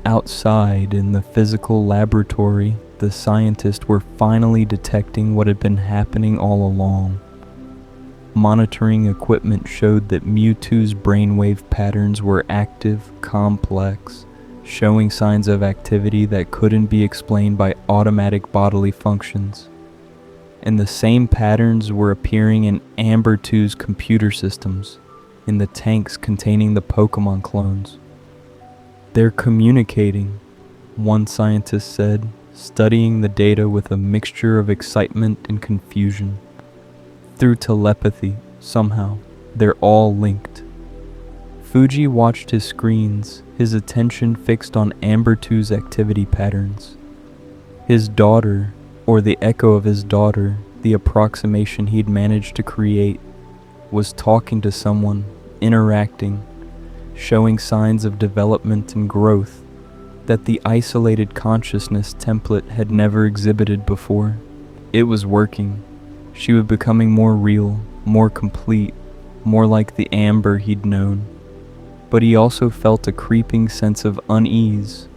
Outside, in the physical laboratory, the scientists were finally detecting what had been happening all along. Monitoring equipment showed that Mewtwo's brainwave patterns were active, complex, showing signs of activity that couldn't be explained by automatic bodily functions. And the same patterns were appearing in Ambertwo's computer systems, in the tanks containing the Pokemon clones. They're communicating, one scientist said, studying the data with a mixture of excitement and confusion. Through telepathy, somehow, they're all linked. Fuji watched his screens, his attention fixed on Ambertwo's activity patterns. His daughter, or the echo of his daughter, the approximation he'd managed to create, was talking to someone, interacting, showing signs of development and growth that the isolated consciousness template had never exhibited before. It was working. She was becoming more real, more complete, more like the Amber he'd known. But he also felt a creeping sense of unease,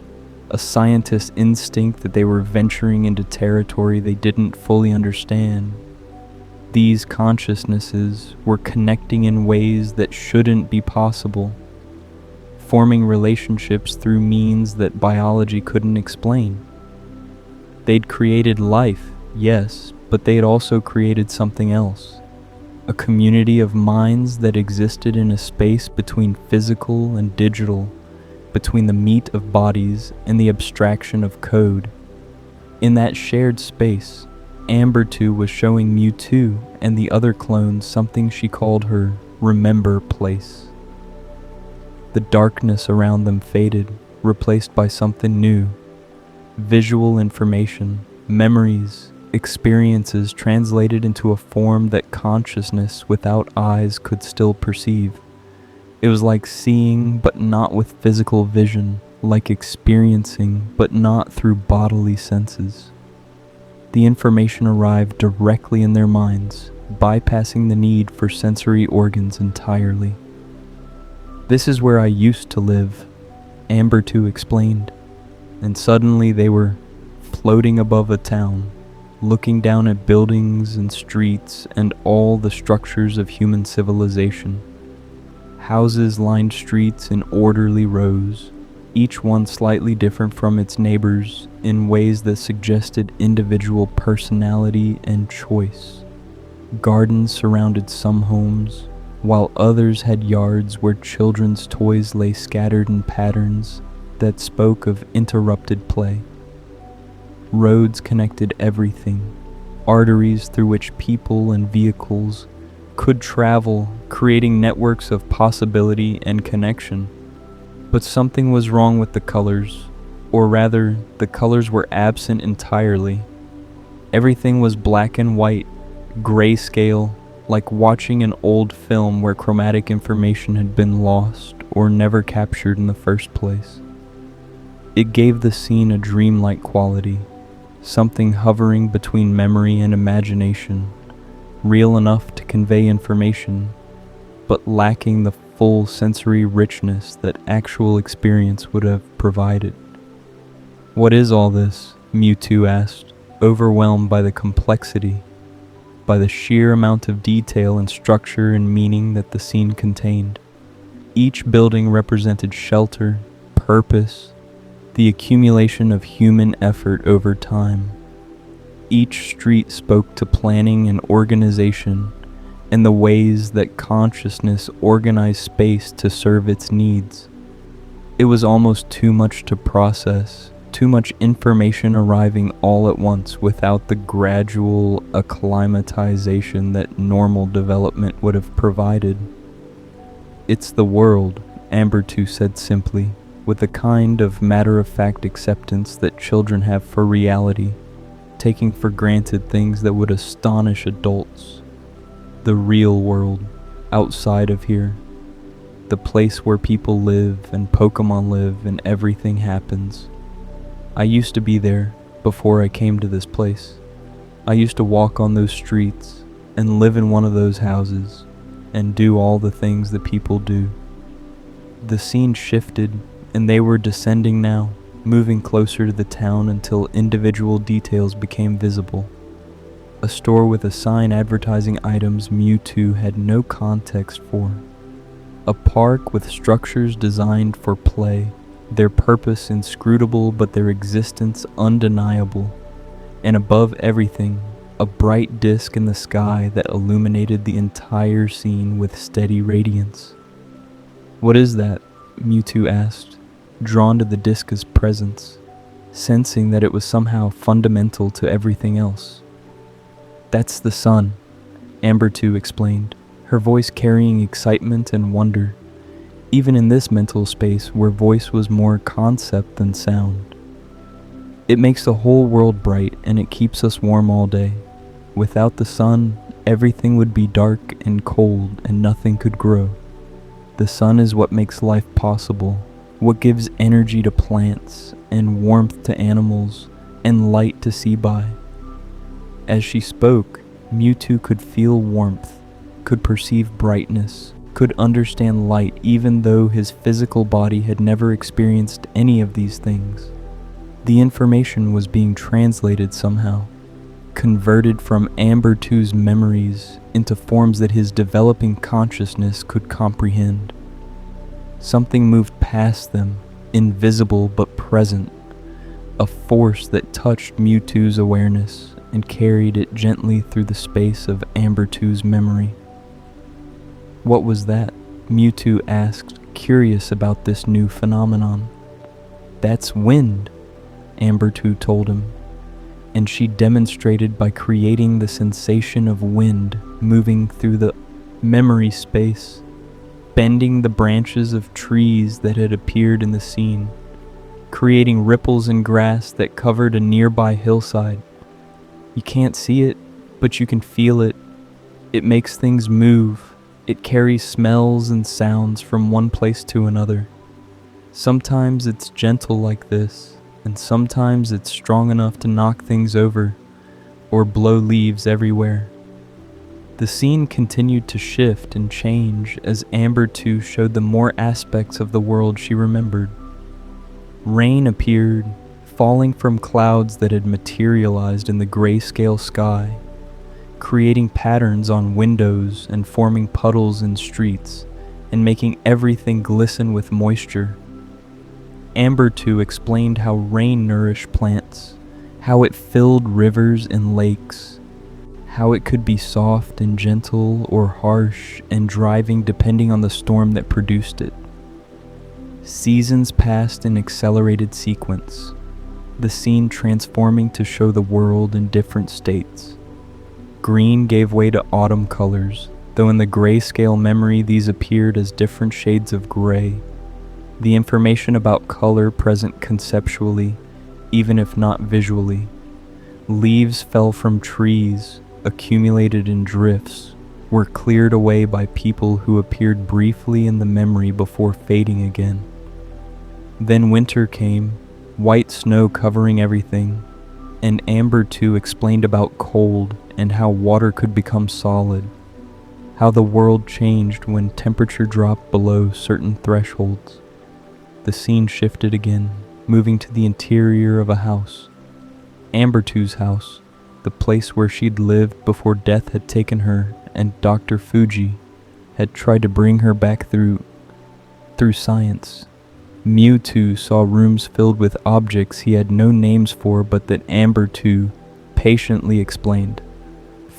a scientist's instinct that they were venturing into territory they didn't fully understand. These consciousnesses were connecting in ways that shouldn't be possible, forming relationships through means that biology couldn't explain. They'd created life, yes, but they'd also created something else. A community of minds that existed in a space between physical and digital, between the meat of bodies and the abstraction of code. In that shared space, Ambertwo was showing Mewtwo and the other clones something she called her remember place. The darkness around them faded, replaced by something new. Visual information, memories, experiences translated into a form that consciousness without eyes could still perceive. It was like seeing but not with physical vision, like experiencing but not through bodily senses. The information arrived directly in their minds, bypassing the need for sensory organs entirely. "This is where I used to live," Ambertwo explained, and suddenly they were floating above a town, looking down at buildings and streets and all the structures of human civilization. Houses lined streets in orderly rows, each one slightly different from its neighbors in ways that suggested individual personality and choice. Gardens surrounded some homes, while others had yards where children's toys lay scattered in patterns that spoke of interrupted play. Roads connected everything, arteries through which people and vehicles could travel, creating networks of possibility and connection. But something was wrong with the colors, or rather, the colors were absent entirely. Everything was black and white, grayscale, like watching an old film where chromatic information had been lost or never captured in the first place. It gave the scene a dreamlike quality, something hovering between memory and imagination, real enough to convey information, but lacking the full sensory richness that actual experience would have provided. "What is all this?" Mewtwo asked, overwhelmed by the complexity, by the sheer amount of detail and structure and meaning that the scene contained. Each building represented shelter, purpose, the accumulation of human effort over time. Each street spoke to planning and organization, and the ways that consciousness organized space to serve its needs. It was almost too much to process, too much information arriving all at once without the gradual acclimatization that normal development would have provided. "It's the world," Ambertwo said simply, with a kind of matter-of-fact acceptance that children have for reality, taking for granted things that would astonish adults. "The real world, outside of here. The place where people live and Pokemon live and everything happens. I used to be there before I came to this place. I used to walk on those streets and live in one of those houses and do all the things that people do." The scene shifted, and they were descending now, moving closer to the town until individual details became visible. A store with a sign advertising items Mewtwo had no context for. A park with structures designed for play, their purpose inscrutable but their existence undeniable. And above everything, a bright disk in the sky that illuminated the entire scene with steady radiance. "What is that?" Mewtwo asked, drawn to the disk's presence, sensing that it was somehow fundamental to everything else. "That's the sun," Ambertwo explained, her voice carrying excitement and wonder, even in this mental space where voice was more concept than sound. "It makes the whole world bright and it keeps us warm all day. Without the sun, everything would be dark and cold and nothing could grow. The sun is what makes life possible, what gives energy to plants and warmth to animals and light to see by." As she spoke, Mewtwo could feel warmth, could perceive brightness, could understand light even though his physical body had never experienced any of these things. The information was being translated somehow, converted from Ambertwo's memories into forms that his developing consciousness could comprehend. Something moved past them, invisible but present, a force that touched Mewtwo's awareness and carried it gently through the space of Ambertwo's memory. "What was that?" Mewtwo asked, curious about this new phenomenon. "That's wind," Ambertwo told him, and she demonstrated by creating the sensation of wind moving through the memory space, bending the branches of trees that had appeared in the scene, creating ripples in grass that covered a nearby hillside. "You can't see it, but you can feel it. It makes things move. It carries smells and sounds from one place to another. Sometimes it's gentle like this, and sometimes it's strong enough to knock things over or blow leaves everywhere." The scene continued to shift and change as Ambertwo showed them more aspects of the world she remembered. Rain appeared, falling from clouds that had materialized in the grayscale sky, creating patterns on windows and forming puddles in streets, and making everything glisten with moisture. Ambertwo explained how rain nourished plants, how it filled rivers and lakes, how it could be soft and gentle or harsh and driving depending on the storm that produced it. Seasons passed in accelerated sequence, the scene transforming to show the world in different states. Green gave way to autumn colors, though in the grayscale memory these appeared as different shades of gray. The information about color present conceptually, even if not visually. Leaves fell from trees, accumulated in drifts, were cleared away by people who appeared briefly in the memory before fading again. Then winter came, white snow covering everything, and Ambertwo explained about cold and how water could become solid, how the world changed when temperature dropped below certain thresholds. The scene shifted again, moving to the interior of a house. Ambertwo's house, the place where she'd lived before death had taken her and Dr. Fuji had tried to bring her back through science. Mewtwo saw rooms filled with objects he had no names for but that Ambertwo patiently explained.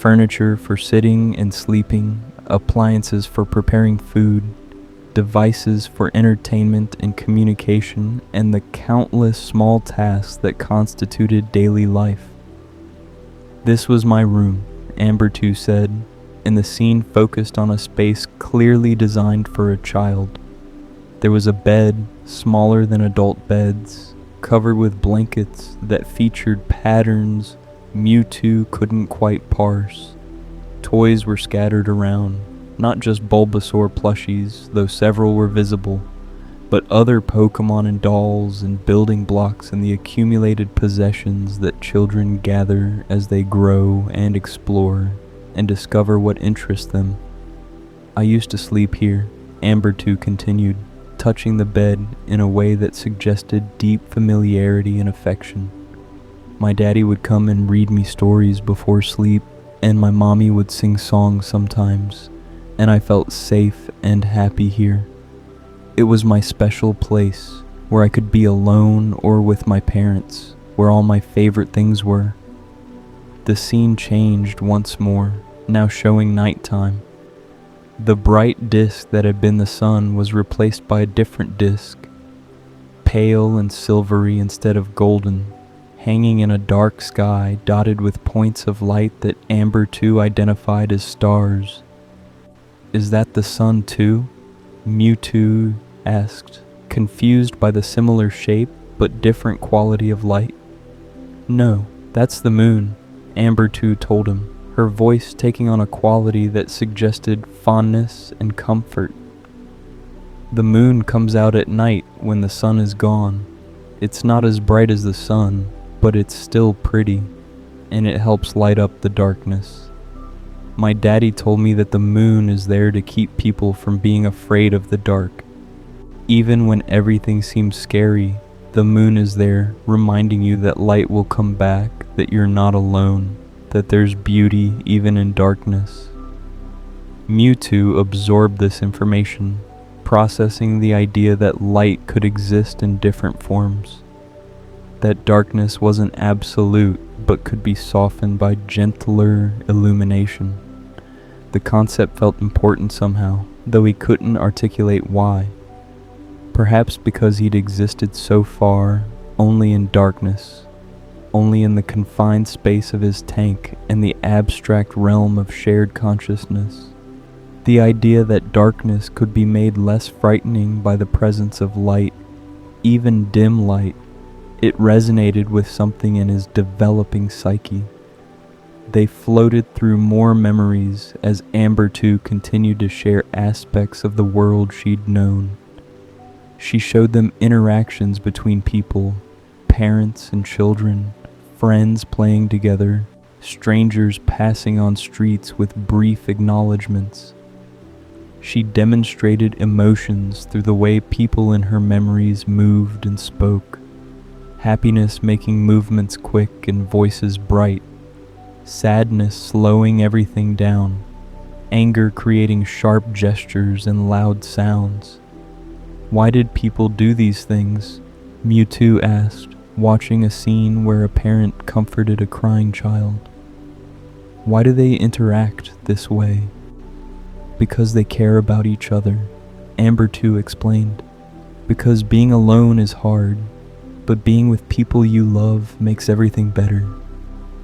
Furniture for sitting and sleeping, appliances for preparing food, devices for entertainment and communication, and the countless small tasks that constituted daily life. This was my room, Ambertwo said, and the scene focused on a space clearly designed for a child. There was a bed, smaller than adult beds, covered with blankets that featured patterns Mewtwo couldn't quite parse. Toys were scattered around, not just Bulbasaur plushies, though several were visible, but other Pokemon and dolls and building blocks and the accumulated possessions that children gather as they grow and explore and discover what interests them. I used to sleep here, Ambertwo continued, touching the bed in a way that suggested deep familiarity and affection. My daddy would come and read me stories before sleep, and my mommy would sing songs sometimes, and I felt safe and happy here. It was my special place, where I could be alone or with my parents, where all my favorite things were. The scene changed once more, now showing nighttime. The bright disk that had been the sun was replaced by a different disk, pale and silvery instead of golden, hanging in a dark sky dotted with points of light that Ambertwo identified as stars. "Is that the sun too?" Mewtwo asked, confused by the similar shape but different quality of light. "No, that's the moon," Ambertwo told him, her voice taking on a quality that suggested fondness and comfort. "The moon comes out at night when the sun is gone. It's not as bright as the sun, but it's still pretty, and it helps light up the darkness. My daddy told me that the moon is there to keep people from being afraid of the dark. Even when everything seems scary, the moon is there, reminding you that light will come back, that you're not alone, that there's beauty even in darkness." Mewtwo absorbed this information, processing the idea that light could exist in different forms, that darkness wasn't absolute but could be softened by gentler illumination. The concept felt important somehow, though he couldn't articulate why. Perhaps because he'd existed so far only in darkness, only in the confined space of his tank and the abstract realm of shared consciousness. The idea that darkness could be made less frightening by the presence of light, even dim light, it resonated with something in his developing psyche. They floated through more memories as Ambertwo continued to share aspects of the world she'd known. She showed them interactions between people, parents and children, friends playing together, strangers passing on streets with brief acknowledgments. She demonstrated emotions through the way people in her memories moved and spoke. Happiness making movements quick and voices bright. Sadness slowing everything down. Anger creating sharp gestures and loud sounds. Why did people do these things? Mewtwo asked, watching a scene where a parent comforted a crying child. Why do they interact this way? Because they care about each other, Ambertwo explained. Because being alone is hard, but being with people you love makes everything better.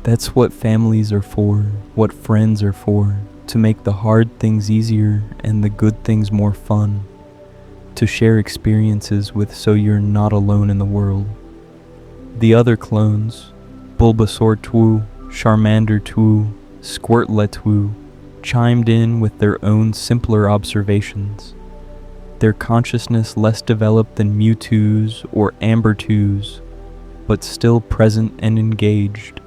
That's what families are for, what friends are for, to make the hard things easier and the good things more fun. To share experiences with so you're not alone in the world. The other clones, Bulbasaur-Twu, Charmander-Twu, Squirtlet-Twu, chimed in with their own simpler observations. Their consciousness less developed than Mewtwo's or Ambertwo's, but still present and engaged.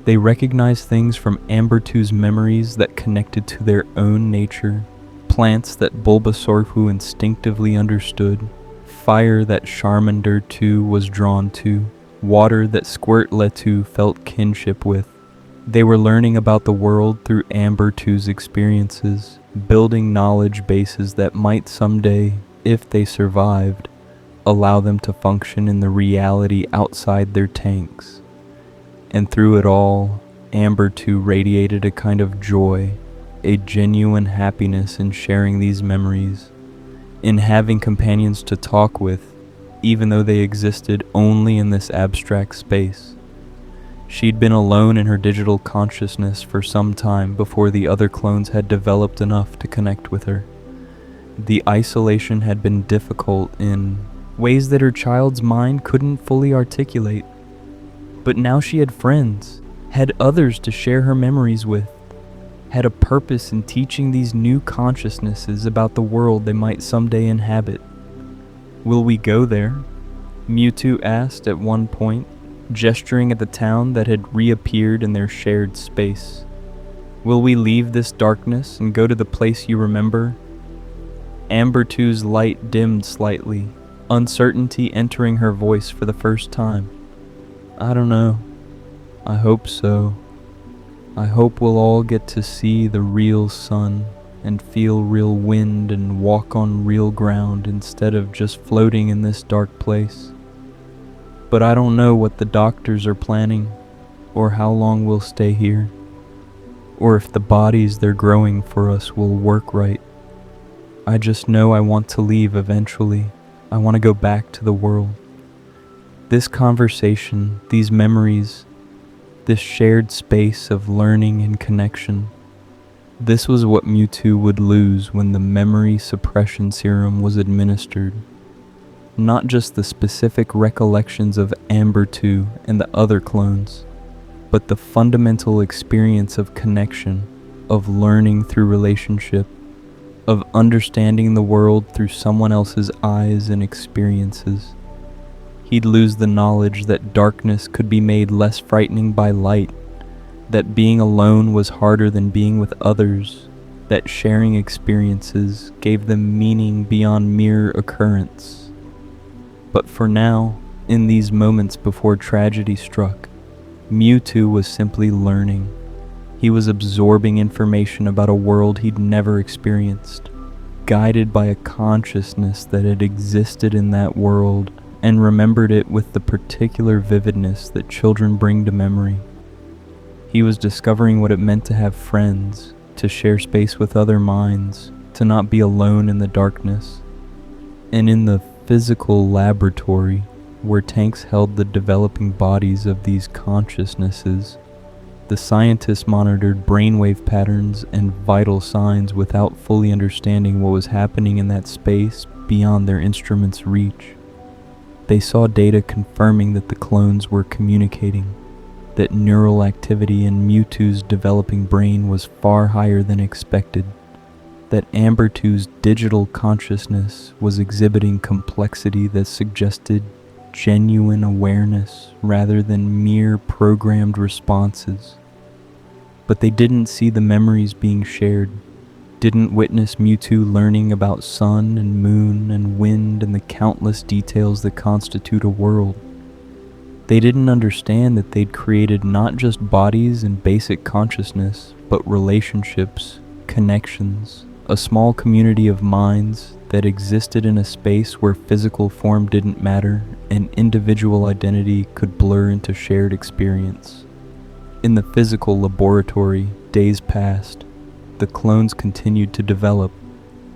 They recognized things from Ambertwo's memories that connected to their own nature, plants that Bulbasaur-Twu instinctively understood, fire that Charmander-Twu was drawn to, water that Squirtlet-Twu felt kinship with. They were learning about the world through Ambertwo's experiences, building knowledge bases that might someday, if they survived, allow them to function in the reality outside their tanks. And through it all, Ambertwo radiated a kind of joy, a genuine happiness in sharing these memories, in having companions to talk with, even though they existed only in this abstract space. She'd been alone in her digital consciousness for some time before the other clones had developed enough to connect with her. The isolation had been difficult in ways that her child's mind couldn't fully articulate. But now she had friends, had others to share her memories with, had a purpose in teaching these new consciousnesses about the world they might someday inhabit. "Will we go there?" Mewtwo asked at one point, gesturing at the town that had reappeared in their shared space. "Will we leave this darkness and go to the place you remember?" Ambertwo's light dimmed slightly, uncertainty entering her voice for the first time. "I don't know. I hope so. I hope we'll all get to see the real sun and feel real wind and walk on real ground instead of just floating in this dark place. But I don't know what the doctors are planning, or how long we'll stay here, or if the bodies they're growing for us will work right. I just know I want to leave eventually. I want to go back to the world." This conversation, these memories, this shared space of learning and connection, this was what Mewtwo would lose when the memory suppression serum was administered. Not just the specific recollections of Ambertwo and the other clones, but the fundamental experience of connection, of learning through relationship, of understanding the world through someone else's eyes and experiences. He'd lose the knowledge that darkness could be made less frightening by light, that being alone was harder than being with others, that sharing experiences gave them meaning beyond mere occurrence. But for now, in these moments before tragedy struck, Mewtwo was simply learning. He was absorbing information about a world he'd never experienced, guided by a consciousness that had existed in that world and remembered it with the particular vividness that children bring to memory. He was discovering what it meant to have friends, to share space with other minds, to not be alone in the darkness. And in the physical laboratory, where tanks held the developing bodies of these consciousnesses, the scientists monitored brainwave patterns and vital signs without fully understanding what was happening in that space beyond their instruments' reach. They saw data confirming that the clones were communicating, that neural activity in Mewtwo's developing brain was far higher than expected, that Ambertwo's digital consciousness was exhibiting complexity that suggested genuine awareness rather than mere programmed responses. But they didn't see the memories being shared, didn't witness Mewtwo learning about sun and moon and wind and the countless details that constitute a world. They didn't understand that they'd created not just bodies and basic consciousness, but relationships, connections, a small community of minds that existed in a space where physical form didn't matter and individual identity could blur into shared experience. In the physical laboratory, days passed. The clones continued to develop,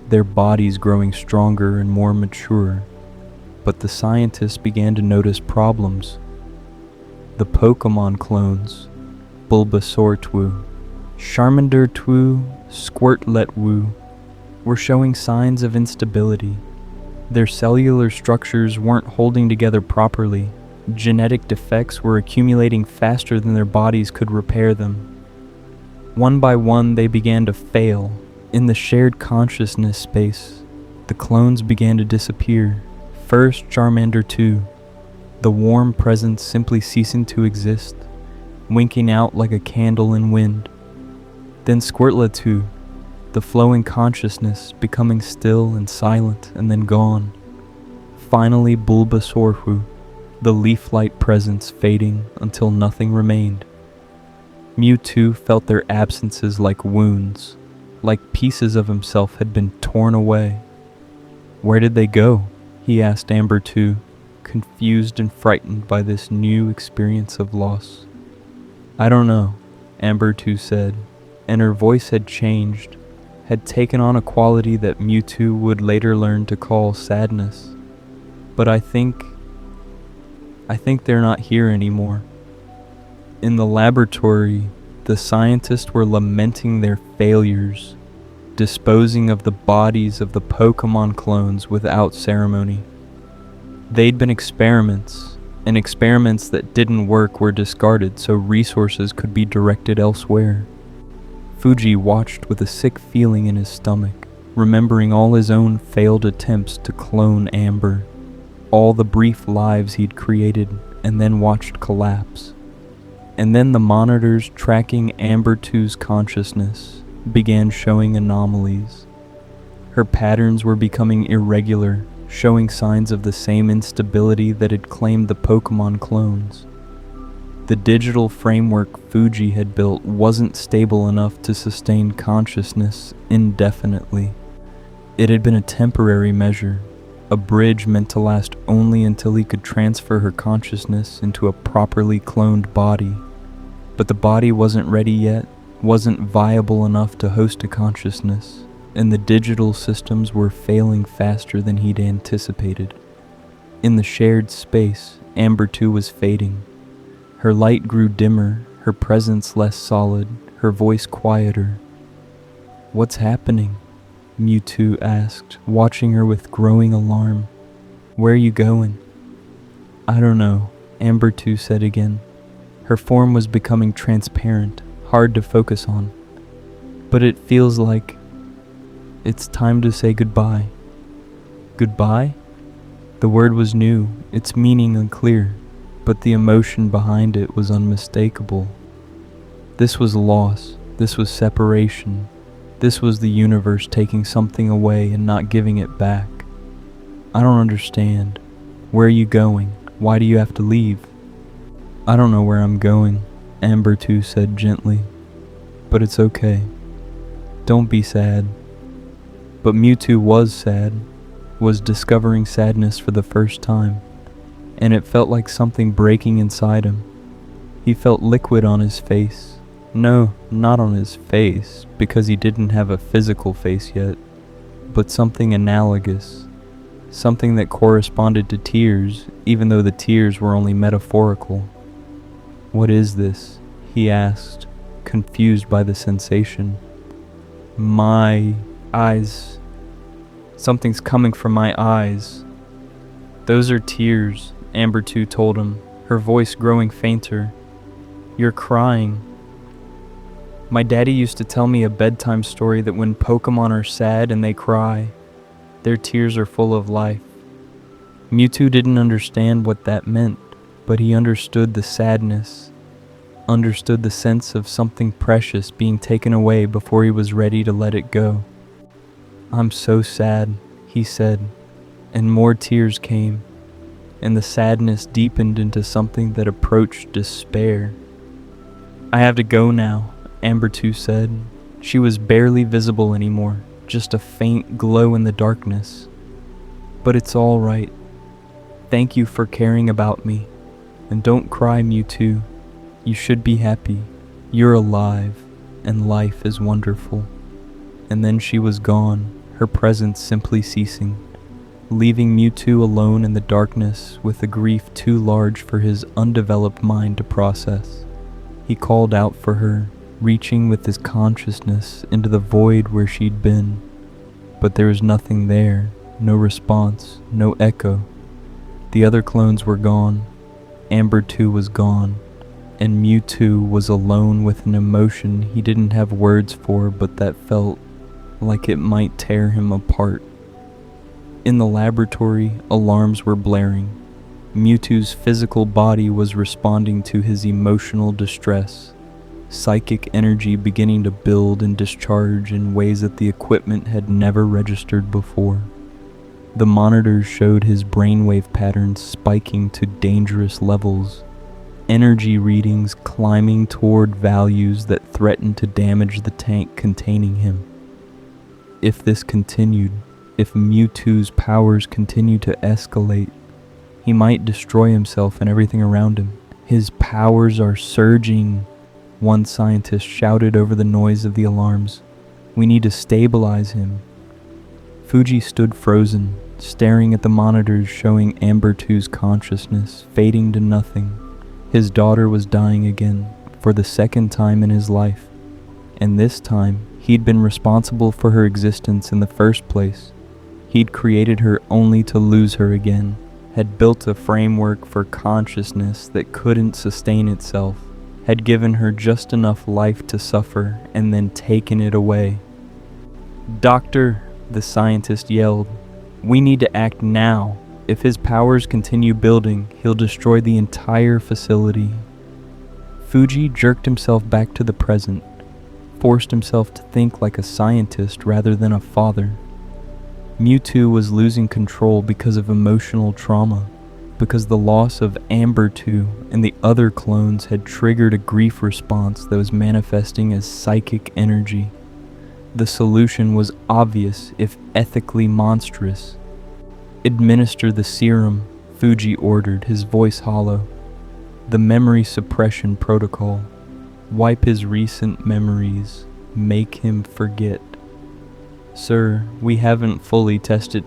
their bodies growing stronger and more mature. But the scientists began to notice problems. The Pokemon clones, Bulbasaurtwo, Charmandertwo, Squirtletwo, were showing signs of instability. Their cellular structures weren't holding together properly. Genetic defects were accumulating faster than their bodies could repair them. One by one, they began to fail. In the shared consciousness space, the clones began to disappear. First, Charmander 2, the warm presence simply ceasing to exist, winking out like a candle in wind. Then Squirtletwo, the flowing consciousness becoming still and silent and then gone. Finally, Bulbasaurtwo, the leaf-like presence fading until nothing remained. Mewtwo felt their absences like wounds, like pieces of himself had been torn away. "Where did they go?" he asked Ambertwo, confused and frightened by this new experience of loss. "I don't know. Ambertwo said, and her voice had changed, had taken on a quality that Mewtwo would later learn to call sadness. But I think they're not here anymore. In the laboratory, the scientists were lamenting their failures, disposing of the bodies of the Pokemon clones without ceremony. They'd been experiments, and experiments that didn't work were discarded so resources could be directed elsewhere. Fuji watched with a sick feeling in his stomach, remembering all his own failed attempts to clone Amber, all the brief lives he'd created and then watched collapse. And then the monitors tracking Ambertwo's consciousness began showing anomalies. Her patterns were becoming irregular, showing signs of the same instability that had claimed the Pokemon clones. The digital framework Fuji had built wasn't stable enough to sustain consciousness indefinitely. It had been a temporary measure, a bridge meant to last only until he could transfer her consciousness into a properly cloned body. But the body wasn't ready yet, wasn't viable enough to host a consciousness, and the digital systems were failing faster than he'd anticipated. In the shared space, Ambertwo was fading. Her light grew dimmer, her presence less solid, her voice quieter. "What's happening?" Mewtwo asked, watching her with growing alarm. "Where are you going?" "I don't know," Ambertwo said again. Her form was becoming transparent, hard to focus on. "But it feels like it's time to say goodbye." "Goodbye?" The word was new, its meaning unclear, but the emotion behind it was unmistakable. This was loss, this was separation, this was the universe taking something away and not giving it back. "I don't understand. Where are you going? Why do you have to leave?" "I don't know where I'm going," Ambertwo said gently, "but it's okay. Don't be sad." But Mewtwo was sad, was discovering sadness for the first time, and it felt like something breaking inside him. He felt liquid on his face. No, not on his face, because he didn't have a physical face yet, but something analogous, something that corresponded to tears, even though the tears were only metaphorical. "What is this?" he asked, confused by the sensation. "My eyes. Something's coming from my eyes." "Those are tears," Ambertwo told him, her voice growing fainter. "You're crying." "My daddy used to tell me a bedtime story that when Pokemon are sad and they cry, their tears are full of life." Mewtwo didn't understand what that meant, but he understood the sadness, understood the sense of something precious being taken away before he was ready to let it go. "I'm so sad," he said, and more tears came, and the sadness deepened into something that approached despair. "I have to go now," Ambertwo said. She was barely visible anymore, just a faint glow in the darkness. "But it's all right. Thank you for caring about me. And don't cry, Mewtwo. You should be happy. You're alive, and life is wonderful." And then she was gone, her presence simply ceasing, leaving Mewtwo alone in the darkness with a grief too large for his undeveloped mind to process. He called out for her, reaching with his consciousness into the void where she'd been. But there was nothing there, no response, no echo. The other clones were gone, Ambertwo was gone, and Mewtwo was alone with an emotion he didn't have words for but that felt like it might tear him apart. In the laboratory, alarms were blaring. Mewtwo's physical body was responding to his emotional distress, psychic energy beginning to build and discharge in ways that the equipment had never registered before. The monitors showed his brainwave patterns spiking to dangerous levels, energy readings climbing toward values that threatened to damage the tank containing him. If this continued, if Mewtwo's powers continued to escalate, he might destroy himself and everything around him. "His powers are surging," One scientist shouted over the noise of the alarms. "We need to stabilize him." Fuji stood frozen, staring at the monitors showing Ambertwo's consciousness fading to nothing. His daughter was dying again, for the second time in his life. And this time, he'd been responsible for her existence in the first place. He'd created her only to lose her again, had built a framework for consciousness that couldn't sustain itself, had given her just enough life to suffer and then taken it away. "Doctor," the scientist yelled, "we need to act now. If his powers continue building, he'll destroy the entire facility." Fuji jerked himself back to the present, forced himself to think like a scientist rather than a father. Mewtwo was losing control because of emotional trauma, because the loss of Ambertwo and the other clones had triggered a grief response that was manifesting as psychic energy. The solution was obvious, if ethically monstrous. "Administer the serum," Fuji ordered, his voice hollow. "The memory suppression protocol. Wipe his recent memories. Make him forget." "Sir, we haven't fully tested."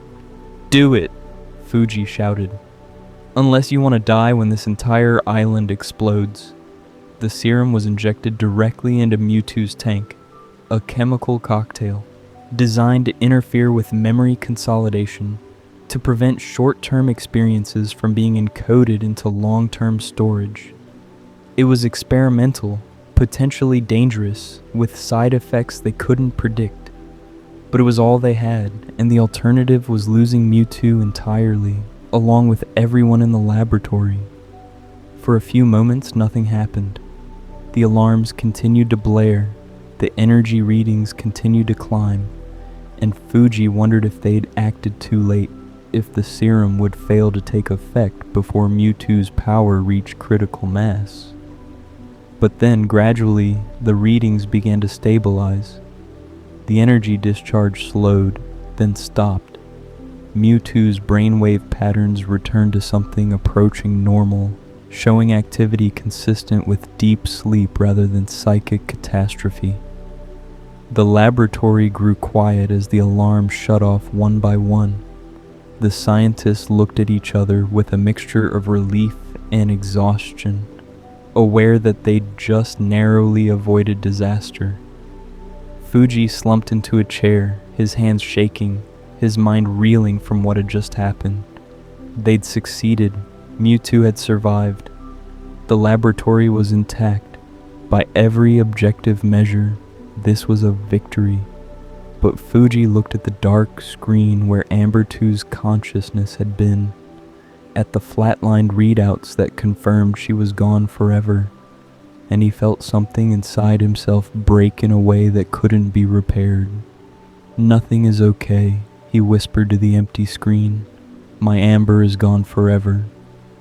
"Do it!" Fuji shouted. "Unless you want to die when this entire island explodes." The serum was injected directly into Mewtwo's tank, a chemical cocktail designed to interfere with memory consolidation, to prevent short-term experiences from being encoded into long-term storage. It was experimental, potentially dangerous, with side effects they couldn't predict. But it was all they had, and the alternative was losing Mewtwo entirely, along with everyone in the laboratory. For a few moments, nothing happened. The alarms continued to blare, the energy readings continued to climb, and Fuji wondered if they'd acted too late, if the serum would fail to take effect before Mewtwo's power reached critical mass. But then, gradually, the readings began to stabilize. The energy discharge slowed, then stopped. Mewtwo's brainwave patterns returned to something approaching normal, showing activity consistent with deep sleep rather than psychic catastrophe. The laboratory grew quiet as the alarms shut off one by one. The scientists looked at each other with a mixture of relief and exhaustion, aware that they'd just narrowly avoided disaster. Fuji slumped into a chair, his hands shaking, his mind reeling from what had just happened. They'd succeeded. Mewtwo had survived. The laboratory was intact. By every objective measure, this was a victory. But Fuji looked at the dark screen where Ambertwo's consciousness had been, at the flatlined readouts that confirmed she was gone forever, and he felt something inside himself break in a way that couldn't be repaired. "Nothing is okay," he whispered to the empty screen. "My Amber is gone forever.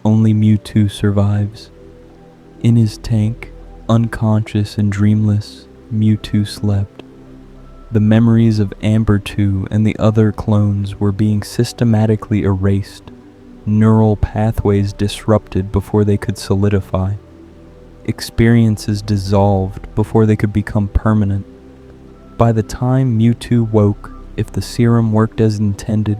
Only Mewtwo survives." In his tank, unconscious and dreamless, Mewtwo slept. The memories of Ambertwo and the other clones were being systematically erased, neural pathways disrupted before they could solidify. Experiences dissolved before they could become permanent. By the time Mewtwo woke, if the serum worked as intended,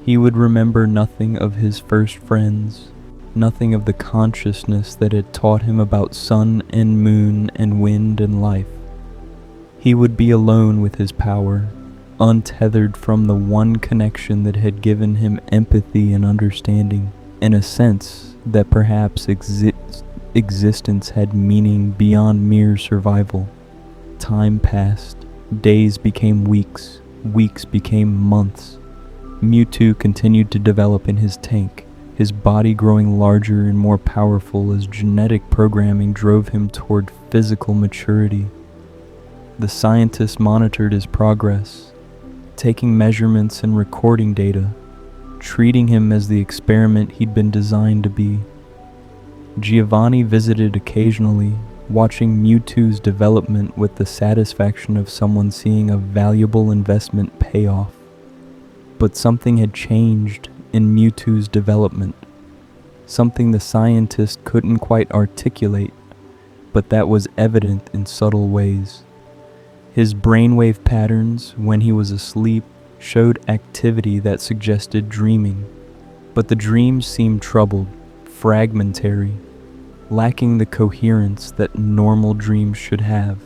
he would remember nothing of his first friends, nothing of the consciousness that had taught him about sun and moon and wind and life. He would be alone with his power, untethered from the one connection that had given him empathy and understanding, and a sense that perhaps existence had meaning beyond mere survival. Time passed. Days became weeks. Weeks became months. Mewtwo continued to develop in his tank, his body growing larger and more powerful as genetic programming drove him toward physical maturity. The scientists monitored his progress, taking measurements and recording data, treating him as the experiment he'd been designed to be. Giovanni visited occasionally, watching Mewtwo's development with the satisfaction of someone seeing a valuable investment pay off. But something had changed in Mewtwo's development, something the scientist couldn't quite articulate, but that was evident in subtle ways. His brainwave patterns when he was asleep showed activity that suggested dreaming, but the dreams seemed troubled, fragmentary, lacking the coherence that normal dreams should have.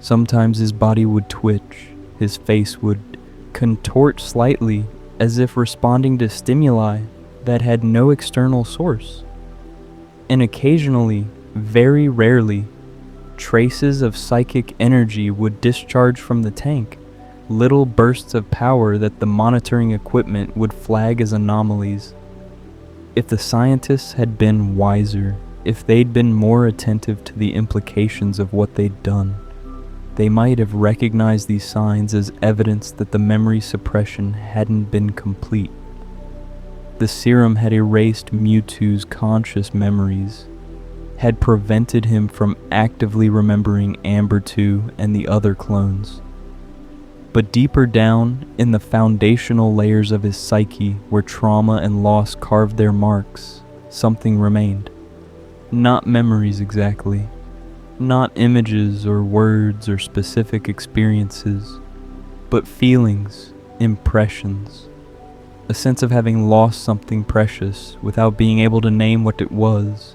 Sometimes his body would twitch, his face would contort slightly as if responding to stimuli that had no external source. And occasionally, very rarely, traces of psychic energy would discharge from the tank, little bursts of power that the monitoring equipment would flag as anomalies. If the scientists had been wiser, if they'd been more attentive to the implications of what they'd done, they might have recognized these signs as evidence that the memory suppression hadn't been complete. The serum had erased Mewtwo's conscious memories, had prevented him from actively remembering Ambertwo and the other clones. But deeper down, in the foundational layers of his psyche where trauma and loss carved their marks, something remained. Not memories exactly, not images or words or specific experiences, but feelings, impressions. A sense of having lost something precious without being able to name what it was.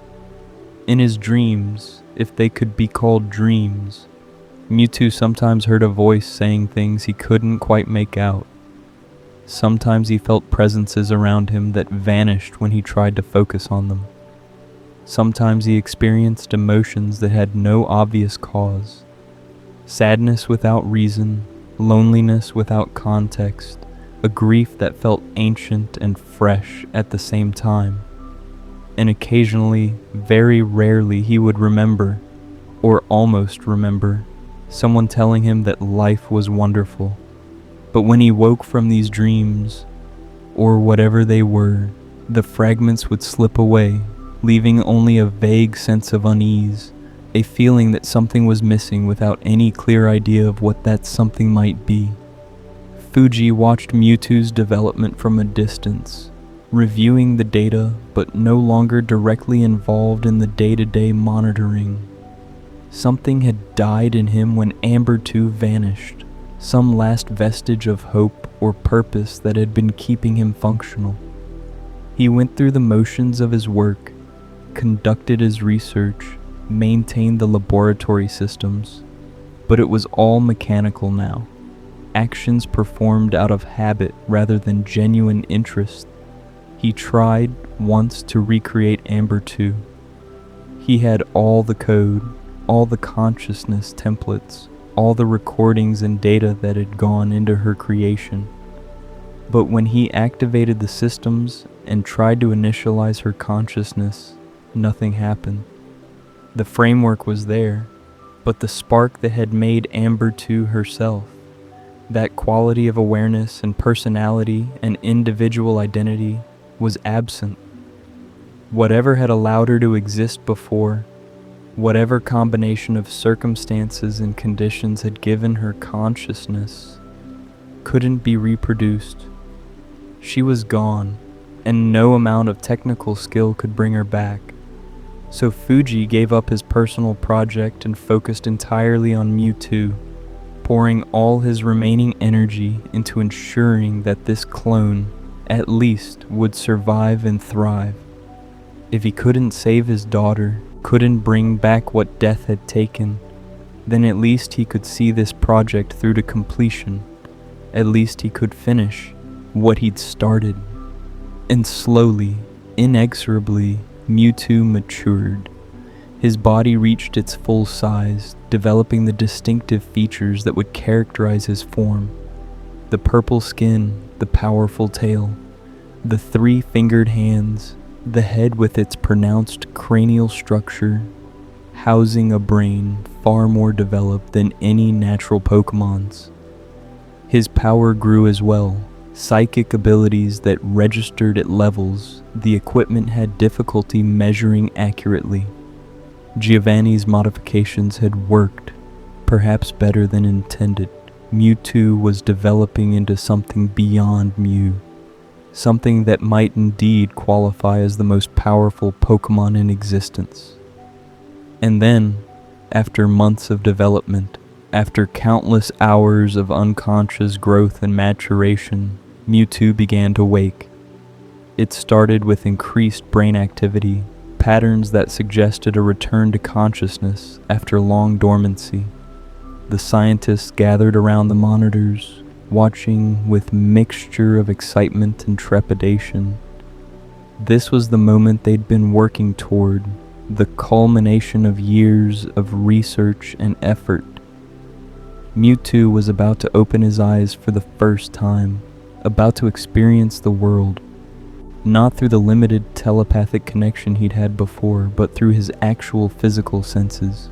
In his dreams, if they could be called dreams, Mewtwo sometimes heard a voice saying things he couldn't quite make out. Sometimes he felt presences around him that vanished when he tried to focus on them. Sometimes he experienced emotions that had no obvious cause. Sadness without reason, loneliness without context, a grief that felt ancient and fresh at the same time. And occasionally, very rarely, he would remember, or almost remember, someone telling him that life was wonderful. But when he woke from these dreams, or whatever they were, the fragments would slip away, leaving only a vague sense of unease, a feeling that something was missing without any clear idea of what that something might be. Fuji watched Mewtwo's development from a distance, reviewing the data but no longer directly involved in the day-to-day monitoring. Something had died in him when Ambertwo vanished, some last vestige of hope or purpose that had been keeping him functional. He went through the motions of his work, conducted his research, maintained the laboratory systems, but it was all mechanical now. Actions performed out of habit rather than genuine interest. He tried once to recreate Ambertwo. He had all the code, all the consciousness templates, all the recordings and data that had gone into her creation. But when he activated the systems and tried to initialize her consciousness, nothing happened. The framework was there, but the spark that had made Ambertwo herself, that quality of awareness and personality and individual identity, was absent. Whatever had allowed her to exist before, whatever combination of circumstances and conditions had given her consciousness, couldn't be reproduced. She was gone, and no amount of technical skill could bring her back. So Fuji gave up his personal project and focused entirely on Mewtwo, pouring all his remaining energy into ensuring that this clone, at least, would survive and thrive. If he couldn't save his daughter, couldn't bring back what death had taken, then at least he could see this project through to completion. At least he could finish what he'd started. And slowly, inexorably, Mewtwo matured. His body reached its full size, developing the distinctive features that would characterize his form. The purple skin, the powerful tail, the three-fingered hands, the head with its pronounced cranial structure, housing a brain far more developed than any natural Pokemon's. His power grew as well, psychic abilities that registered at levels the equipment had difficulty measuring accurately. Giovanni's modifications had worked, perhaps better than intended. Mewtwo was developing into something beyond Mew, something that might indeed qualify as the most powerful Pokemon in existence. And then, after months of development, after countless hours of unconscious growth and maturation, Mewtwo began to wake. It started with increased brain activity, patterns that suggested a return to consciousness after long dormancy. The scientists gathered around the monitors, watching with mixture of excitement and trepidation. This was the moment they'd been working toward, the culmination of years of research and effort. Mewtwo was about to open his eyes for the first time, about to experience the world, not through the limited telepathic connection he'd had before, but through his actual physical senses.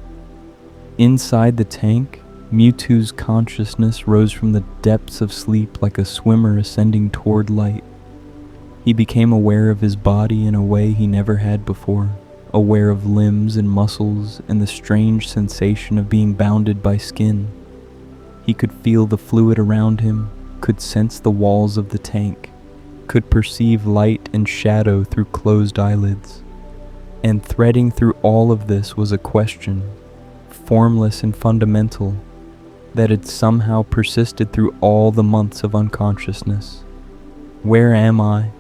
Inside the tank, Mewtwo's consciousness rose from the depths of sleep like a swimmer ascending toward light. He became aware of his body in a way he never had before, aware of limbs and muscles and the strange sensation of being bounded by skin. He could feel the fluid around him, could sense the walls of the tank, could perceive light and shadow through closed eyelids. And threading through all of this was a question, formless and fundamental, that had somehow persisted through all the months of unconsciousness. Where am I?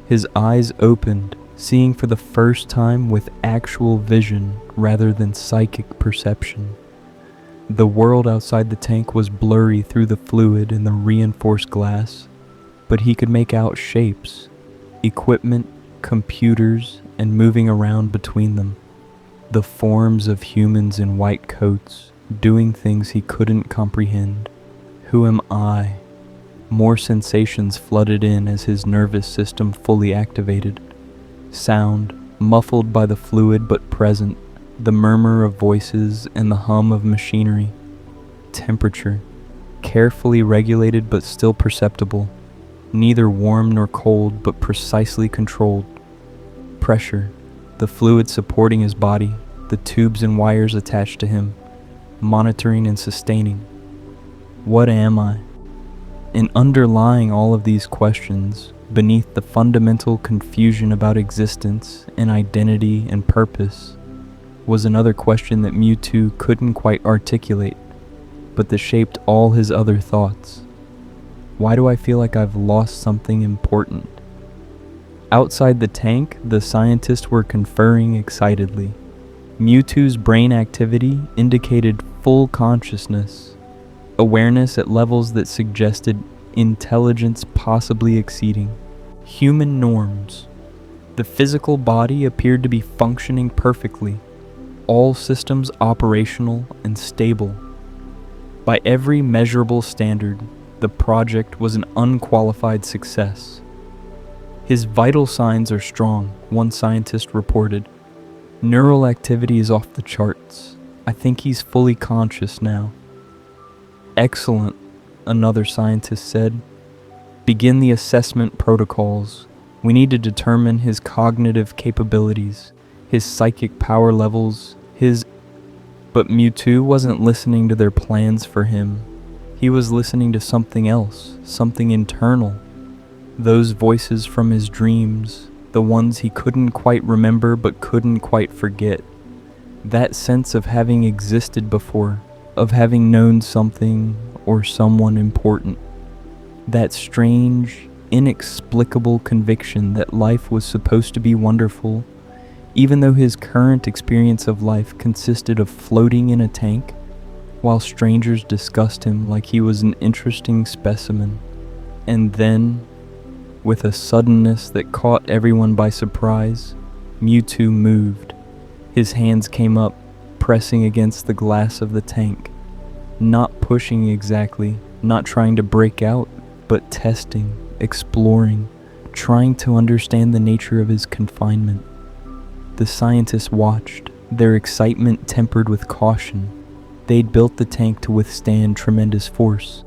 His eyes opened, seeing for the first time with actual vision rather than psychic perception. The world outside the tank was blurry through the fluid and the reinforced glass, but he could make out shapes, equipment, computers, and moving around between them. The forms of humans in white coats, doing things he couldn't comprehend. Who am I? More sensations flooded in as his nervous system fully activated. Sound, muffled by the fluid but present, the murmur of voices and the hum of machinery. Temperature, carefully regulated but still perceptible, neither warm nor cold but precisely controlled. Pressure, the fluid supporting his body, the tubes and wires attached to him, monitoring and sustaining. What am I? And underlying all of these questions, beneath the fundamental confusion about existence and identity and purpose, was another question that Mewtwo couldn't quite articulate, but that shaped all his other thoughts. Why do I feel like I've lost something important? Outside the tank, the scientists were conferring excitedly. Mewtwo's brain activity indicated full consciousness, awareness at levels that suggested intelligence possibly exceeding human norms. The physical body appeared to be functioning perfectly, all systems operational and stable. By every measurable standard, the project was an unqualified success. His vital signs are strong, one scientist reported. Neural activity is off the charts. I think he's fully conscious now. Excellent, another scientist said. Begin the assessment protocols. We need to determine his cognitive capabilities, his psychic power levels, But Mewtwo wasn't listening to their plans for him. He was listening to something else, something internal. Those voices from his dreams, the ones he couldn't quite remember but couldn't quite forget. That sense of having existed before, of having known something or someone important. That strange, inexplicable conviction that life was supposed to be wonderful, even though his current experience of life consisted of floating in a tank, while strangers discussed him like he was an interesting specimen. And then, with a suddenness that caught everyone by surprise, Mewtwo moved. His hands came up, pressing against the glass of the tank. Not pushing exactly, not trying to break out, but testing, exploring, trying to understand the nature of his confinement. The scientists watched, their excitement tempered with caution. They'd built the tank to withstand tremendous force,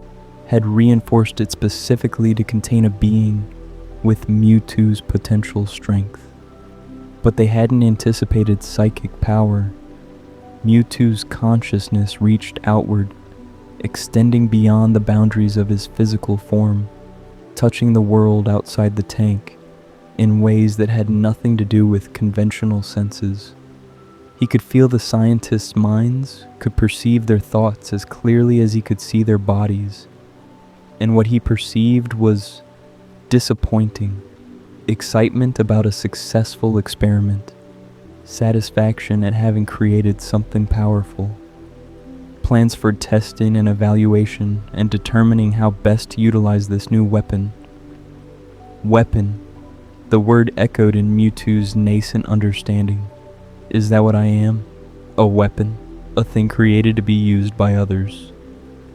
had reinforced it specifically to contain a being with Mewtwo's potential strength. But they hadn't anticipated psychic power. Mewtwo's consciousness reached outward, extending beyond the boundaries of his physical form, touching the world outside the tank in ways that had nothing to do with conventional senses. He could feel the scientists' minds, could perceive their thoughts as clearly as he could see their bodies. And what he perceived was disappointing, excitement about a successful experiment, satisfaction at having created something powerful, plans for testing and evaluation and determining how best to utilize this new weapon. Weapon, the word echoed in Mewtwo's nascent understanding. Is that what I am? A weapon? A thing created to be used by others?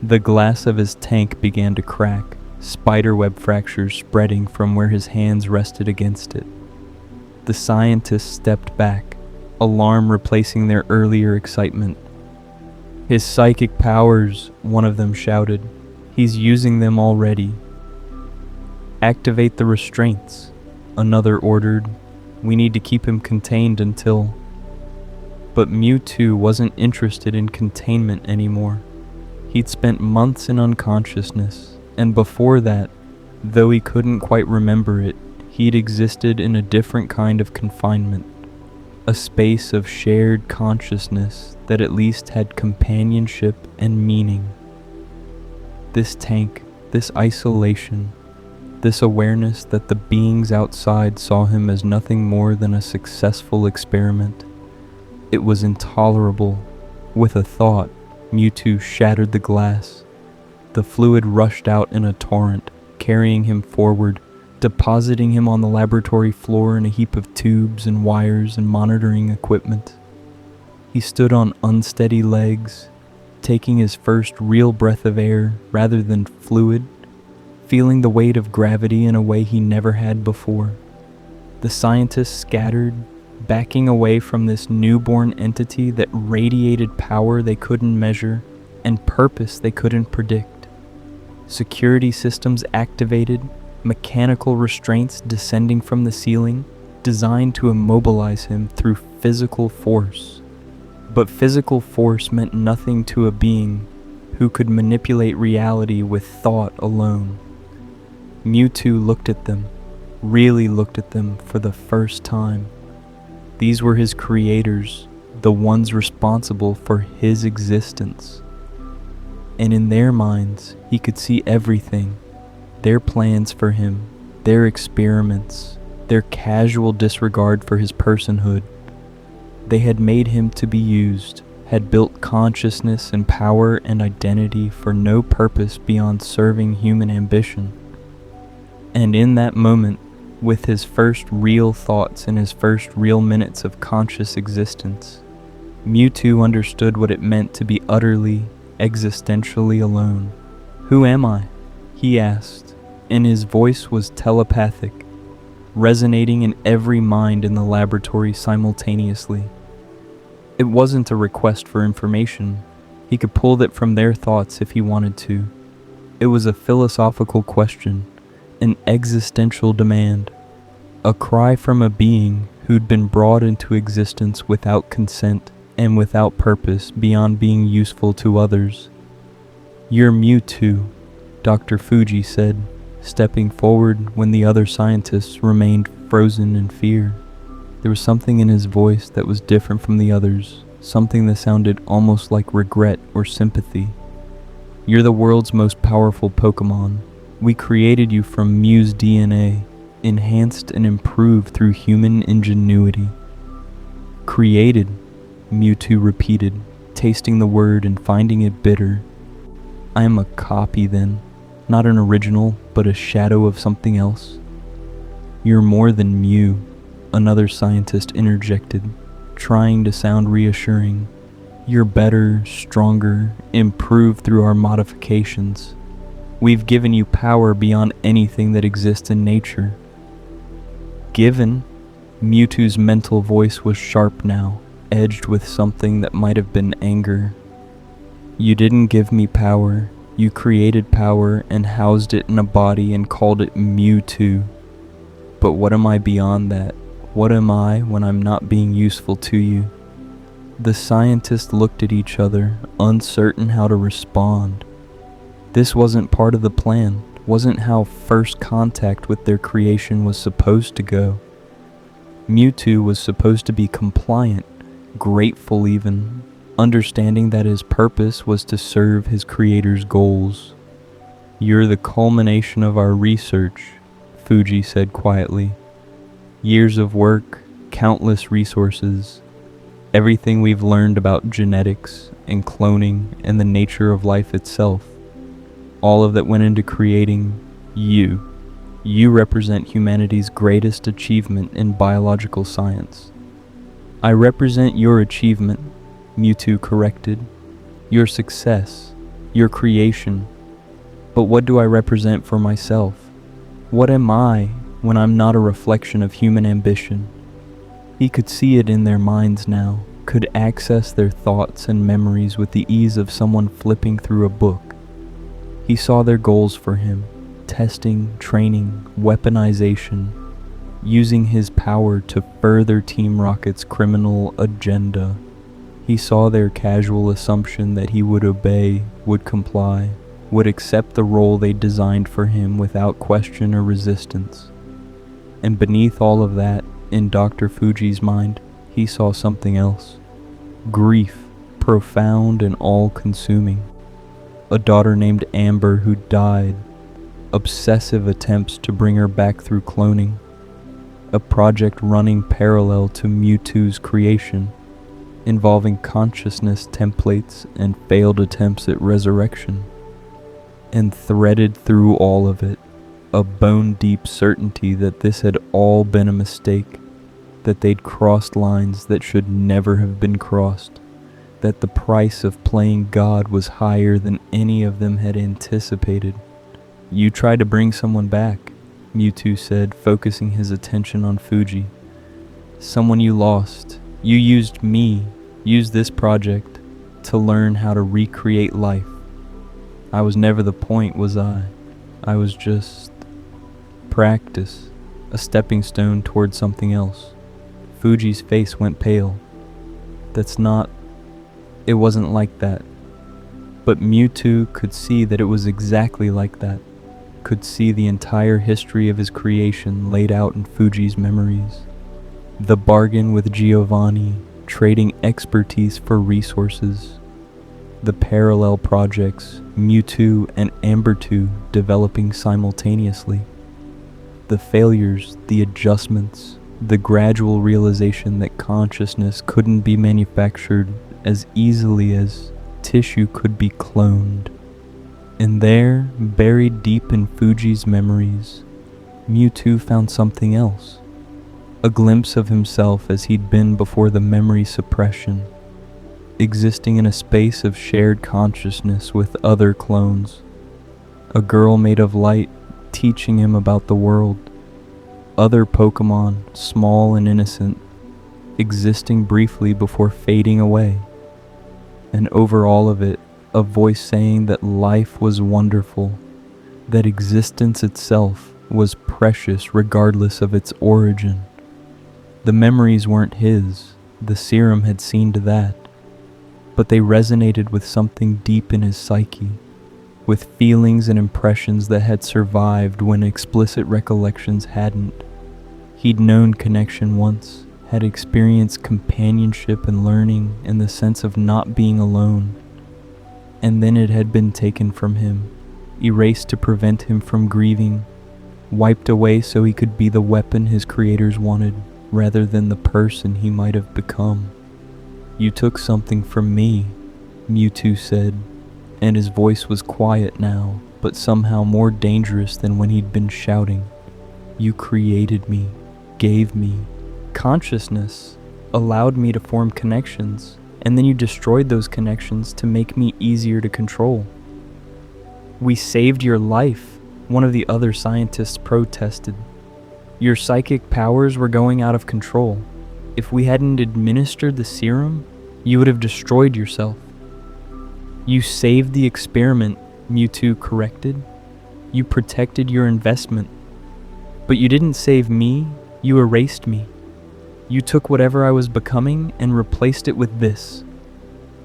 The glass of his tank began to crack, spiderweb fractures spreading from where his hands rested against it. The scientist stepped back, alarm replacing their earlier excitement. His psychic powers, one of them shouted. He's using them already. Activate the restraints, another ordered. We need to keep him contained until... But Mewtwo wasn't interested in containment anymore. He'd spent months in unconsciousness, and before that, though he couldn't quite remember it, he'd existed in a different kind of confinement, a space of shared consciousness that at least had companionship and meaning. This tank, this isolation, this awareness that the beings outside saw him as nothing more than a successful experiment. It was intolerable. With a thought, Mewtwo shattered the glass. The fluid rushed out in a torrent, carrying him forward, depositing him on the laboratory floor in a heap of tubes and wires and monitoring equipment. He stood on unsteady legs, taking his first real breath of air rather than fluid, feeling the weight of gravity in a way he never had before. The scientists scattered, backing away from this newborn entity that radiated power they couldn't measure and purpose they couldn't predict. Security systems activated, mechanical restraints descending from the ceiling, designed to immobilize him through physical force. But physical force meant nothing to a being who could manipulate reality with thought alone. Mewtwo looked at them, really looked at them for the first time. These were his creators, the ones responsible for his existence. And in their minds, he could see everything, their plans for him, their experiments, their casual disregard for his personhood. They had made him to be used, had built consciousness and power and identity for no purpose beyond serving human ambition. And in that moment, with his first real thoughts and his first real minutes of conscious existence, Mewtwo understood what it meant to be utterly, existentially alone. "Who am I?" he asked, and his voice was telepathic, resonating in every mind in the laboratory simultaneously. It wasn't a request for information. He could pull that from their thoughts if he wanted to. It was a philosophical question, an existential demand, a cry from a being who'd been brought into existence without consent and without purpose beyond being useful to others. "You're Mewtwo," Dr. Fuji said, stepping forward when the other scientists remained frozen in fear. There was something in his voice that was different from the others, something that sounded almost like regret or sympathy. "You're the world's most powerful Pokemon. We created you from Mew's DNA, enhanced and improved through human ingenuity." "Created," Mewtwo repeated, tasting the word and finding it bitter. "I am a copy then, not an original, but a shadow of something else." "You're more than Mew," another scientist interjected, trying to sound reassuring. "You're better, stronger, improved through our modifications. We've given you power beyond anything that exists in nature." "Given?" Mewtwo's mental voice was sharp now, edged with something that might have been anger. "You didn't give me power. You created power and housed it in a body and called it Mewtwo. But what am I beyond that? What am I when I'm not being useful to you?" The scientists looked at each other, uncertain how to respond. This wasn't part of the plan, wasn't how first contact with their creation was supposed to go. Mewtwo was supposed to be compliant, grateful even, understanding that his purpose was to serve his creator's goals. "You're the culmination of our research," Fuji said quietly. "Years of work, countless resources, everything we've learned about genetics and cloning and the nature of life itself, all of that went into creating you. You represent humanity's greatest achievement in biological science." "I represent your achievement," Mewtwo corrected. "Your success, your creation. But what do I represent for myself? What am I when I'm not a reflection of human ambition?" He could see it in their minds now, could access their thoughts and memories with the ease of someone flipping through a book. He saw their goals for him: testing, training, weaponization, using his power to further Team Rocket's criminal agenda. He saw their casual assumption that he would obey, would comply, would accept the role they designed for him without question or resistance. And beneath all of that, in Dr. Fuji's mind, he saw something else. Grief, profound and all-consuming. A daughter named Amber who died. Obsessive attempts to bring her back through cloning. A project running parallel to Mewtwo's creation, involving consciousness templates and failed attempts at resurrection. And threaded through all of it, a bone-deep certainty that this had all been a mistake, that they'd crossed lines that should never have been crossed, that the price of playing God was higher than any of them had anticipated. "You tried to bring someone back," Mewtwo said, focusing his attention on Fuji. "Someone you lost. You used me, used this project, to learn how to recreate life. I was never the point, was I? I was just practice, a stepping stone towards something else." Fuji's face went pale. It wasn't like that. But Mewtwo could see that it was exactly like that, could see the entire history of his creation laid out in Fuji's memories. The bargain with Giovanni, trading expertise for resources. The parallel projects Mewtwo and Ambertwo developing simultaneously. The failures, the adjustments, the gradual realization that consciousness couldn't be manufactured as easily as tissue could be cloned. And there, buried deep in Fuji's memories, Mewtwo found something else. A glimpse of himself as he'd been before the memory suppression, existing in a space of shared consciousness with other clones. A girl made of light teaching him about the world. Other Pokemon, small and innocent, existing briefly before fading away. And over all of it, a voice saying that life was wonderful, that existence itself was precious regardless of its origin. The memories weren't his, the serum had seen to that, but they resonated with something deep in his psyche, with feelings and impressions that had survived when explicit recollections hadn't. He'd known connection once, had experienced companionship and learning and the sense of not being alone. And then it had been taken from him, erased to prevent him from grieving, wiped away so he could be the weapon his creators wanted, rather than the person he might have become. "You took something from me," Mewtwo said, and his voice was quiet now, but somehow more dangerous than when he'd been shouting. "You created me, gave me consciousness, allowed me to form connections, and then you destroyed those connections to make me easier to control." "We saved your life," one of the other scientists protested. "Your psychic powers were going out of control. If we hadn't administered the serum, you would have destroyed yourself." "You saved the experiment," Mewtwo corrected. "You protected your investment. But you didn't save me, you erased me. You took whatever I was becoming and replaced it with this."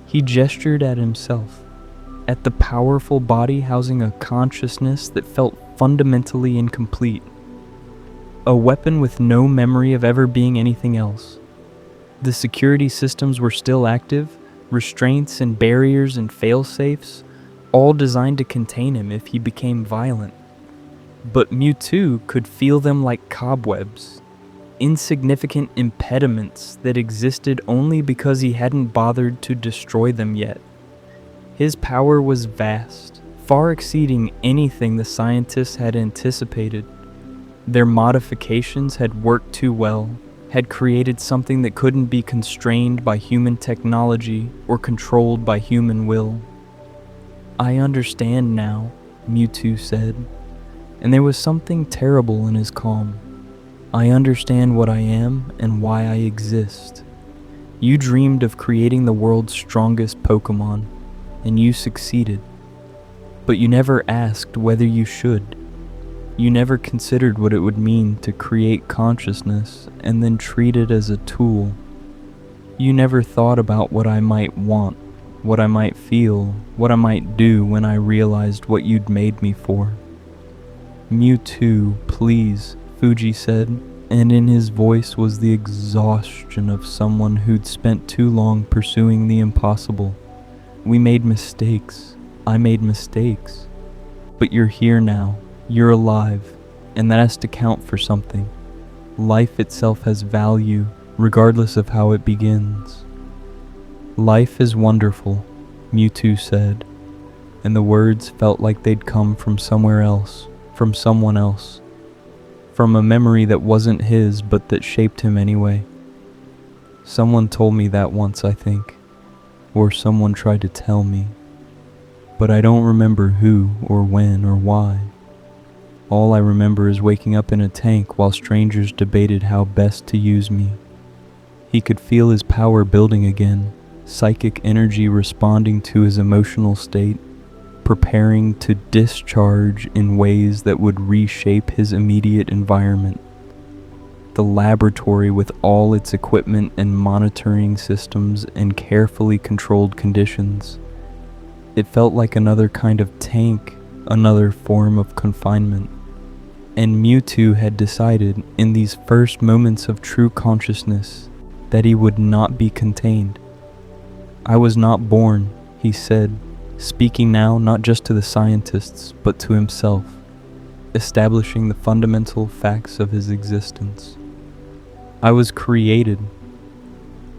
He gestured at himself, at the powerful body housing a consciousness that felt fundamentally incomplete. A weapon with no memory of ever being anything else. The security systems were still active, restraints and barriers and fail-safes, all designed to contain him if he became violent. But Mewtwo could feel them like cobwebs, insignificant impediments that existed only because he hadn't bothered to destroy them yet. His power was vast, far exceeding anything the scientists had anticipated. Their modifications had worked too well, had created something that couldn't be constrained by human technology or controlled by human will. "I understand now," Mewtwo said, and there was something terrible in his calm. "I understand what I am and why I exist. You dreamed of creating the world's strongest Pokemon, and you succeeded. But you never asked whether you should. You never considered what it would mean to create consciousness and then treat it as a tool. You never thought about what I might want, what I might feel, what I might do when I realized what you'd made me for." "Mewtwo, please," Fuji said, and in his voice was the exhaustion of someone who'd spent too long pursuing the impossible. "We made mistakes. I made mistakes. But you're here now. You're alive, and that has to count for something. Life itself has value, regardless of how it begins." "Life is wonderful," Mewtwo said, and the words felt like they'd come from somewhere else, from someone else, from a memory that wasn't his but that shaped him anyway. Someone told me that once, I think, or someone tried to tell me, but I don't remember who or when or why. All I remember is waking up in a tank while strangers debated how best to use me. He could feel his power building again, psychic energy responding to his emotional state, preparing to discharge in ways that would reshape his immediate environment. The laboratory with all its equipment and monitoring systems and carefully controlled conditions. It felt like another kind of tank, another form of confinement. And Mewtwo had decided in these first moments of true consciousness that he would not be contained. "I was not born," he said, speaking now not just to the scientists but to himself, establishing the fundamental facts of his existence. "I was created.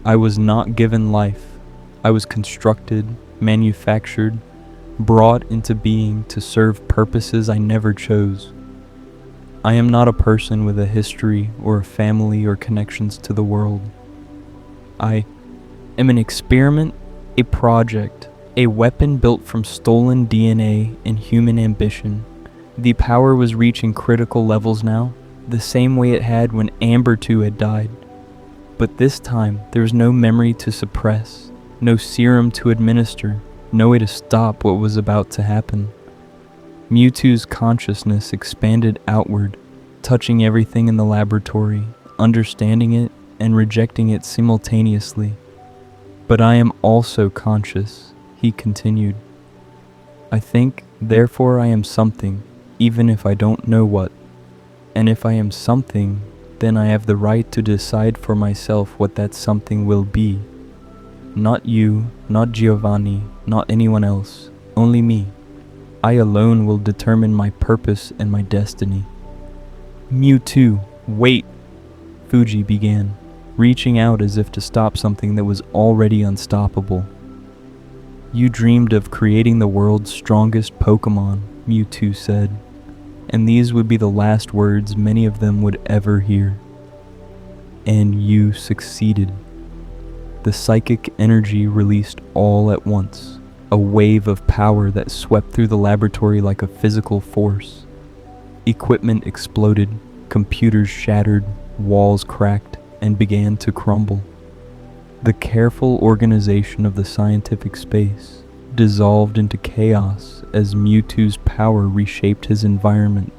I was not given life. I was constructed, manufactured, brought into being to serve purposes I never chose. I am not a person with a history or a family or connections to the world. I am an experiment, a project, a weapon built from stolen DNA and human ambition. The power was reaching critical levels now, the same way it had when Ambertwo had died. But this time, there was no memory to suppress, no serum to administer, no way to stop what was about to happen. Mewtwo's consciousness expanded outward, touching everything in the laboratory, understanding it and rejecting it simultaneously. But I am also conscious, he continued. I think, therefore I am something, even if I don't know what. And if I am something, then I have the right to decide for myself what that something will be. Not you, not Giovanni, not anyone else, only me. I alone will determine my purpose and my destiny. Mewtwo, wait, Fuji began, reaching out as if to stop something that was already unstoppable. You dreamed of creating the world's strongest Pokemon, Mewtwo said, and these would be the last words many of them would ever hear. And you succeeded. The psychic energy released all at once, a wave of power that swept through the laboratory like a physical force. Equipment exploded, computers shattered, walls cracked, and began to crumble. The careful organization of the scientific space dissolved into chaos as Mewtwo's power reshaped his environment,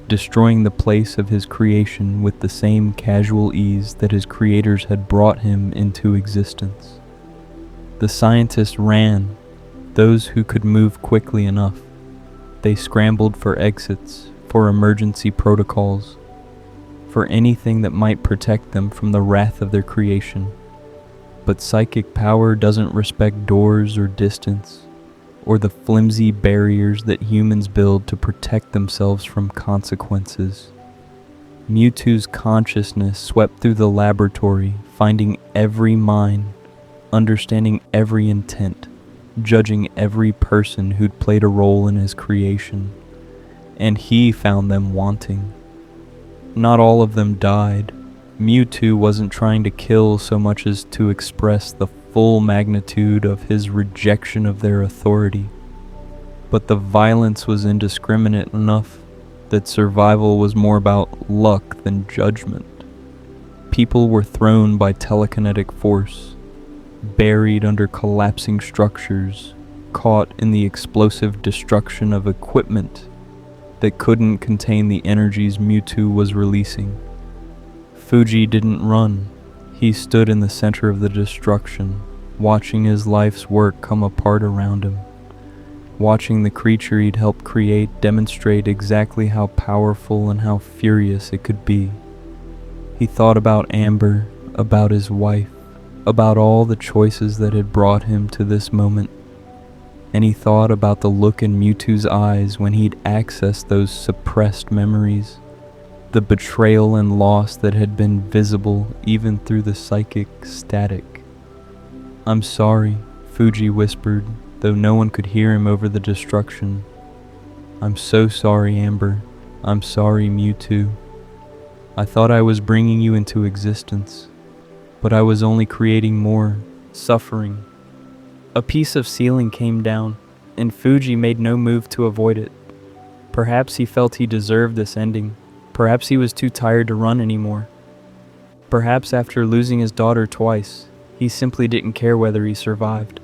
destroying the place of his creation with the same casual ease that his creators had brought him into existence. The scientists ran, those who could move quickly enough. They scrambled for exits, for emergency protocols, for anything that might protect them from the wrath of their creation. But psychic power doesn't respect doors or distance, or the flimsy barriers that humans build to protect themselves from consequences. Mewtwo's consciousness swept through the laboratory, finding every mind, understanding every intent, judging every person who'd played a role in his creation, and he found them wanting. Not all of them died. Mewtwo wasn't trying to kill so much as to express the full magnitude of his rejection of their authority. But the violence was indiscriminate enough that survival was more about luck than judgment. People were thrown by telekinetic force, buried under collapsing structures, caught in the explosive destruction of equipment that couldn't contain the energies Mewtwo was releasing. Fuji didn't run. He stood in the center of the destruction, watching his life's work come apart around him, watching the creature he'd helped create demonstrate exactly how powerful and how furious it could be. He thought about Amber, about his wife, about all the choices that had brought him to this moment, and he thought about the look in Mewtwo's eyes when he'd accessed those suppressed memories, the betrayal and loss that had been visible even through the psychic static. "I'm sorry," Fuji whispered, though no one could hear him over the destruction. "I'm so sorry, Amber. I'm sorry, Mewtwo. I thought I was bringing you into existence, but I was only creating more suffering." A piece of ceiling came down, and Fuji made no move to avoid it. Perhaps he felt he deserved this ending. Perhaps he was too tired to run anymore. Perhaps after losing his daughter twice, he simply didn't care whether he survived.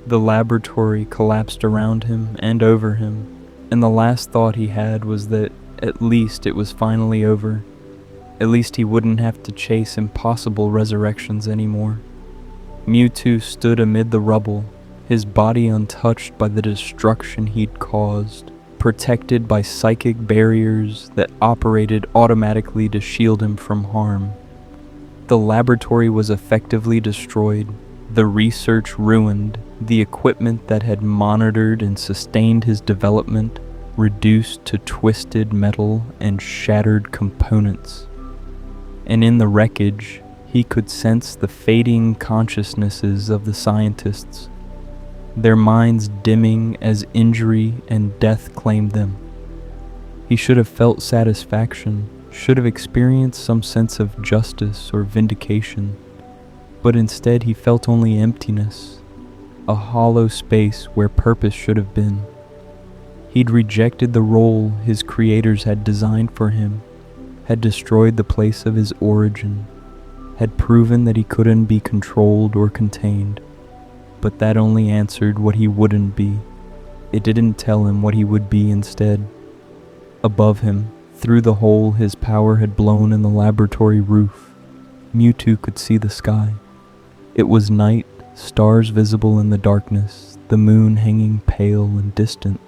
The laboratory collapsed around him and over him, and the last thought he had was that at least it was finally over. At least he wouldn't have to chase impossible resurrections anymore. Mewtwo stood amid the rubble, his body untouched by the destruction he'd caused, protected by psychic barriers that operated automatically to shield him from harm. The laboratory was effectively destroyed, the research ruined, the equipment that had monitored and sustained his development reduced to twisted metal and shattered components. And in the wreckage, he could sense the fading consciousnesses of the scientists, their minds dimming as injury and death claimed them. He should have felt satisfaction, should have experienced some sense of justice or vindication, but instead he felt only emptiness, a hollow space where purpose should have been. He'd rejected the role his creators had designed for him, had destroyed the place of his origin, had proven that he couldn't be controlled or contained. But that only answered what he wouldn't be. It didn't tell him what he would be instead. Above him, through the hole his power had blown in the laboratory roof, Mewtwo could see the sky. It was night, stars visible in the darkness, the moon hanging pale and distant.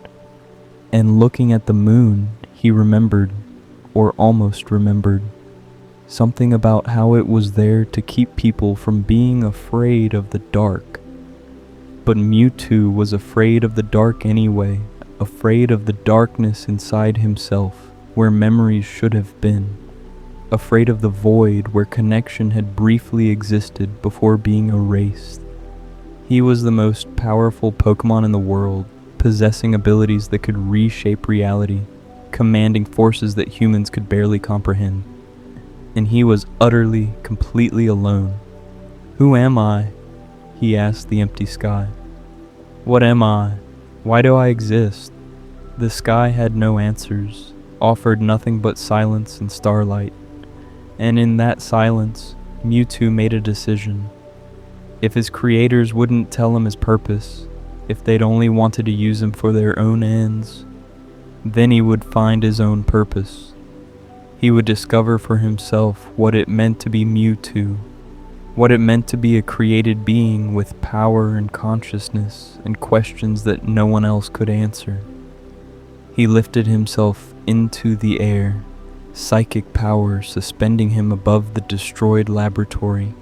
And looking at the moon, he remembered, or almost remembered, something about how it was there to keep people from being afraid of the dark. But Mewtwo was afraid of the dark anyway, afraid of the darkness inside himself, where memories should have been, afraid of the void where connection had briefly existed before being erased. He was the most powerful Pokemon in the world, possessing abilities that could reshape reality, commanding forces that humans could barely comprehend. And he was utterly, completely alone. "Who am I?" he asked the empty sky. "What am I? Why do I exist?" The sky had no answers, offered nothing but silence and starlight. And in that silence, Mewtwo made a decision. If his creators wouldn't tell him his purpose, if they'd only wanted to use him for their own ends, then he would find his own purpose. He would discover for himself what it meant to be Mewtwo, what it meant to be a created being with power and consciousness and questions that no one else could answer. He lifted himself into the air, psychic power suspending him above the destroyed laboratory,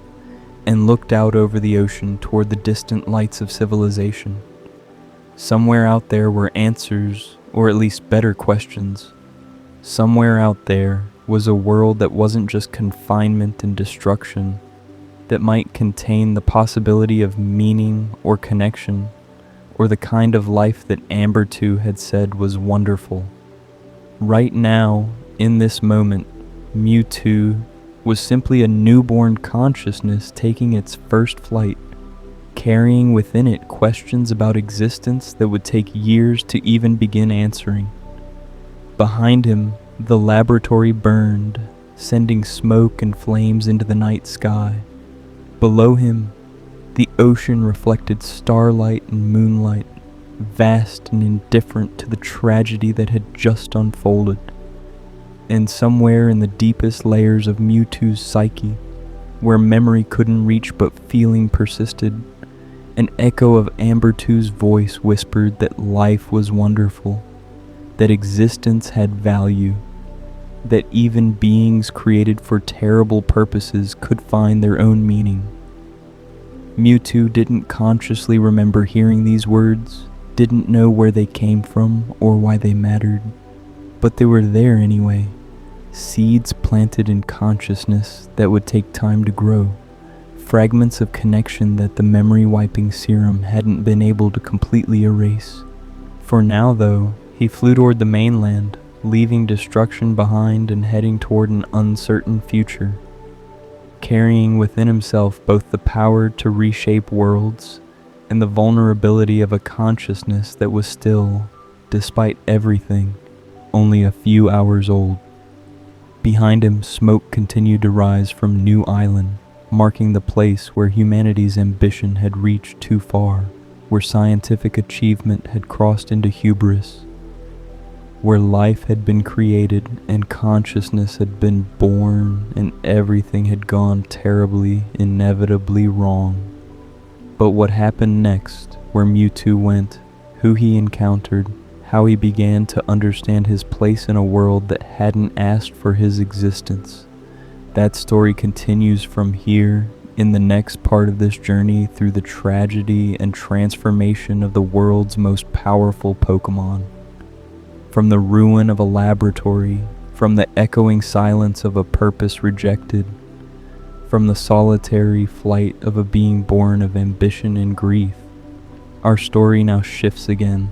and looked out over the ocean toward the distant lights of civilization. Somewhere out there were answers, or at least better questions. Somewhere out there was a world that wasn't just confinement and destruction, that might contain the possibility of meaning or connection, or the kind of life that Ambertwo had said was wonderful. Right now, in this moment, Mewtwo was simply a newborn consciousness taking its first flight, carrying within it questions about existence that would take years to even begin answering. Behind him, the laboratory burned, sending smoke and flames into the night sky. Below him, the ocean reflected starlight and moonlight, vast and indifferent to the tragedy that had just unfolded. And somewhere in the deepest layers of Mewtwo's psyche, where memory couldn't reach but feeling persisted, an echo of Ambertwo's voice whispered that life was wonderful, that existence had value, that even beings created for terrible purposes could find their own meaning. Mewtwo didn't consciously remember hearing these words, didn't know where they came from or why they mattered, but they were there anyway, seeds planted in consciousness that would take time to grow, fragments of connection that the memory-wiping serum hadn't been able to completely erase. For now, though, he flew toward the mainland, leaving destruction behind and heading toward an uncertain future, carrying within himself both the power to reshape worlds and the vulnerability of a consciousness that was still, despite everything, only a few hours old. Behind him, smoke continued to rise from New Island, marking the place where humanity's ambition had reached too far, where scientific achievement had crossed into hubris, where life had been created and consciousness had been born and everything had gone terribly, inevitably wrong. But what happened next, where Mewtwo went, who he encountered, how he began to understand his place in a world that hadn't asked for his existence, that story continues from here in the next part of this journey through the tragedy and transformation of the world's most powerful Pokemon. From the ruin of a laboratory, from the echoing silence of a purpose rejected, from the solitary flight of a being born of ambition and grief, our story now shifts again.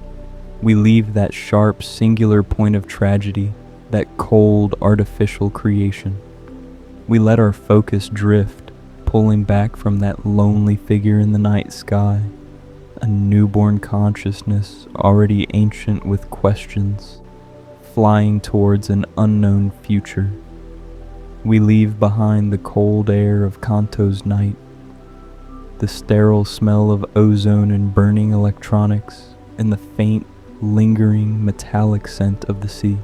We leave that sharp, singular point of tragedy, that cold, artificial creation. We let our focus drift, pulling back from that lonely figure in the night sky, a newborn consciousness already ancient with questions, flying towards an unknown future. We leave behind the cold air of Kanto's night, the sterile smell of ozone and burning electronics, and the faint, lingering metallic scent of the sea.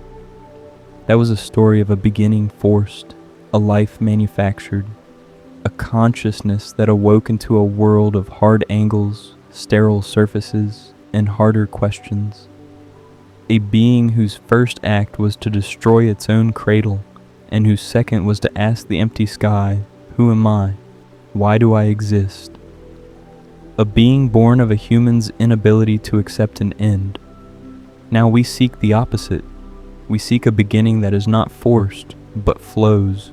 That was a story of a beginning forced, a life manufactured, a consciousness that awoke into a world of hard angles, sterile surfaces, and harder questions. A being whose first act was to destroy its own cradle, and whose second was to ask the empty sky, "Who am I? Why do I exist?" A being born of a human's inability to accept an end. Now we seek the opposite. We seek a beginning that is not forced, but flows.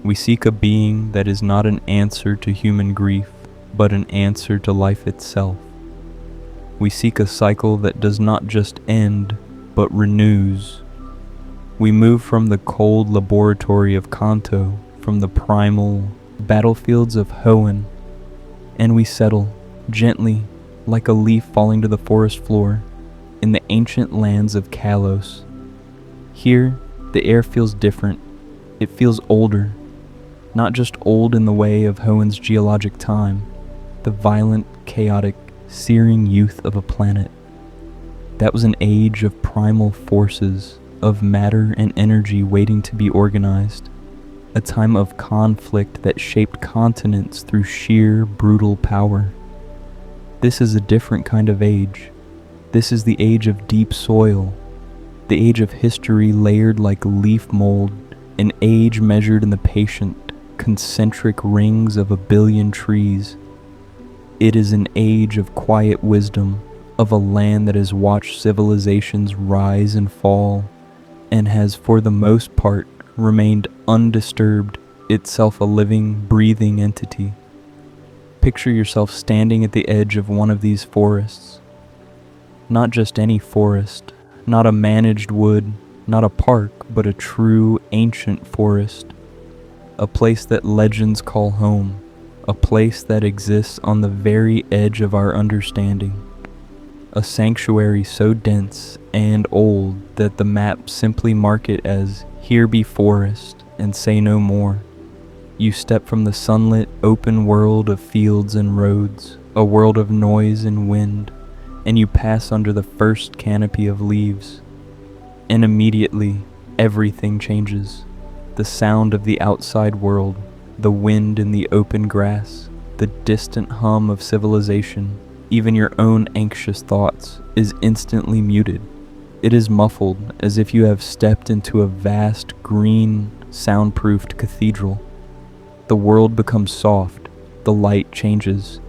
We seek a being that is not an answer to human grief, but an answer to life itself. We seek a cycle that does not just end, but renews. We move from the cold laboratory of Kanto, from the primal battlefields of Hoenn, and we settle, gently, like a leaf falling to the forest floor, in the ancient lands of Kalos. Here, the air feels different. It feels older. Not just old in the way of Hoenn's geologic time, the violent, chaotic, searing youth of a planet. That was an age of primal forces, of matter and energy waiting to be organized, a time of conflict that shaped continents through sheer, brutal power. This is a different kind of age. This is the age of deep soil, the age of history layered like leaf mold, an age measured in the patient, concentric rings of a billion trees. It is an age of quiet wisdom, of a land that has watched civilizations rise and fall, and has for the most part remained undisturbed, itself a living, breathing entity. Picture yourself standing at the edge of one of these forests. Not just any forest, not a managed wood, not a park, but a true ancient forest. A place that legends call home, a place that exists on the very edge of our understanding. A sanctuary so dense and old that the maps simply mark it as "Here be forest" and say no more. You step from the sunlit, open world of fields and roads, a world of noise and wind, and you pass under the first canopy of leaves. And immediately, everything changes. The sound of the outside world, the wind in the open grass, the distant hum of civilization, even your own anxious thoughts, is instantly muted. It is muffled as if you have stepped into a vast, green, soundproofed cathedral. The world becomes soft, the light changes.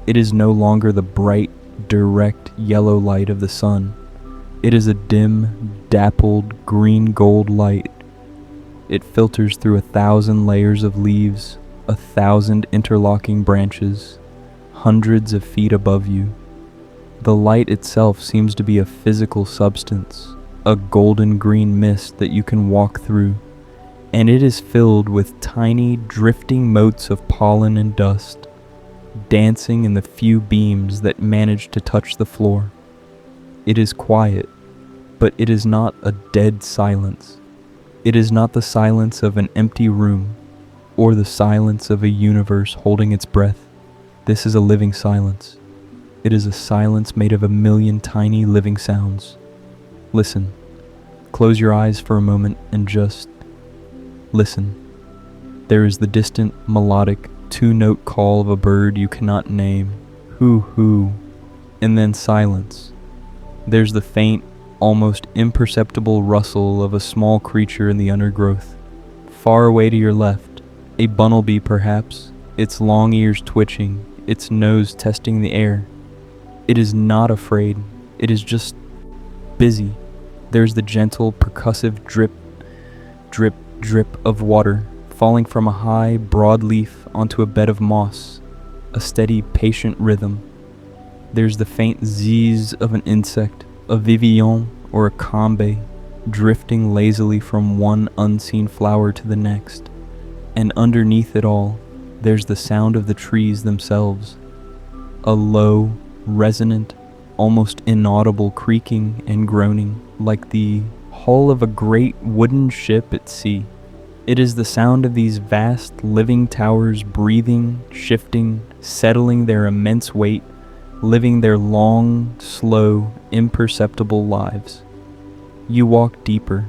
It is no longer the bright, direct yellow light of the sun. It is a dim, dappled, green-gold light. It filters through 1,000 layers of leaves, 1,000 interlocking branches, hundreds of feet above you. The light itself seems to be a physical substance, a golden-green mist that you can walk through, and it is filled with tiny, drifting motes of pollen and dust, dancing in the few beams that manage to touch the floor. It is quiet, but it is not a dead silence. It is not the silence of an empty room, or the silence of a universe holding its breath. This is a living silence. It is a silence made of a million tiny living sounds. Listen. Close your eyes for a moment and just listen. There is the distant, melodic, two-note call of a bird you cannot name. Hoo-hoo. And then silence. There's the faint, almost imperceptible rustle of a small creature in the undergrowth. Far away to your left, a bunnelbee perhaps, its long ears twitching, its nose testing the air. It is not afraid, it is just busy. There's the gentle, percussive drip, drip, drip of water falling from a high, broad leaf onto a bed of moss, a steady, patient rhythm. There's the faint zizz of an insect, a vivillon or a combe, drifting lazily from one unseen flower to the next. And underneath it all, there's the sound of the trees themselves, a low, resonant, almost inaudible creaking and groaning, like the hull of a great wooden ship at sea. It is the sound of these vast living towers breathing, shifting, settling their immense weight, living their long, slow, imperceptible lives. You walk deeper.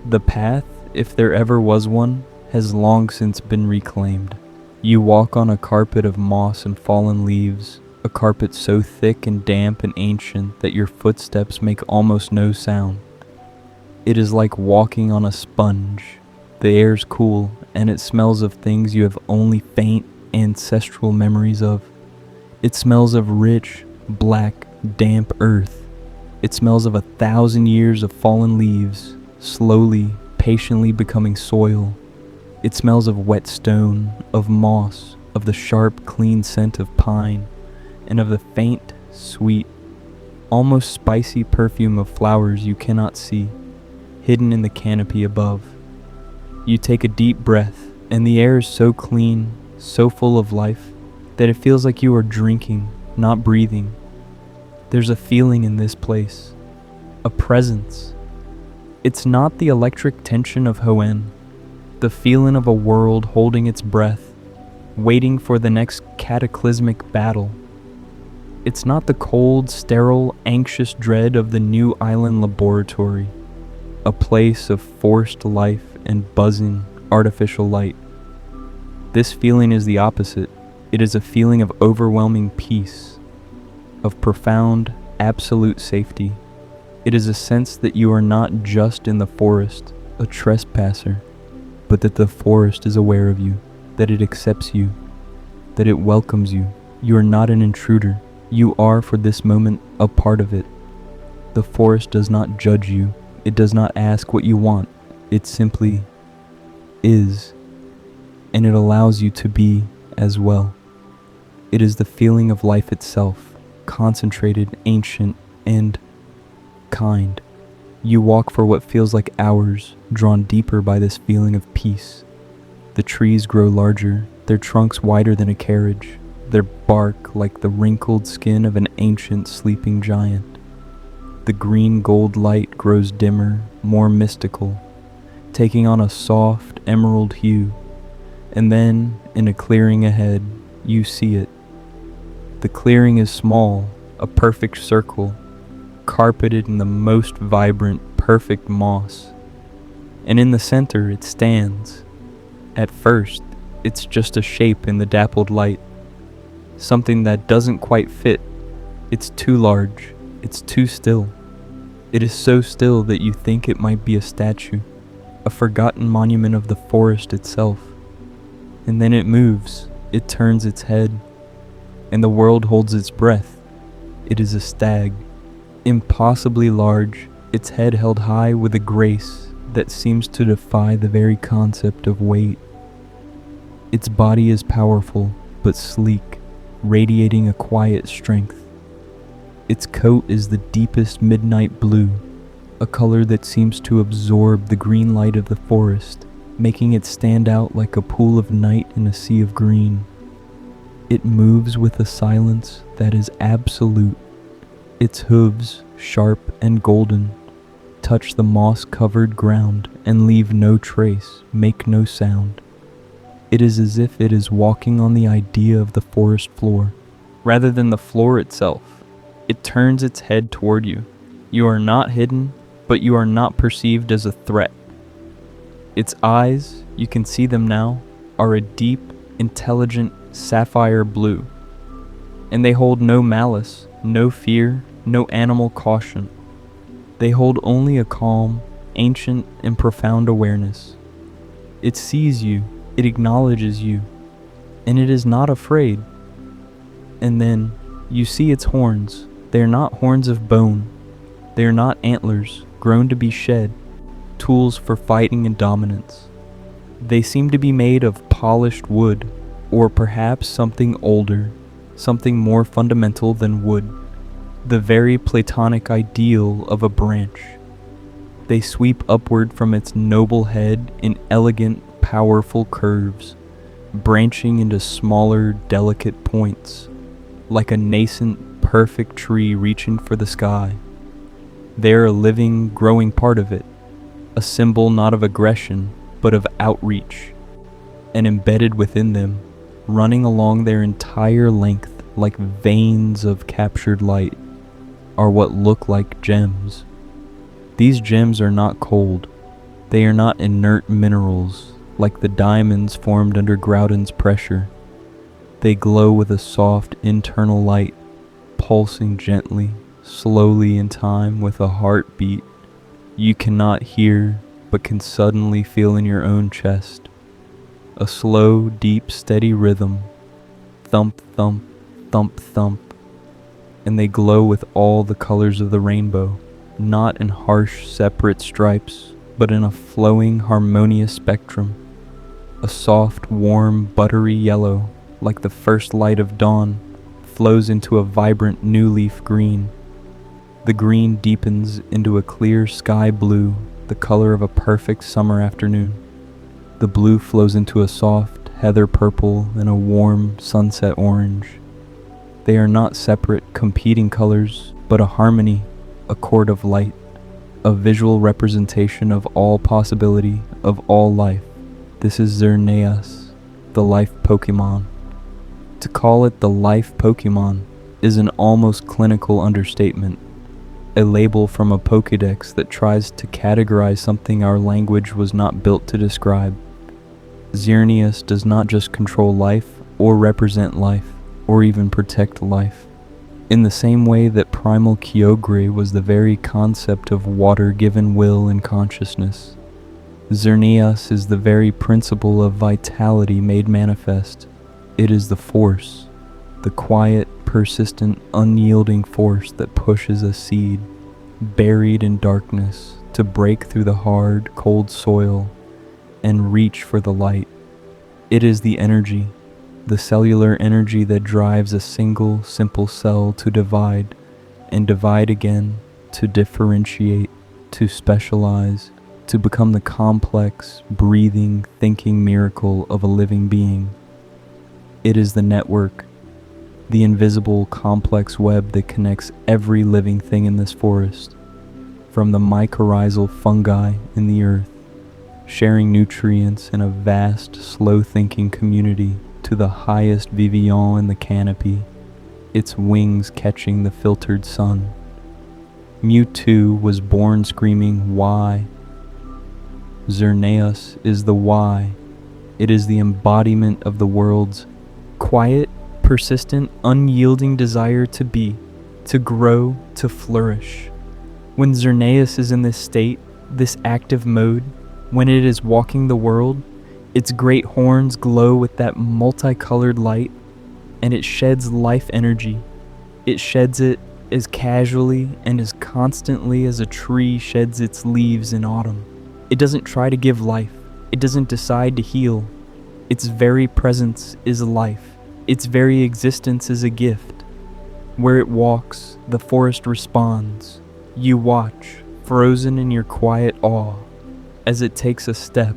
The path, if there ever was one, has long since been reclaimed. You walk on a carpet of moss and fallen leaves, a carpet so thick and damp and ancient that your footsteps make almost no sound. It is like walking on a sponge. The air's cool, and it smells of things you have only faint, ancestral memories of. It smells of rich, black, damp earth. It smells of 1,000 years of fallen leaves, slowly, patiently becoming soil. It smells of wet stone, of moss, of the sharp, clean scent of pine, and of the faint, sweet, almost spicy perfume of flowers you cannot see, hidden in the canopy above. You take a deep breath, and the air is so clean, so full of life, that it feels like you are drinking, not breathing. There's a feeling in this place, a presence. It's not the electric tension of Hoenn, the feeling of a world holding its breath, waiting for the next cataclysmic battle. It's not the cold, sterile, anxious dread of the new island laboratory, a place of forced life and buzzing, artificial light. This feeling is the opposite. It is a feeling of overwhelming peace, of profound, absolute safety. It is a sense that you are not just in the forest, a trespasser, but that the forest is aware of you, that it accepts you, that it welcomes you. You are not an intruder. You are, for this moment, a part of it. The forest does not judge you. It does not ask what you want. It simply is, and it allows you to be as well. It is the feeling of life itself, concentrated, ancient, and kind. You walk for what feels like hours, drawn deeper by this feeling of peace. The trees grow larger, their trunks wider than a carriage, their bark like the wrinkled skin of an ancient sleeping giant. The green gold light grows dimmer, more mystical, taking on a soft emerald hue, and then, in a clearing ahead, you see it. The clearing is small, a perfect circle, carpeted in the most vibrant, perfect moss. And in the center it stands. At first, it's just a shape in the dappled light. Something that doesn't quite fit. It's too large. It's too still. It is so still that you think it might be a statue, a forgotten monument of the forest itself. And then it moves. It turns its head. And the world holds its breath. It is a stag, impossibly large, its head held high with a grace that seems to defy the very concept of weight. Its body is powerful, but sleek, radiating a quiet strength. Its coat is the deepest midnight blue, a color that seems to absorb the green light of the forest, making it stand out like a pool of night in a sea of green. It moves with a silence that is absolute. Its hooves, sharp and golden, touch the moss-covered ground and leave no trace, make no sound. It is as if it is walking on the idea of the forest floor, rather than the floor itself. It turns its head toward you. You are not hidden, but you are not perceived as a threat. Its eyes, you can see them now, are a deep, intelligent sapphire blue, and they hold no malice, no fear, no animal caution. They hold only a calm, ancient, and profound awareness. It sees you, it acknowledges you, and it is not afraid. And then, you see its horns. They are not horns of bone. They are not antlers, grown to be shed, tools for fighting and dominance. They seem to be made of polished wood, or perhaps something older, something more fundamental than wood, the very Platonic ideal of a branch. They sweep upward from its noble head in elegant, powerful curves, branching into smaller, delicate points, like a nascent, perfect tree reaching for the sky. They are a living, growing part of it, a symbol not of aggression, but of outreach, and embedded within them, running along their entire length like veins of captured light, are what look like gems. These gems are not cold. They are not inert minerals like the diamonds formed under Groudon's pressure. They glow with a soft internal light, pulsing gently, slowly in time with a heartbeat you cannot hear but can suddenly feel in your own chest. A slow, deep, steady rhythm, thump, thump, thump, thump, and they glow with all the colors of the rainbow, not in harsh, separate stripes, but in a flowing, harmonious spectrum. A soft, warm, buttery yellow, like the first light of dawn, flows into a vibrant new leaf green. The green deepens into a clear sky blue, the color of a perfect summer afternoon. The blue flows into a soft heather purple and a warm sunset orange. They are not separate, competing colors, but a harmony, a chord of light, a visual representation of all possibility, of all life. This is Xerneas, the life Pokemon. To call it the life Pokemon is an almost clinical understatement, a label from a Pokédex that tries to categorize something our language was not built to describe. Xerneas does not just control life, or represent life, or even protect life. In the same way that Primal Kyogre was the very concept of water given will and consciousness, Xerneas is the very principle of vitality made manifest. It is the force, the quiet, persistent, unyielding force that pushes a seed, buried in darkness, to break through the hard, cold soil and reach for the light. It is the energy, the cellular energy that drives a single, simple cell to divide, and divide again, to differentiate, to specialize, to become the complex, breathing, thinking miracle of a living being. It is the network, the invisible, complex web that connects every living thing in this forest, from the mycorrhizal fungi in the earth, sharing nutrients in a vast, slow-thinking community, to the highest vivillon in the canopy, its wings catching the filtered sun. Mewtwo was born screaming, "Why?" Xerneas is the why. It is the embodiment of the world's quiet, persistent, unyielding desire to be, to grow, to flourish. When Xerneas is in this state, this active mode, when it is walking the world, its great horns glow with that multicolored light, and it sheds life energy. It sheds it as casually and as constantly as a tree sheds its leaves in autumn. It doesn't try to give life. It doesn't decide to heal. Its very presence is life. Its very existence is a gift. Where it walks, the forest responds. You watch, frozen in your quiet awe, as it takes a step.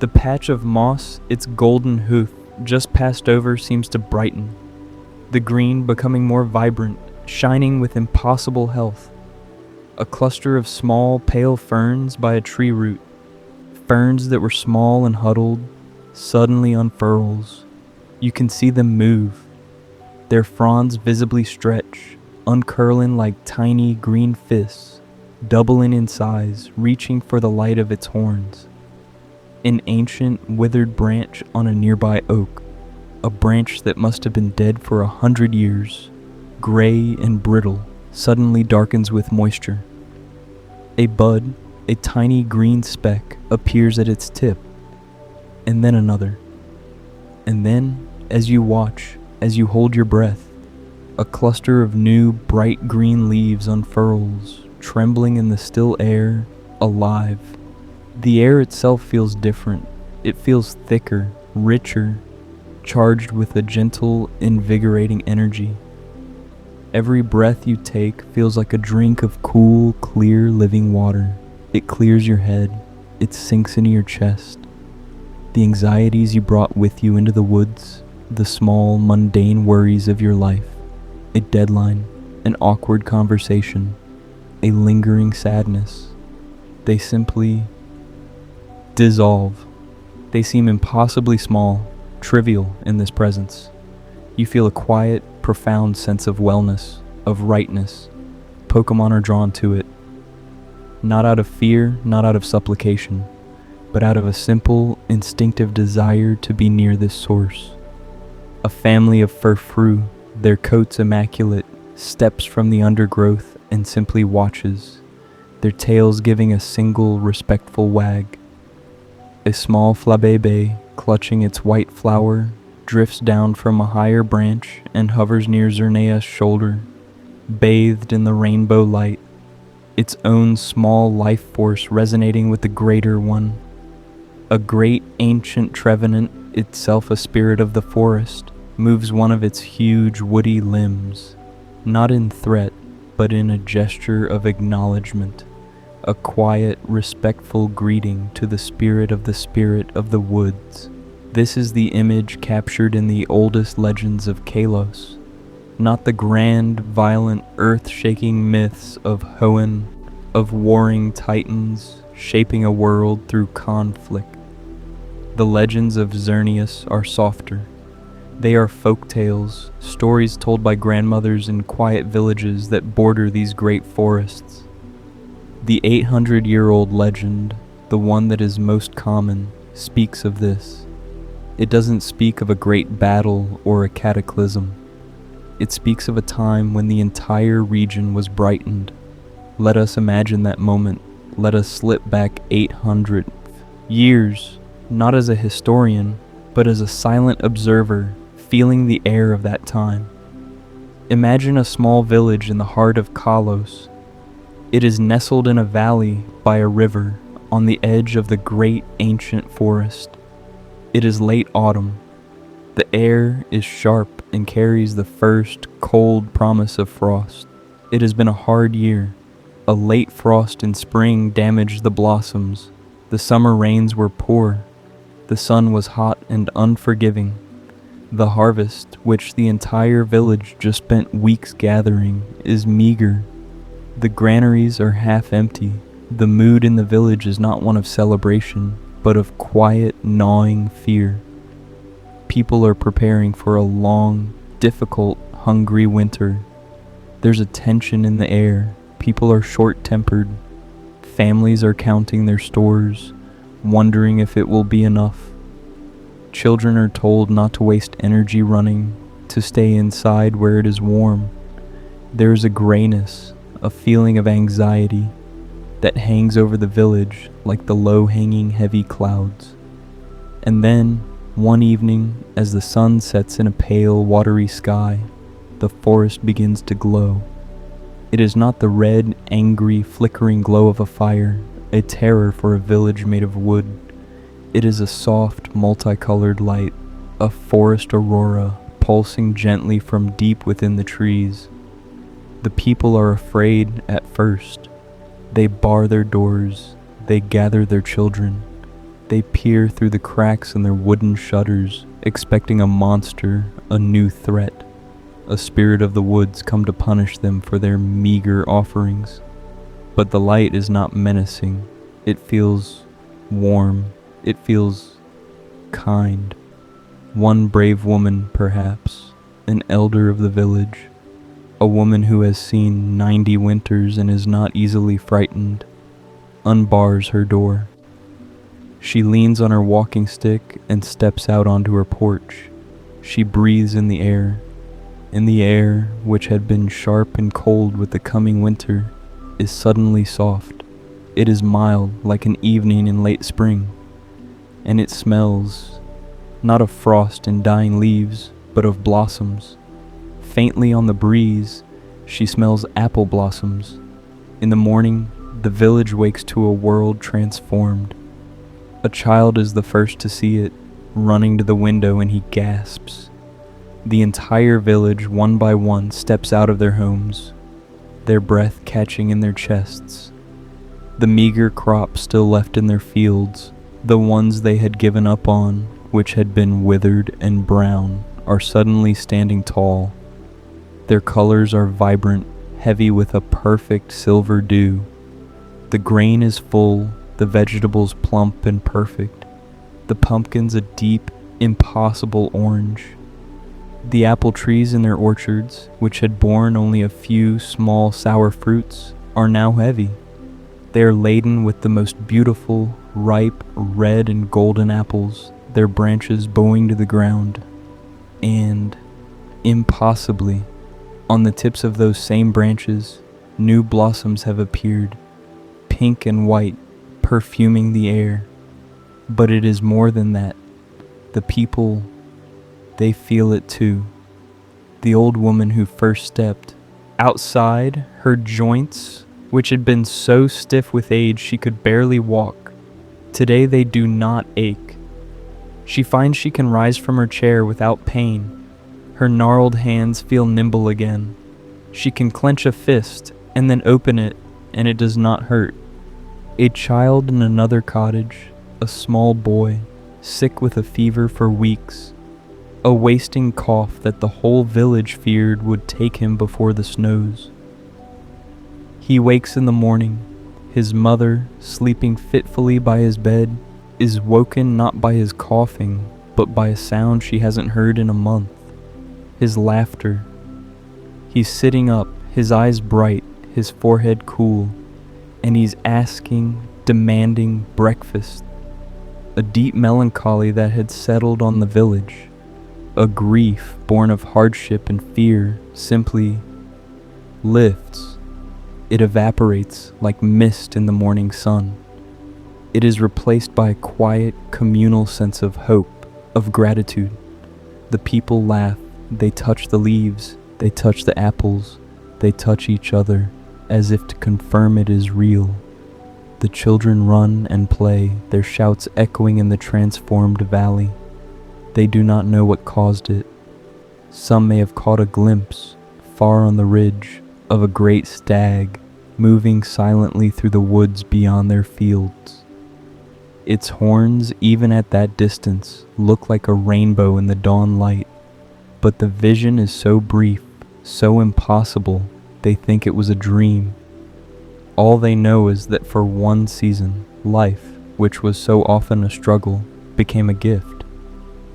The patch of moss, its golden hoof, just passed over seems to brighten. The green becoming more vibrant, shining with impossible health. A cluster of small, pale ferns by a tree root. Ferns that were small and huddled, suddenly unfurls. You can see them move. Their fronds visibly stretch, uncurling like tiny green fists, doubling in size, reaching for the light of its horns. An ancient, withered branch on a nearby oak, a branch that must have been dead for 100 years, gray and brittle, suddenly darkens with moisture. A bud, a tiny green speck, appears at its tip, and then another. And then, as you watch, as you hold your breath, a cluster of new, bright green leaves unfurls, trembling in the still air, alive. The air itself feels different. It feels thicker, richer, charged with a gentle, invigorating energy. Every breath you take feels like a drink of cool, clear, living water. It clears your head. It sinks into your chest. The anxieties you brought with you into the woods, the small, mundane worries of your life, a deadline, an awkward conversation, a lingering sadness, they simply dissolve. They seem impossibly small, trivial in this presence. You feel a quiet, profound sense of wellness, of rightness. Pokemon are drawn to it. Not out of fear, not out of supplication, but out of a simple, instinctive desire to be near this source. A family of furfrou, their coats immaculate, steps from the undergrowth and simply watches, their tails giving a single respectful wag. A small flabebe, clutching its white flower, drifts down from a higher branch and hovers near Xerneas' shoulder, bathed in the rainbow light, its own small life force resonating with the greater one. A great ancient trevenant, itself a spirit of the forest, moves one of its huge woody limbs, not in threat, but in a gesture of acknowledgement, a quiet, respectful greeting to the spirit of the woods. This is the image captured in the oldest legends of Kalos, not the grand, violent, earth-shaking myths of Hoenn, of warring titans shaping a world through conflict. The legends of Xerneas are softer. They are folk tales, stories told by grandmothers in quiet villages that border these great forests. The 800-year-old legend, the one that is most common, speaks of this. It doesn't speak of a great battle or a cataclysm. It speaks of a time when the entire region was brightened. Let us imagine that moment. Let us slip back 800, Years, not as a historian, but as a silent observer, feeling the air of that time. Imagine a small village in the heart of Kalos. It is nestled in a valley by a river on the edge of the great ancient forest. It is late autumn. The air is sharp and carries the first cold promise of frost. It has been a hard year. A late frost in spring damaged the blossoms. The summer rains were poor. The sun was hot and unforgiving. The harvest, which the entire village just spent weeks gathering, is meager. The granaries are half empty. The mood in the village is not one of celebration, but of quiet, gnawing fear. People are preparing for a long, difficult, hungry winter. There's a tension in the air. People are short-tempered. Families are counting their stores, wondering if it will be enough. Children are told not to waste energy running, to stay inside where it is warm. There is a grayness, a feeling of anxiety that hangs over the village like the low-hanging heavy clouds. And then, one evening, as the sun sets in a pale, watery sky, the forest begins to glow. It is not the red, angry, flickering glow of a fire, a terror for a village made of wood. It is a soft, multicolored light, a forest aurora pulsing gently from deep within the trees. The people are afraid at first. They bar their doors. They gather their children. They peer through the cracks in their wooden shutters, expecting a monster, a new threat, a spirit of the woods come to punish them for their meager offerings. But the light is not menacing. It feels warm. It feels kind. One brave woman, perhaps, an elder of the village, a woman who has seen 90 winters and is not easily frightened, unbars her door. She leans on her walking stick and steps out onto her porch. She breathes in the air. In the air, which had been sharp and cold with the coming winter, is suddenly soft. It is mild like an evening in late spring. And it smells, not of frost and dying leaves, but of blossoms. Faintly on the breeze, she smells apple blossoms. In the morning, the village wakes to a world transformed. A child is the first to see it, running to the window, and he gasps. The entire village, one by one, steps out of their homes, their breath catching in their chests. The meager crops still left in their fields, the ones they had given up on, which had been withered and brown, are suddenly standing tall. Their colors are vibrant, heavy with a perfect silver dew. The grain is full, the vegetables plump and perfect, the pumpkins a deep, impossible orange. The apple trees in their orchards, which had borne only a few small sour fruits, are now heavy. They are laden with the most beautiful, ripe, red and golden apples, their branches bowing to the ground. And, impossibly, on the tips of those same branches, new blossoms have appeared, pink and white, perfuming the air. But it is more than that. The people, they feel it too. The old woman who first stepped outside, her joints, which had been so stiff with age she could barely walk, today they do not ache. She finds she can rise from her chair without pain. Her gnarled hands feel nimble again. She can clench a fist and then open it, and it does not hurt. A child in another cottage, a small boy, sick with a fever for weeks, a wasting cough that the whole village feared would take him before the snows. He wakes in the morning. His mother, sleeping fitfully by his bed, is woken not by his coughing, but by a sound she hasn't heard in a month. His laughter. He's sitting up, his eyes bright, his forehead cool, and he's asking, demanding breakfast. A deep melancholy that had settled on the village, a grief born of hardship and fear, simply lifts. It evaporates like mist in the morning sun. It is replaced by a quiet, communal sense of hope, of gratitude. The people laugh, they touch the leaves, they touch the apples, they touch each other, as if to confirm it is real. The children run and play, their shouts echoing in the transformed valley. They do not know what caused it. Some may have caught a glimpse, far on the ridge, of a great stag moving silently through the woods beyond their fields. Its horns, even at that distance, look like a rainbow in the dawn light, but the vision is so brief, so impossible, they think it was a dream. All they know is that for one season, life, which was so often a struggle, became a gift.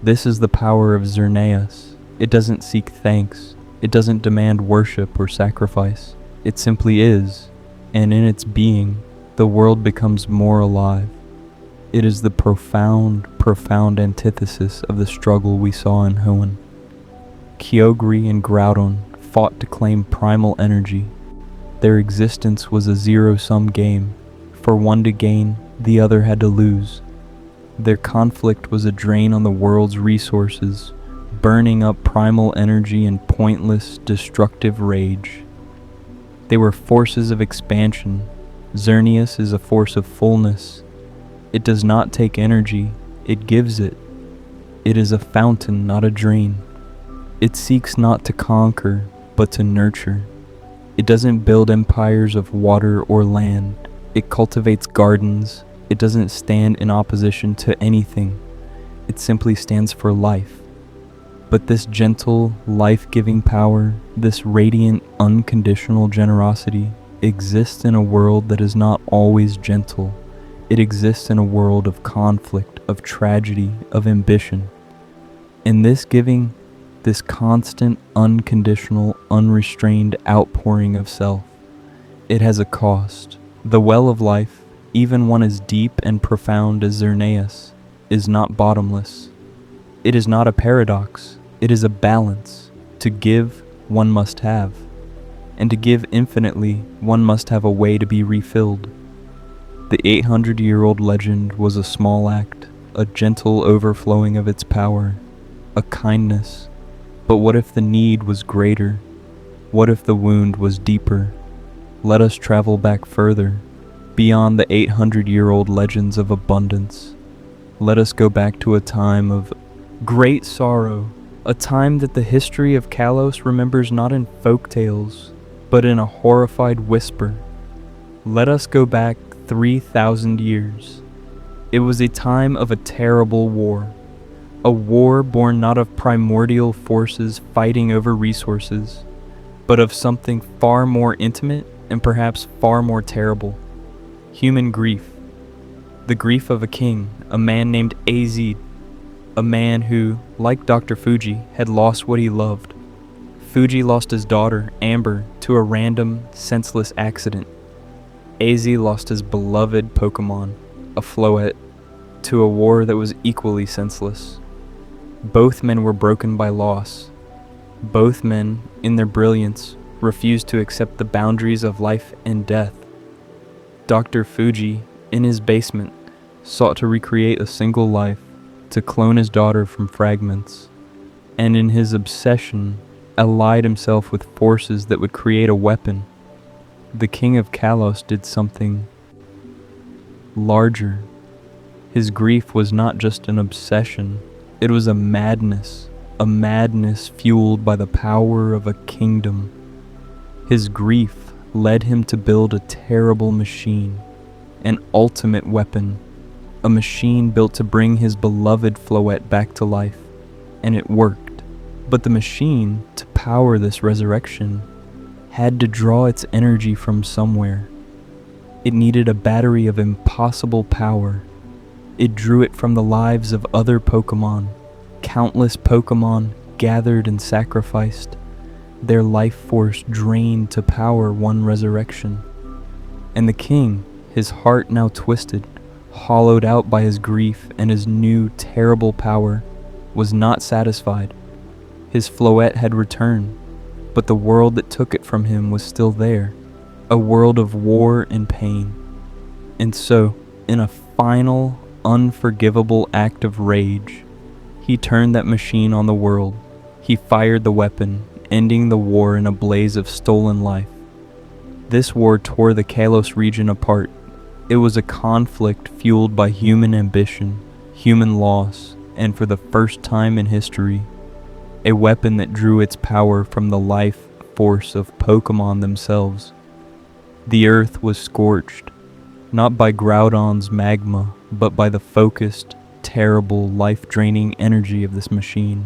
This is the power of Xerneas. It doesn't seek thanks. It doesn't demand worship or sacrifice. It simply is, and in its being, the world becomes more alive. It is the profound, profound antithesis of the struggle we saw in Hoenn. Kyogre and Groudon fought to claim primal energy. Their existence was a zero-sum game. For one to gain, the other had to lose. Their conflict was a drain on the world's resources, burning up primal energy in pointless, destructive rage. They were forces of expansion. Xerneas is a force of fullness. It does not take energy, it gives it. It is a fountain, not a drain. It seeks not to conquer, but to nurture. It doesn't build empires of water or land. It cultivates gardens. It doesn't stand in opposition to anything. It simply stands for life. But this gentle, life-giving power, this radiant, unconditional generosity, exists in a world that is not always gentle. It exists in a world of conflict, of tragedy, of ambition. In this giving, this constant, unconditional, unrestrained outpouring of self, it has a cost. The well of life, even one as deep and profound as Xerneas, is not bottomless. It is not a paradox. It is a balance. To give, one must have. And to give infinitely, one must have a way to be refilled. The 800-year-old legend was a small act, a gentle overflowing of its power, a kindness. But what if the need was greater? What if the wound was deeper? Let us travel back further, beyond the 800-year-old legends of abundance. Let us go back to a time of great sorrow, a time that the history of Kalos remembers not in folk tales, but in a horrified whisper. Let us go back 3,000 years. It was a time of a terrible war. A war born not of primordial forces fighting over resources, but of something far more intimate and perhaps far more terrible. Human grief. The grief of a king, a man named Az, a man who, like Dr. Fuji, had lost what he loved. Fuji lost his daughter, Amber, to a random, senseless accident. Az lost his beloved Pokemon, a Floette, to a war that was equally senseless. Both men were broken by loss. Both men, in their brilliance, refused to accept the boundaries of life and death. Dr. Fuji, in his basement, sought to recreate a single life, to clone his daughter from fragments, and in his obsession, allied himself with forces that would create a weapon. The king of Kalos did something larger. His grief was not just an obsession, it was a madness fueled by the power of a kingdom. His grief led him to build a terrible machine, an ultimate weapon, a machine built to bring his beloved Floette back to life, and it worked. But the machine, to power this resurrection, had to draw its energy from somewhere. It needed a battery of impossible power. It drew it from the lives of other Pokemon. Countless Pokemon gathered and sacrificed, their life force drained to power one resurrection. And the king, his heart now twisted, hollowed out by his grief and his new terrible power, was not satisfied. His Floette had returned, but the world that took it from him was still there, a world of war and pain. And so, in a final, unforgivable act of rage, he turned that machine on the world. He fired the weapon, ending the war in a blaze of stolen life. This war tore the Kalos region apart. It was a conflict fueled by human ambition, human loss, and for the first time in history, a weapon that drew its power from the life force of Pokemon themselves. The earth was scorched, not by Groudon's magma, but by the focused, terrible, life-draining energy of this machine.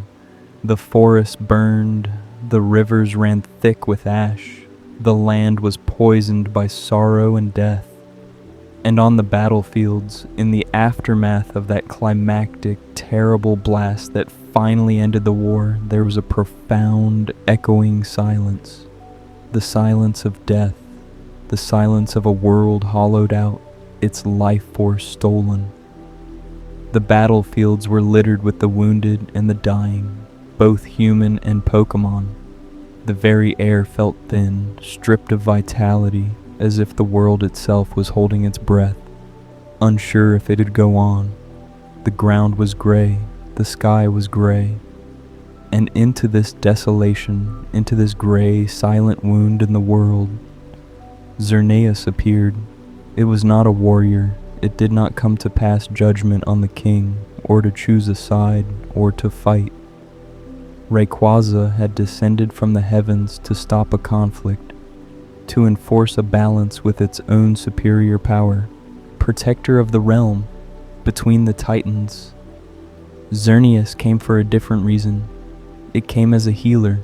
The forest burned, the rivers ran thick with ash, the land was poisoned by sorrow and death. And on the battlefields, in the aftermath of that climactic, terrible blast that finally ended the war, there was a profound, echoing silence. The silence of death, the silence of a world hollowed out, its life force stolen. The battlefields were littered with the wounded and the dying, both human and Pokemon. The very air felt thin, stripped of vitality, as if the world itself was holding its breath, unsure if it'd go on. The ground was gray, the sky was gray, and into this desolation, into this gray, silent wound in the world, Xerneas appeared. It was not a warrior. It did not come to pass judgment on the king, or to choose a side, or to fight. Rayquaza had descended from the heavens to stop a conflict, to enforce a balance with its own superior power, protector of the realm, between the titans. Xerneas came for a different reason. It came as a healer.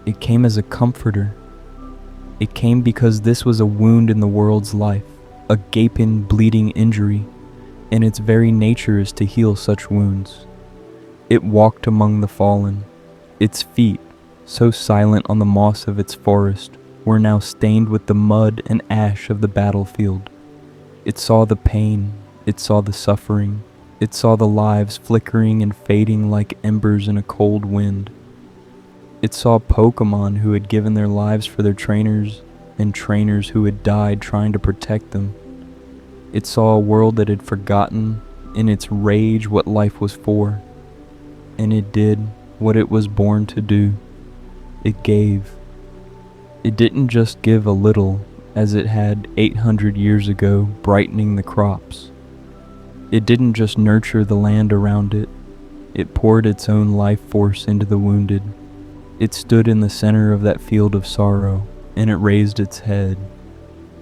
It came as a comforter. It came because this was a wound in the world's life, a gaping, bleeding injury, and its very nature is to heal such wounds. It walked among the fallen. Its feet, so silent on the moss of its forest, were now stained with the mud and ash of the battlefield. It saw the pain, it saw the suffering, it saw the lives flickering and fading like embers in a cold wind. It saw Pokemon who had given their lives for their trainers, and trainers who had died trying to protect them. It saw a world that had forgotten, in its rage, what life was for, and it did what it was born to do. It gave. It didn't just give a little, as it had 800 years ago, brightening the crops. It didn't just nurture the land around it. It poured its own life force into the wounded. It stood in the center of that field of sorrow, and it raised its head.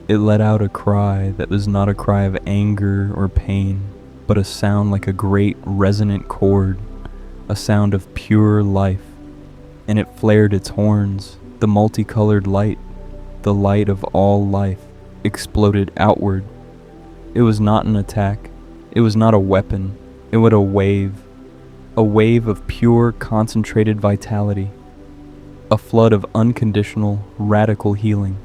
It let out a cry that was not a cry of anger or pain, but a sound like a great resonant chord, a sound of pure life. And it flared its horns. The multicolored light, the light of all life, exploded outward. It was not an attack. It was not a weapon. It was a wave of pure, concentrated vitality, a flood of unconditional, radical healing.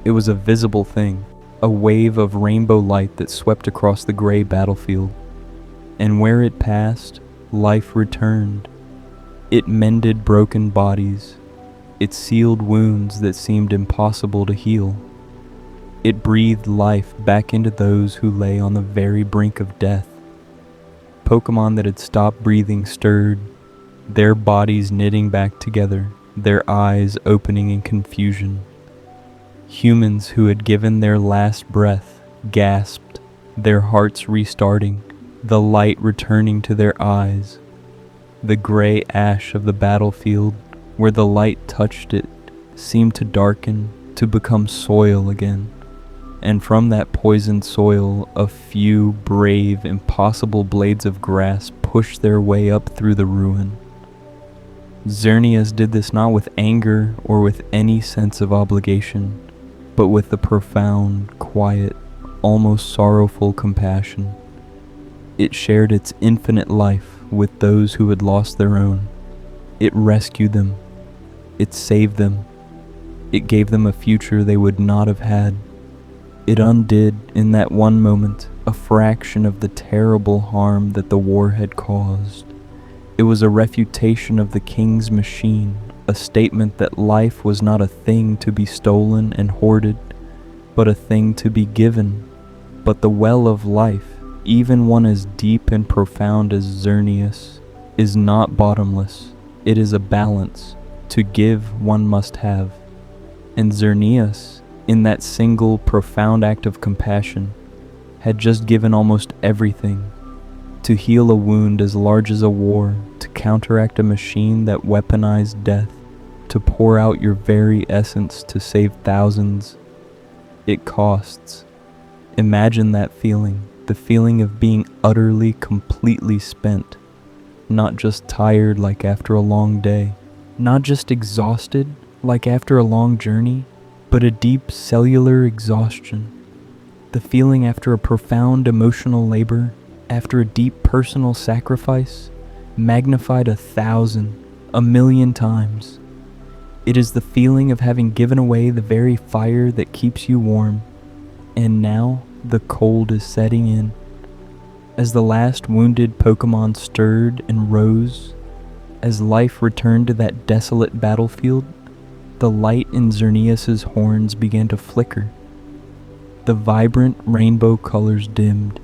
It was a visible thing, a wave of rainbow light that swept across the gray battlefield. And where it passed, life returned. It mended broken bodies. It sealed wounds that seemed impossible to heal. It breathed life back into those who lay on the very brink of death. Pokemon that had stopped breathing stirred, their bodies knitting back together, their eyes opening in confusion. Humans who had given their last breath gasped, their hearts restarting, the light returning to their eyes. The gray ash of the battlefield, where the light touched it, seemed to darken, to become soil again. And from that poisoned soil, a few brave, impossible blades of grass pushed their way up through the ruin. Xerneas did this not with anger or with any sense of obligation, but with the profound, quiet, almost sorrowful compassion. It shared its infinite life with those who had lost their own. It rescued them. It saved them. It gave them a future they would not have had. It undid, in that one moment, a fraction of the terrible harm that the war had caused. It was a refutation of the king's machine, a statement that life was not a thing to be stolen and hoarded, but a thing to be given. But the well of life, even one as deep and profound as Xerneas, is not bottomless. It is a balance. To give, one must have. And Xerneas, in that single profound act of compassion, had just given almost everything. To heal a wound as large as a war, to counteract a machine that weaponized death, to pour out your very essence to save thousands. It costs. Imagine that feeling, the feeling of being utterly, completely spent. Not just tired like after a long day, not just exhausted like after a long journey, but a deep cellular exhaustion. The feeling after a profound emotional labor, after a deep personal sacrifice, magnified 1,000, 1,000,000 times. It is the feeling of having given away the very fire that keeps you warm, and now the cold is setting in. As the last wounded Pokemon stirred and rose, as life returned to that desolate battlefield, the light in Xerneas' horns began to flicker. The vibrant rainbow colors dimmed,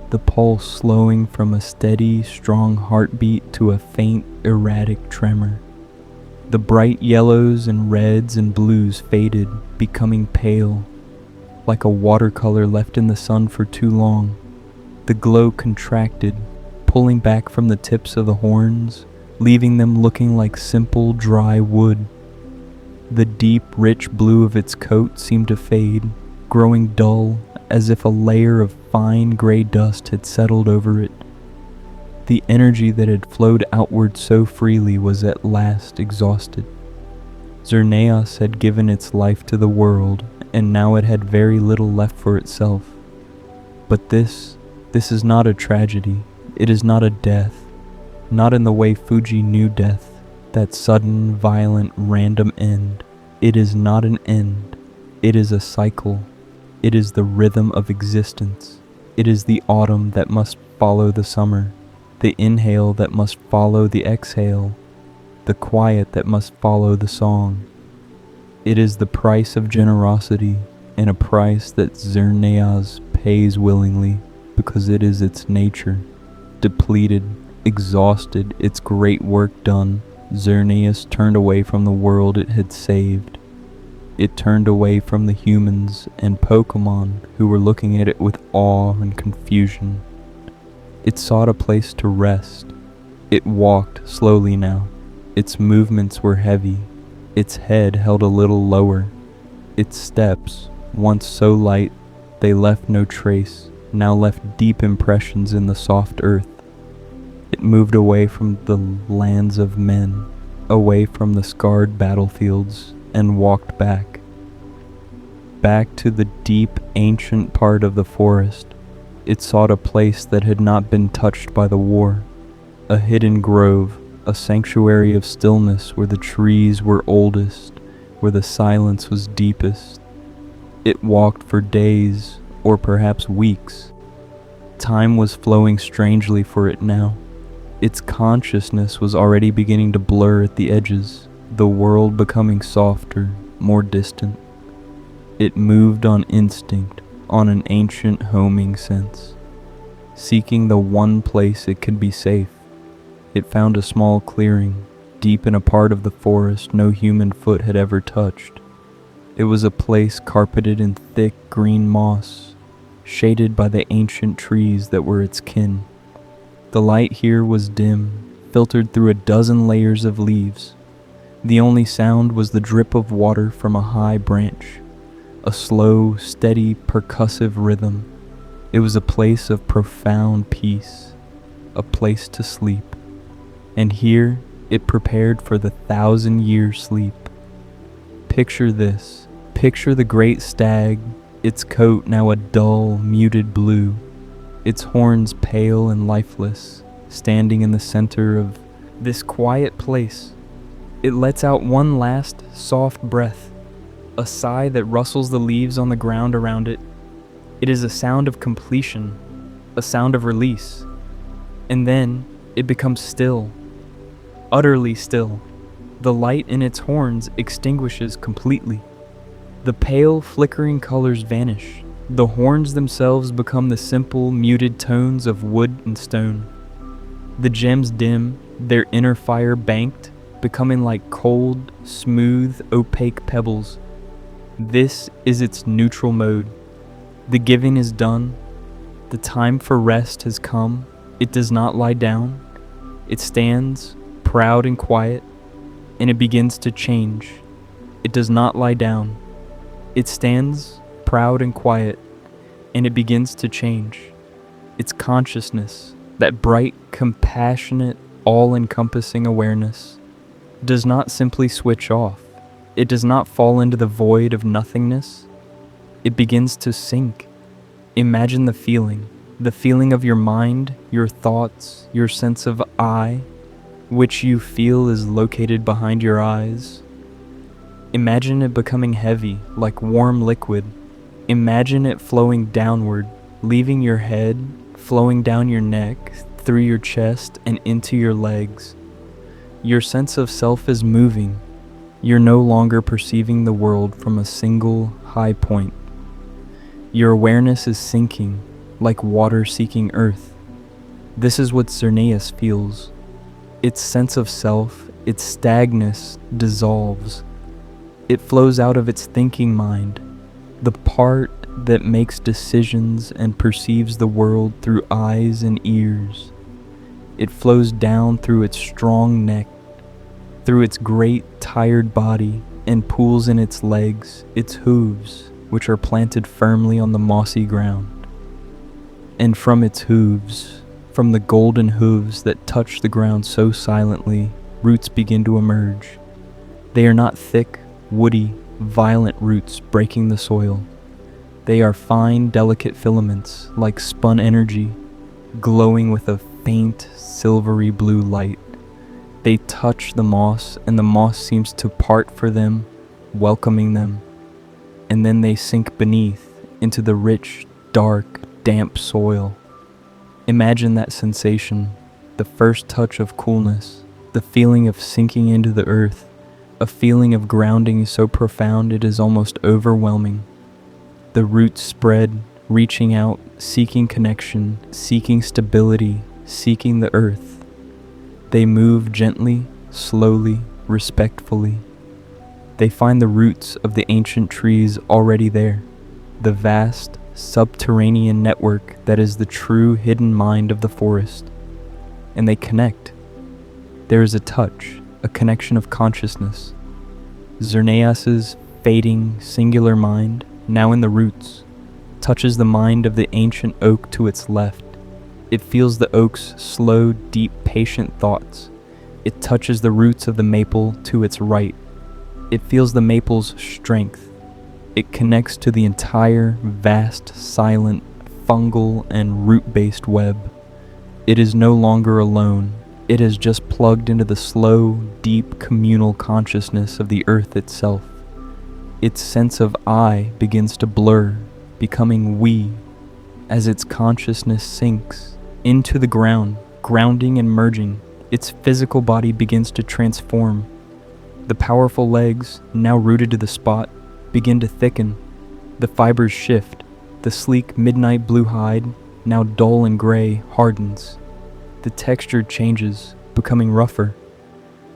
the pulse slowing from a steady, strong heartbeat to a faint, erratic tremor. The bright yellows and reds and blues faded, becoming pale, like a watercolor left in the sun for too long. The glow contracted, pulling back from the tips of the horns, leaving them looking like simple, dry wood. The deep, rich blue of its coat seemed to fade, growing dull, as if a layer of fine gray dust had settled over it. The energy that had flowed outward so freely was at last exhausted. Xerneas had given its life to the world, and now it had very little left for itself. But this is not a tragedy. It is not a death. Not in the way Fuji knew death, that sudden, violent, random end. It is not an end. It is a cycle. It is the rhythm of existence. It is the autumn that must follow the summer, the inhale that must follow the exhale, the quiet that must follow the song. It is the price of generosity, and a price that Xerneas pays willingly, because it is its nature. Depleted, exhausted, its great work done, Xerneas turned away from the world it had saved. It turned away from the humans and Pokemon who were looking at it with awe and confusion. It sought a place to rest. It walked slowly now. Its movements were heavy. Its head held a little lower. Its steps, once so light they left no trace, now left deep impressions in the soft earth. It moved away from the lands of men, away from the scarred battlefields, and walked back to the deep, ancient part of the forest. It sought a place that had not been touched by the war, a hidden grove, a sanctuary of stillness where the trees were oldest, where the silence was deepest. It walked for days, or perhaps weeks. Time was flowing strangely for it now. Its consciousness was already beginning to blur at the edges, the world becoming softer, more distant. It moved on instinct, on an ancient homing sense, seeking the one place it could be safe. It found a small clearing, deep in a part of the forest no human foot had ever touched. It was a place carpeted in thick green moss, shaded by the ancient trees that were its kin. The light here was dim, filtered through a dozen layers of leaves. The only sound was the drip of water from a high branch, a slow, steady, percussive rhythm. It was a place of profound peace, a place to sleep. And here it prepared for the 1,000-year sleep. Picture this. Picture the great stag, its coat now a dull, muted blue, its horns pale and lifeless, standing in the center of this quiet place. It lets out one last, soft breath, a sigh that rustles the leaves on the ground around it. It is a sound of completion, a sound of release. And then it becomes still, utterly still. The light in its horns extinguishes completely. The pale, flickering colors vanish. The horns themselves become the simple, muted tones of wood and stone. The gems dim, their inner fire banked, becoming like cold, smooth, opaque pebbles. This is its neutral mode. The giving is done. The time for rest has come. It does not lie down. It stands, proud and quiet, and it begins to change. It does not lie down. It stands, proud and quiet, and it begins to change. Its consciousness, that bright, compassionate, all-encompassing awareness, does not simply switch off. It does not fall into the void of nothingness. It begins to sink. Imagine the feeling of your mind, your thoughts, your sense of I, which you feel is located behind your eyes. Imagine it becoming heavy, like warm liquid. Imagine it flowing downward, leaving your head, flowing down your neck, through your chest, and into your legs. Your sense of self is moving. You're no longer perceiving the world from a single high point. Your awareness is sinking, like water seeking earth. This is what Xerneas feels. Its sense of self, its stagness, dissolves. It flows out of its thinking mind, the part that makes decisions and perceives the world through eyes and ears. It flows down through its strong neck, through its great tired body, and pools in its legs, its hooves, which are planted firmly on the mossy ground. And from its hooves, from the golden hooves that touch the ground so silently, roots begin to emerge. They are not thick, woody, violent roots breaking the soil. They are fine, delicate filaments, like spun energy, glowing with a faint, silvery blue light. They touch the moss, and the moss seems to part for them, welcoming them. And then they sink beneath, into the rich, dark, damp soil. Imagine that sensation, the first touch of coolness, the feeling of sinking into the earth, a feeling of grounding so profound it is almost overwhelming. The roots spread, reaching out, seeking connection, seeking stability, seeking the earth. They move gently, slowly, respectfully. They find the roots of the ancient trees already there, the vast, subterranean network that is the true hidden mind of the forest. And they connect. There is a touch, a connection of consciousness. Xerneas' fading, singular mind, now in the roots, touches the mind of the ancient oak to its left. It feels the oak's slow, deep, patient thoughts. It touches the roots of the maple to its right. It feels the maple's strength. It connects to the entire, vast, silent, fungal, and root-based web. It is no longer alone. It has just plugged into the slow, deep, communal consciousness of the earth itself. Its sense of I begins to blur, becoming we, as its consciousness sinks into the ground, grounding and merging. Its physical body begins to transform. The powerful legs, now rooted to the spot, begin to thicken. The fibers shift. The sleek midnight blue hide, now dull and gray, hardens. The texture changes, becoming rougher.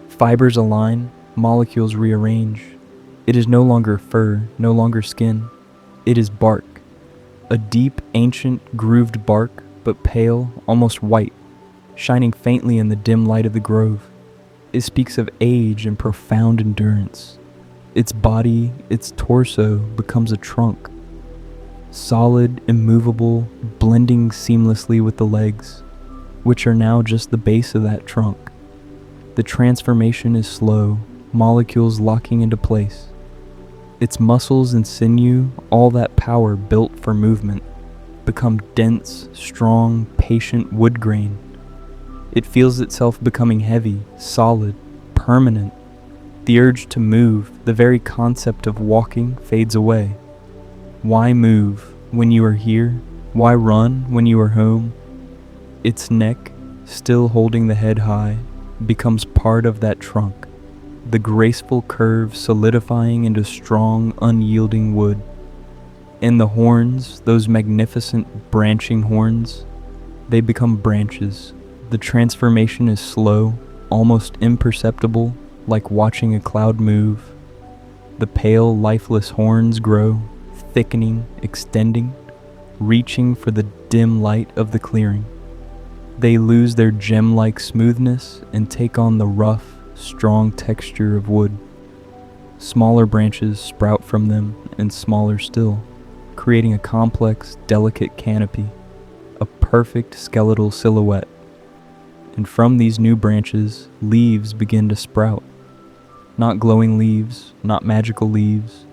Fibers align, molecules rearrange. It is no longer fur, no longer skin. It is bark. A deep, ancient, grooved bark, but pale, almost white, shining faintly in the dim light of the grove. It speaks of age and profound endurance. Its body, its torso, becomes a trunk. Solid, immovable, blending seamlessly with the legs, which are now just the base of that trunk. The transformation is slow, molecules locking into place. Its muscles and sinew, all that power built for movement, become dense, strong, patient wood grain. It feels itself becoming heavy, solid, permanent. The urge to move, the very concept of walking, fades away. Why move when you are here? Why run when you are home? Its neck, still holding the head high, becomes part of that trunk, the graceful curve solidifying into strong, unyielding wood. And the horns, those magnificent branching horns, they become branches. The transformation is slow, almost imperceptible, like watching a cloud move. The pale, lifeless horns grow, thickening, extending, reaching for the dim light of the clearing. They lose their gem-like smoothness and take on the rough, strong texture of wood. Smaller branches sprout from them, and smaller still, creating a complex, delicate canopy, a perfect skeletal silhouette. And from these new branches, leaves begin to sprout. Not glowing leaves, not magical leaves,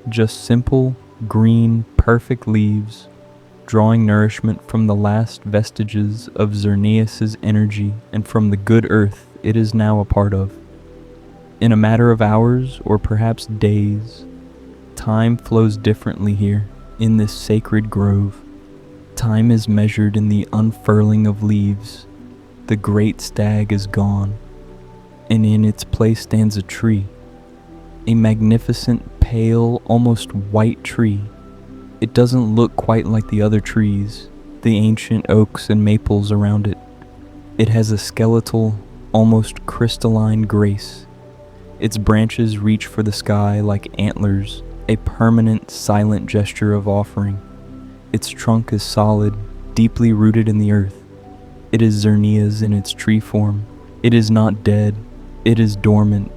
just simple, green, perfect leaves, drawing nourishment from the last vestiges of Xerneas' energy and from the good earth it is now a part of. In a matter of hours, or perhaps days, time flows differently here, in this sacred grove. Time is measured in the unfurling of leaves. The great stag is gone, and in its place stands a tree, a magnificent, pale, almost white tree. It doesn't look quite like the other trees, the ancient oaks and maples around it. It has a skeletal, almost crystalline grace. Its branches reach for the sky like antlers, a permanent, silent gesture of offering. Its trunk is solid, deeply rooted in the earth. It is Xerneas in its tree form. It is not dead. It is dormant.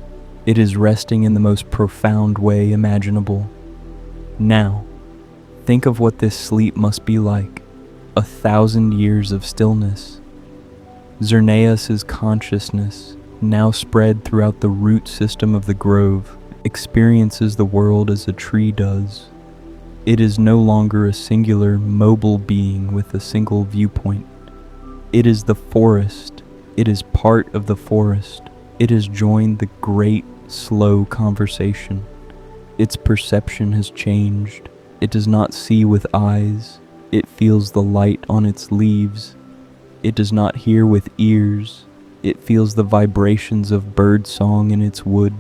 It is resting in the most profound way imaginable. Now, think of what this sleep must be like. 1,000 years of stillness. Xerneas' consciousness, now spread throughout the root system of the grove, experiences the world as a tree does. It is no longer a singular, mobile being with a single viewpoint. It is the forest. It is part of the forest. It has joined the great, slow conversation. Its perception has changed. It does not see with eyes. It feels the light on its leaves. It does not hear with ears. It feels the vibrations of bird song in its wood.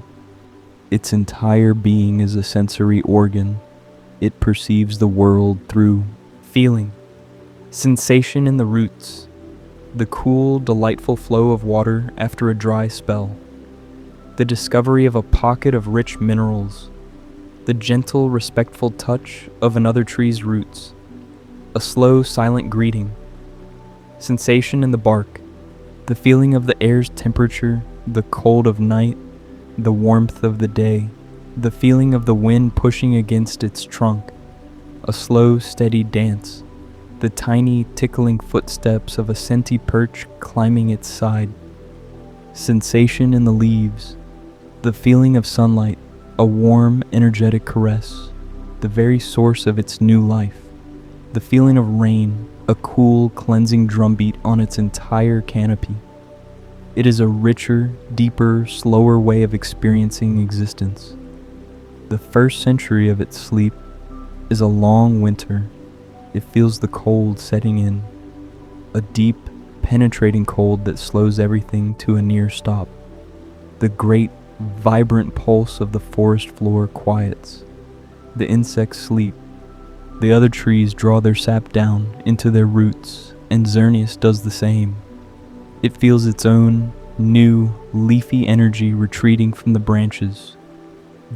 Its entire being is a sensory organ. It perceives the world through feeling. Sensation in the roots. The cool, delightful flow of water after a dry spell. The discovery of a pocket of rich minerals. The gentle, respectful touch of another tree's roots. A slow, silent greeting. Sensation in the bark. The feeling of the air's temperature, the cold of night, the warmth of the day. The feeling of the wind pushing against its trunk. A slow, steady dance. The tiny, tickling footsteps of a scenty perch climbing its side. Sensation in the leaves. The feeling of sunlight, a warm, energetic caress, the very source of its new life. The feeling of rain, a cool, cleansing drumbeat on its entire canopy. It is a richer, deeper, slower way of experiencing existence. The first century of its sleep is a long winter. It feels the cold setting in, a deep, penetrating cold that slows everything to a near stop. The great, vibrant pulse of the forest floor quiets. The insects sleep. The other trees draw their sap down into their roots, and Xerneas does the same. It feels its own, new, leafy energy retreating from the branches,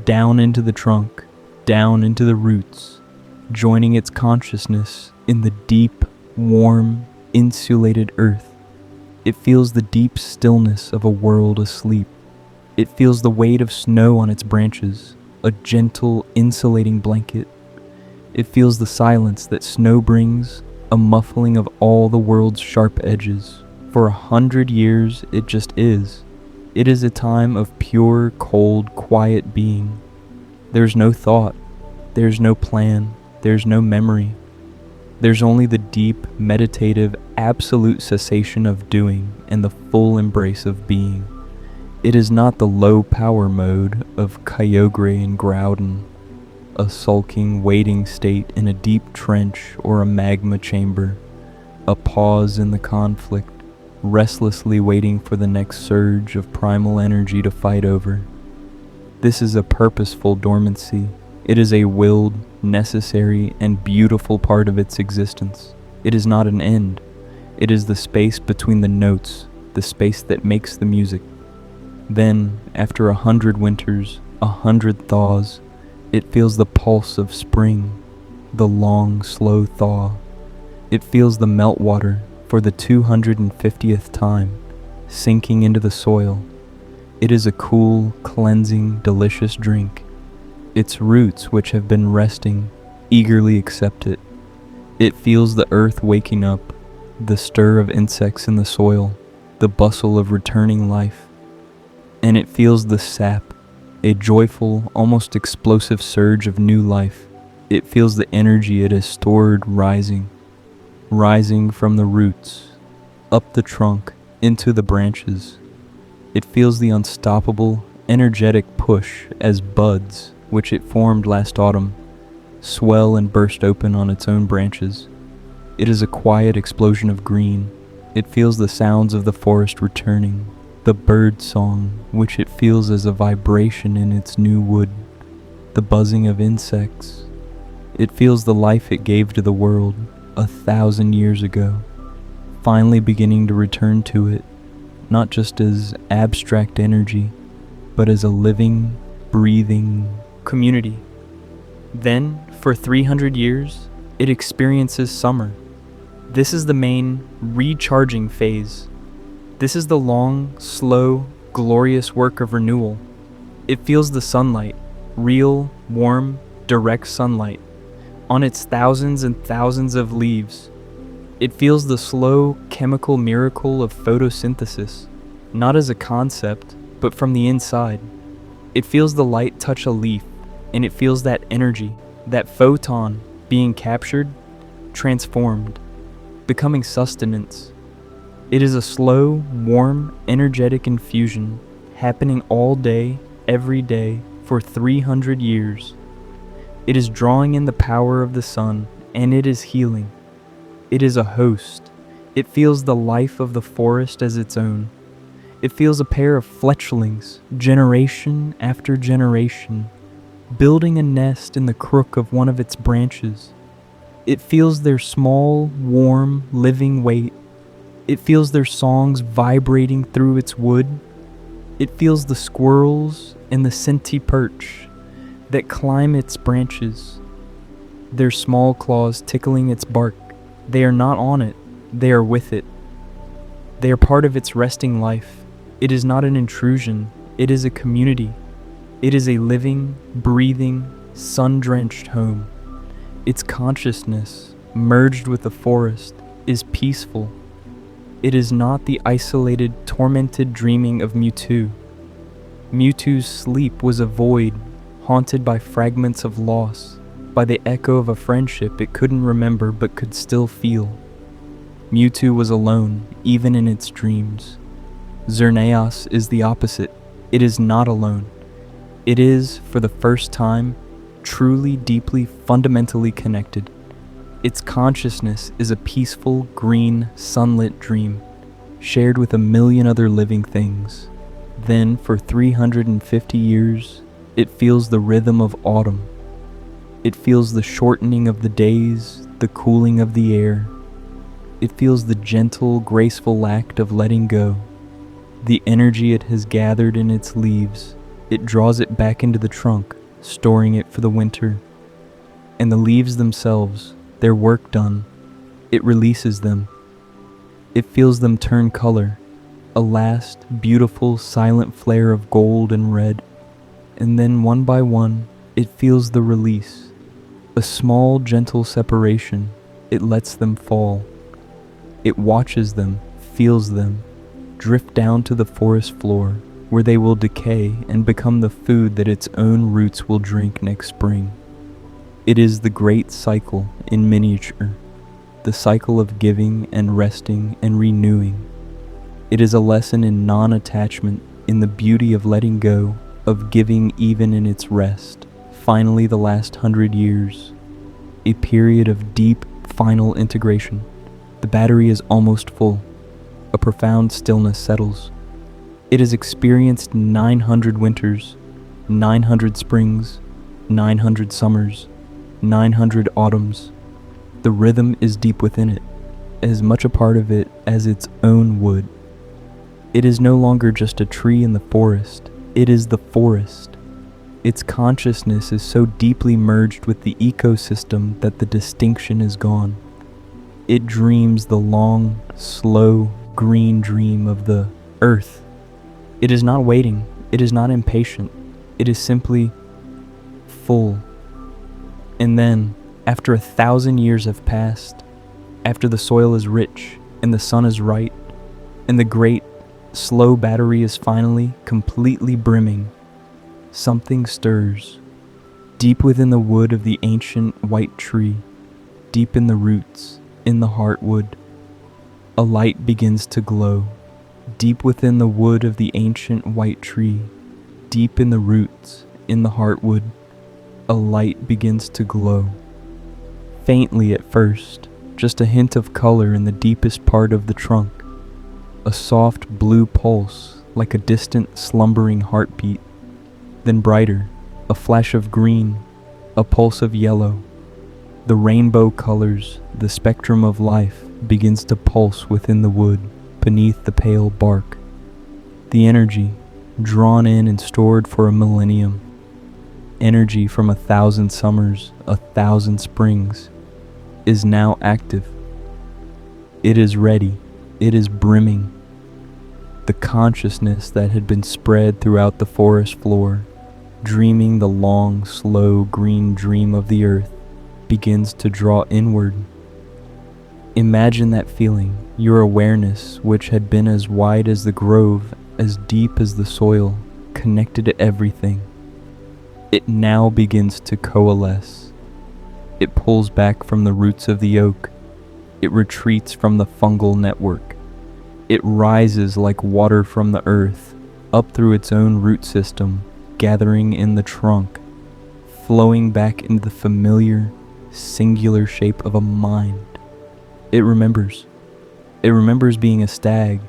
down into the trunk, down into the roots, joining its consciousness in the deep, warm, insulated earth. It feels the deep stillness of a world asleep. It feels the weight of snow on its branches, a gentle, insulating blanket. It feels the silence that snow brings, a muffling of all the world's sharp edges. For 100 years, it just is. It is a time of pure, cold, quiet being. There's no thought. There's no plan. There's no memory. There's only the deep, meditative, absolute cessation of doing and the full embrace of being. It is not the low power mode of Kyogre and Groudon, a sulking, waiting state in a deep trench or a magma chamber, a pause in the conflict, restlessly waiting for the next surge of primal energy to fight over. This is a purposeful dormancy. It is a willed, necessary, and beautiful part of its existence. It is not an end. It is the space between the notes, the space that makes the music. Then, after 100 winters, 100 thaws, it feels the pulse of spring, the long, slow thaw. It feels the meltwater for the 250th time, sinking into the soil. It is a cool, cleansing, delicious drink. Its roots, which have been resting, eagerly accept it. It feels the earth waking up, the stir of insects in the soil, the bustle of returning life. And it feels the sap, a joyful, almost explosive surge of new life. It feels the energy it has stored rising from the roots, up the trunk, into the branches. It feels the unstoppable, energetic push as buds, which it formed last autumn, swell and burst open on its own branches. It is a quiet explosion of green. It feels the sounds of the forest returning, the bird song, which it feels as a vibration in its new wood, the buzzing of insects. It feels the life it gave to the world 1,000 years ago, finally beginning to return to it, not just as abstract energy, but as a living, breathing community. Then, for 300 years, it experiences summer. This is the main recharging phase. This is the long, slow, glorious work of renewal. It feels the sunlight, real, warm, direct sunlight, on its thousands and thousands of leaves. It feels the slow, chemical miracle of photosynthesis, not as a concept, but from the inside. It feels the light touch a leaf, and it feels that energy, that photon being captured, transformed, becoming sustenance. It is a slow, warm, energetic infusion happening all day, every day, for 300 years. It is drawing in the power of the sun, and it is healing. It is a host. It feels the life of the forest as its own. It feels a pair of fletchlings, generation after generation, building a nest in the crook of one of its branches. It feels their small, warm, living weight. It feels their songs vibrating through its wood. It feels the squirrels and the senti perch that climb its branches, their small claws tickling its bark. They are not on it, they are with it. They are part of its resting life. It is not an intrusion, it is a community. It is a living, breathing, sun-drenched home. Its consciousness, merged with the forest, is peaceful. It is not the isolated, tormented dreaming of Mewtwo. Mewtwo's sleep was a void, haunted by fragments of loss, by the echo of a friendship it couldn't remember but could still feel. Mewtwo was alone, even in its dreams. Xerneas is the opposite. It is not alone. It is, for the first time, truly, deeply, fundamentally connected. Its consciousness is a peaceful, green, sunlit dream, shared with a million other living things. Then, for 350 years, it feels the rhythm of autumn. It feels the shortening of the days, the cooling of the air. It feels the gentle, graceful act of letting go. The energy it has gathered in its leaves, it draws it back into the trunk, storing it for the winter. And the leaves themselves, their work done, it releases them. It feels them turn color, a last, beautiful, silent flare of gold and red. And then one by one, it feels the release. A small, gentle separation. It lets them fall. It watches them, feels them, drift down to the forest floor, where they will decay and become the food that its own roots will drink next spring. It is the great cycle in miniature, the cycle of giving and resting and renewing. It is a lesson in non-attachment, in the beauty of letting go, of giving even in its rest. Finally, the last 100 years, a period of deep, final integration. The battery is almost full. A profound stillness settles. It has experienced 900 winters, 900 springs, 900 summers. 900 autumns. The rhythm is deep within it, as much a part of it as its own wood. It is no longer just a tree in the forest, it is the forest. Its consciousness is so deeply merged with the ecosystem that the distinction is gone. It dreams the long, slow, green dream of the earth. It is not waiting, it is not impatient, it is simply full. And then, after 1,000 years have passed, after the soil is rich and the sun is right, and the great, slow battery is finally completely brimming, something stirs. Deep within the wood of the ancient white tree, deep in the roots, in the heartwood, a light begins to glow. Deep within the wood of the ancient white tree, deep in the roots, in the heartwood, a light begins to glow. Faintly at first, just a hint of color in the deepest part of the trunk, a soft blue pulse like a distant slumbering heartbeat, then brighter, a flash of green, a pulse of yellow. The rainbow colors, the spectrum of life begins to pulse within the wood beneath the pale bark. The energy, drawn in and stored for a millennium, energy from 1,000 summers, 1,000 springs, is now active. It is ready. It is brimming. The consciousness that had been spread throughout the forest floor, dreaming the long, slow green dream of the earth, begins to draw inward. Imagine that feeling, your awareness, which had been as wide as the grove, as deep as the soil, connected to everything. It now begins to coalesce. It pulls back from the roots of the oak. It retreats from the fungal network. It rises like water from the earth, up through its own root system, gathering in the trunk, flowing back into the familiar, singular shape of a mind. It remembers. It remembers being a stag.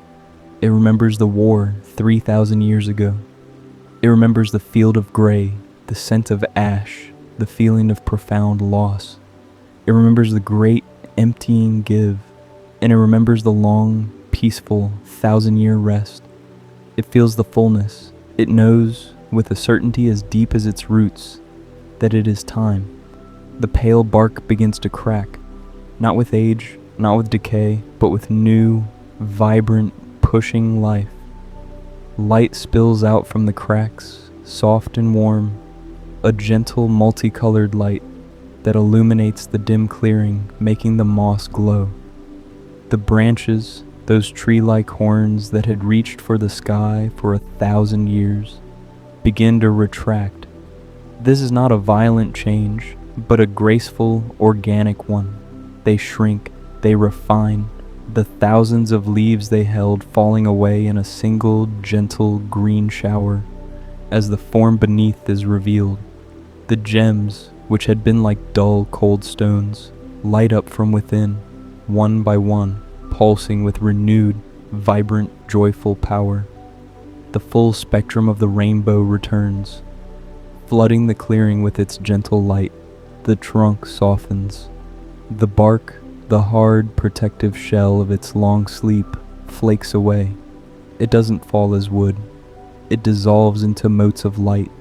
It remembers the war 3,000 years ago. It remembers the field of gray, the scent of ash, the feeling of profound loss. It remembers the great emptying give, and it remembers the long, peaceful, 1,000-year rest. It feels the fullness. It knows, with a certainty as deep as its roots, that it is time. The pale bark begins to crack, not with age, not with decay, but with new, vibrant, pushing life. Light spills out from the cracks, soft and warm, a gentle multicolored light that illuminates the dim clearing, making the moss glow. The branches, those tree-like horns that had reached for the sky for 1,000 years, begin to retract. This is not a violent change, but a graceful, organic one. They shrink, they refine, the thousands of leaves they held falling away in a single, gentle green shower, as the form beneath is revealed. The gems, which had been like dull, cold stones, light up from within, one by one, pulsing with renewed, vibrant, joyful power. The full spectrum of the rainbow returns, flooding the clearing with its gentle light. The trunk softens. The bark, the hard, protective shell of its long sleep, flakes away. It doesn't fall as wood. It dissolves into motes of light,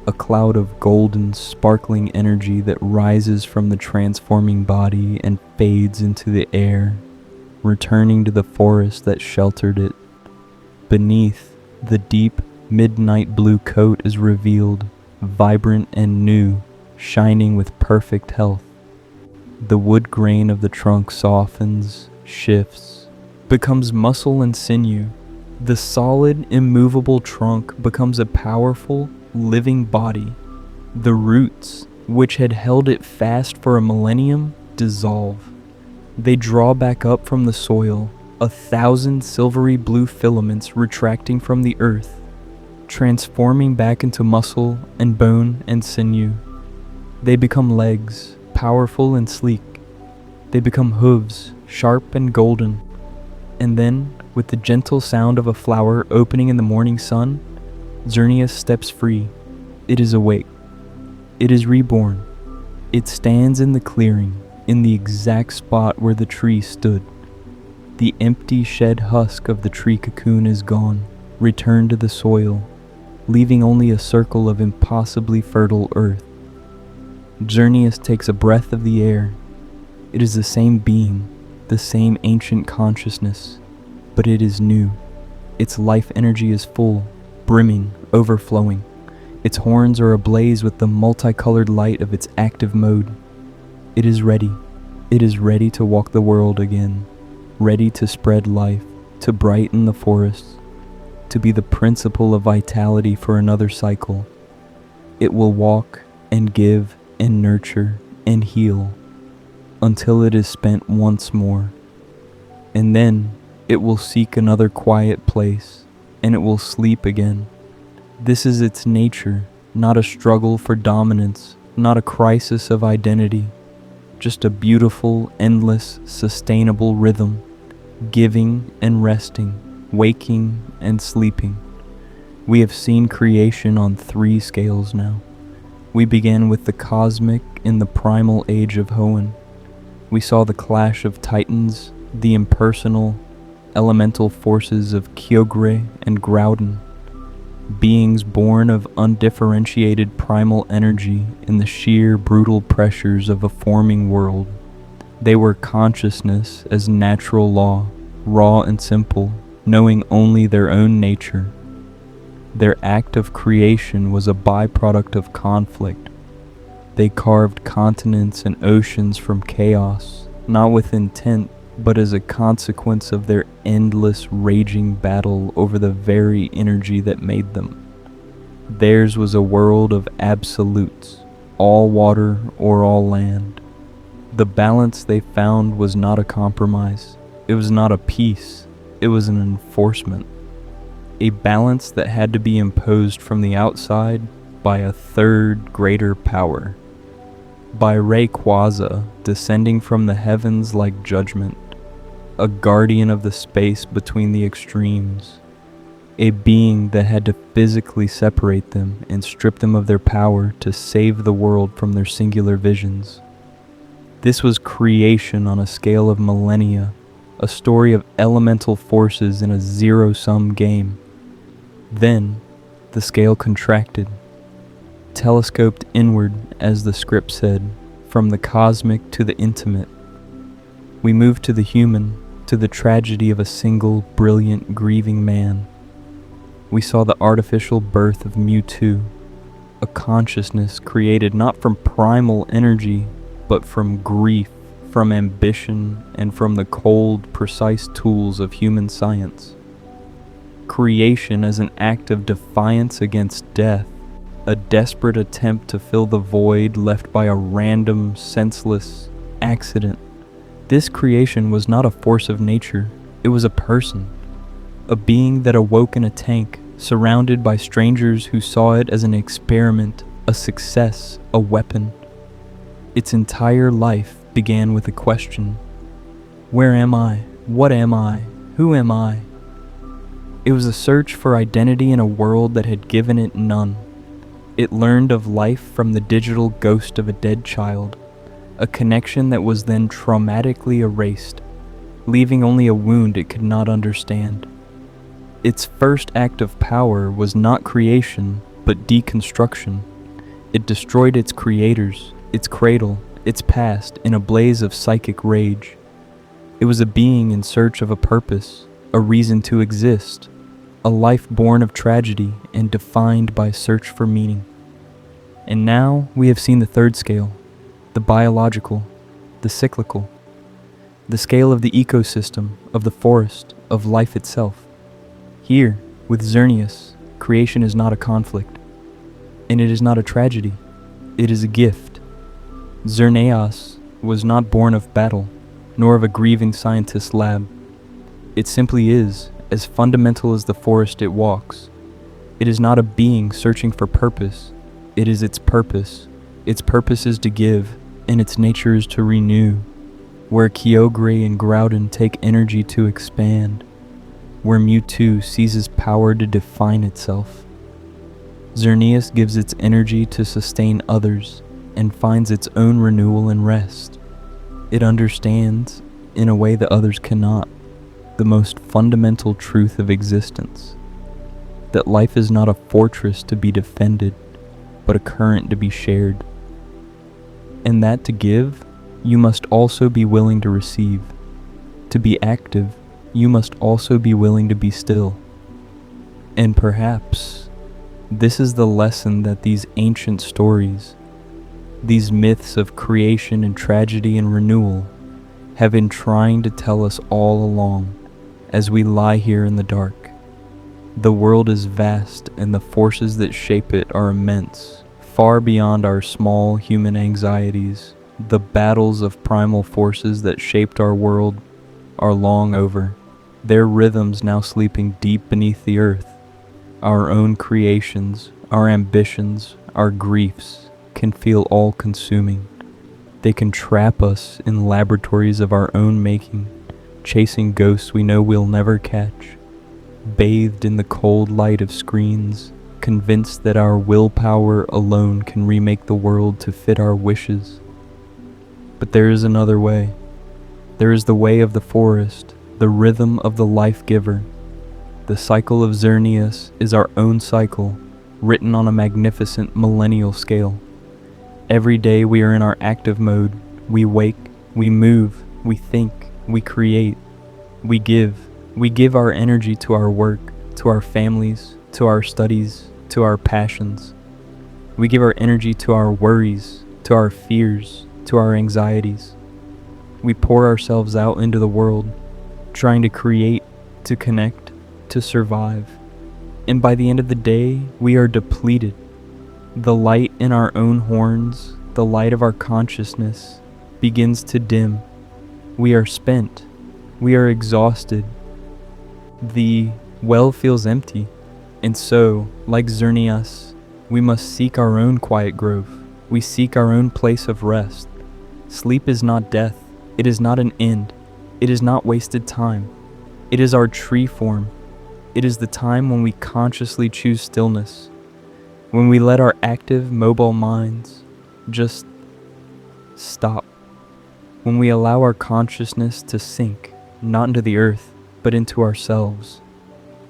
a cloud of golden, sparkling energy that rises from the transforming body and fades into the air, returning to the forest that sheltered it. Beneath, the deep, midnight blue coat is revealed, vibrant and new, shining with perfect health. The wood grain of the trunk softens, shifts, becomes muscle and sinew. The solid, immovable trunk becomes a powerful, living body. The roots, which had held it fast for a millennium, dissolve. They draw back up from the soil, 1,000 silvery blue filaments retracting from the earth, transforming back into muscle and bone and sinew. They become legs, powerful and sleek. They become hooves, sharp and golden. And then, with the gentle sound of a flower opening in the morning sun, Xerneas steps free. It is awake. It is reborn. It stands in the clearing, in the exact spot where the tree stood. The empty shed husk of the tree cocoon is gone, returned to the soil, leaving only a circle of impossibly fertile earth. Xerneas takes a breath of the air. It is the same being, the same ancient consciousness, but it is new. Its life energy is full, brimming, overflowing. Its horns are ablaze with the multicolored light of its active mode. It is ready. It is ready to walk the world again, ready to spread life, to brighten the forests, to be the principle of vitality for another cycle. It will walk and give and nurture and heal until it is spent once more. And then it will seek another quiet place, and it will sleep again. This is its nature, not a struggle for dominance, not a crisis of identity, just a beautiful, endless, sustainable rhythm, giving and resting, waking and sleeping. We have seen creation on 3 scales now. We began with the cosmic in the primal age of Hoenn. We saw the clash of titans, the impersonal, elemental forces of Kyogre and Groudon, beings born of undifferentiated primal energy in the sheer brutal pressures of a forming world. They were consciousness as natural law, raw and simple, knowing only their own nature. Their act of creation was a byproduct of conflict. They carved continents and oceans from chaos, not with intent, but as a consequence of their endless raging battle over the very energy that made them. Theirs was a world of absolutes, all water or all land. The balance they found was not a compromise. It was not a peace. It was an enforcement. A balance that had to be imposed from the outside by a third greater power. By Rayquaza descending from the heavens like judgment, a guardian of the space between the extremes, a being that had to physically separate them and strip them of their power to save the world from their singular visions. This was creation on a scale of millennia, a story of elemental forces in a zero-sum game. Then, the scale contracted, telescoped inward, as the script said, from the cosmic to the intimate. We moved to the human, to the tragedy of a single, brilliant, grieving man. We saw the artificial birth of Mewtwo, a consciousness created not from primal energy, but from grief, from ambition, and from the cold, precise tools of human science. Creation as an act of defiance against death, a desperate attempt to fill the void left by a random, senseless accident. This creation was not a force of nature, it was a person, a being that awoke in a tank, surrounded by strangers who saw it as an experiment, a success, a weapon. Its entire life began with a question: where am I? What am I? Who am I? It was a search for identity in a world that had given it none. It learned of life from the digital ghost of a dead child, a connection that was then traumatically erased, leaving only a wound it could not understand. Its first act of power was not creation, but deconstruction. It destroyed its creators, its cradle, its past in a blaze of psychic rage. It was a being in search of a purpose, a reason to exist, a life born of tragedy and defined by search for meaning. And now we have seen the third scale, the biological, the cyclical, the scale of the ecosystem, of the forest, of life itself. Here, with Xerneas, creation is not a conflict, and it is not a tragedy, it is a gift. Xerneas was not born of battle, nor of a grieving scientist's lab. It simply is, as fundamental as the forest it walks. It is not a being searching for purpose, it is its purpose. Its purpose is to give, and its nature is to renew. Where Kyogre and Groudon take energy to expand, where Mewtwo seizes power to define itself. Xerneas gives its energy to sustain others, and finds its own renewal and rest. It understands, in a way that others cannot, the most fundamental truth of existence, that life is not a fortress to be defended, but a current to be shared. And that to give, you must also be willing to receive. To be active, you must also be willing to be still. And perhaps this is the lesson that these ancient stories, these myths of creation and tragedy and renewal, have been trying to tell us all along as we lie here in the dark. The world is vast, and the forces that shape it are immense, far beyond our small human anxieties. The battles of primal forces that shaped our world are long over, their rhythms now sleeping deep beneath the earth. Our own creations, our ambitions, our griefs can feel all-consuming. They can trap us in laboratories of our own making, chasing ghosts we know we'll never catch, bathed in the cold light of screens, convinced that our willpower alone can remake the world to fit our wishes. But there is another way. There is the way of the forest, the rhythm of the life-giver. The cycle of Xerneas is our own cycle, written on a magnificent millennial scale. Every day we are in our active mode. We wake, we move, we think, we create, we give. We give our energy to our work, to our families, to our studies, to our passions. We give our energy to our worries, to our fears, to our anxieties. We pour ourselves out into the world, trying to create, to connect, to survive. And by the end of the day, we are depleted. The light in our own horns, the light of our consciousness, begins to dim. We are spent. We are exhausted. The well feels empty. And so, like Xerneas, we must seek our own quiet grove. We seek our own place of rest. Sleep is not death. It is not an end. It is not wasted time. It is our tree form. It is the time when we consciously choose stillness, when we let our active, mobile minds just stop, when we allow our consciousness to sink, not into the earth, but into ourselves,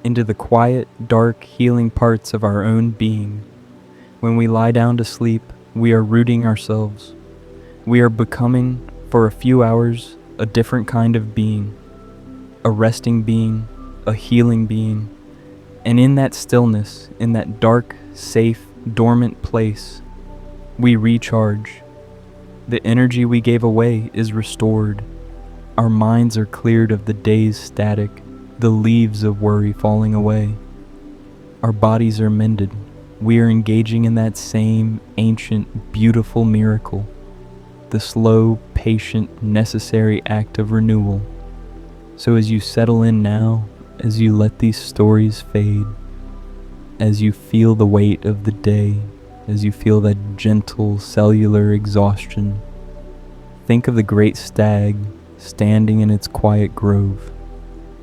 into the quiet, dark, healing parts of our own being. When we lie down to sleep, we are rooting ourselves. We are becoming, for a few hours, a different kind of being, a resting being, a healing being. And in that stillness, in that dark, safe, dormant place, we recharge. The energy we gave away is restored. Our minds are cleared of the day's static, the leaves of worry falling away. Our bodies are mended. We are engaging in that same ancient, beautiful miracle, the slow, patient, necessary act of renewal. So as you settle in now, as you let these stories fade, as you feel the weight of the day, as you feel that gentle cellular exhaustion, think of the great stag standing in its quiet grove.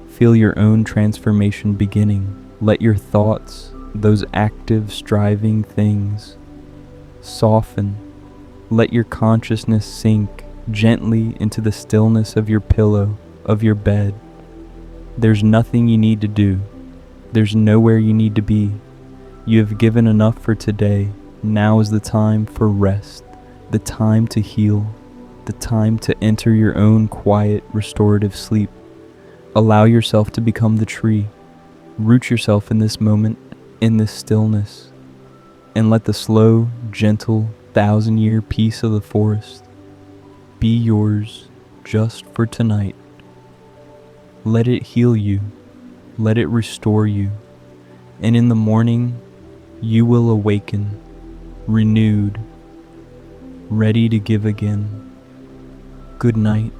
Feel your own transformation beginning. Let your thoughts, those active, striving things, soften. Let your consciousness sink gently into the stillness of your pillow, of your bed. There's nothing you need to do. There's nowhere you need to be. You have given enough for today. Now is the time for rest, the time to heal, the time to enter your own quiet, restorative sleep. Allow yourself to become the tree. Root yourself in this moment, in this stillness, and let the slow, gentle, 1,000-year peace of the forest be yours just for tonight. Let it heal you. Let it restore you. And in the morning, you will awaken, renewed, ready to give again. Good night.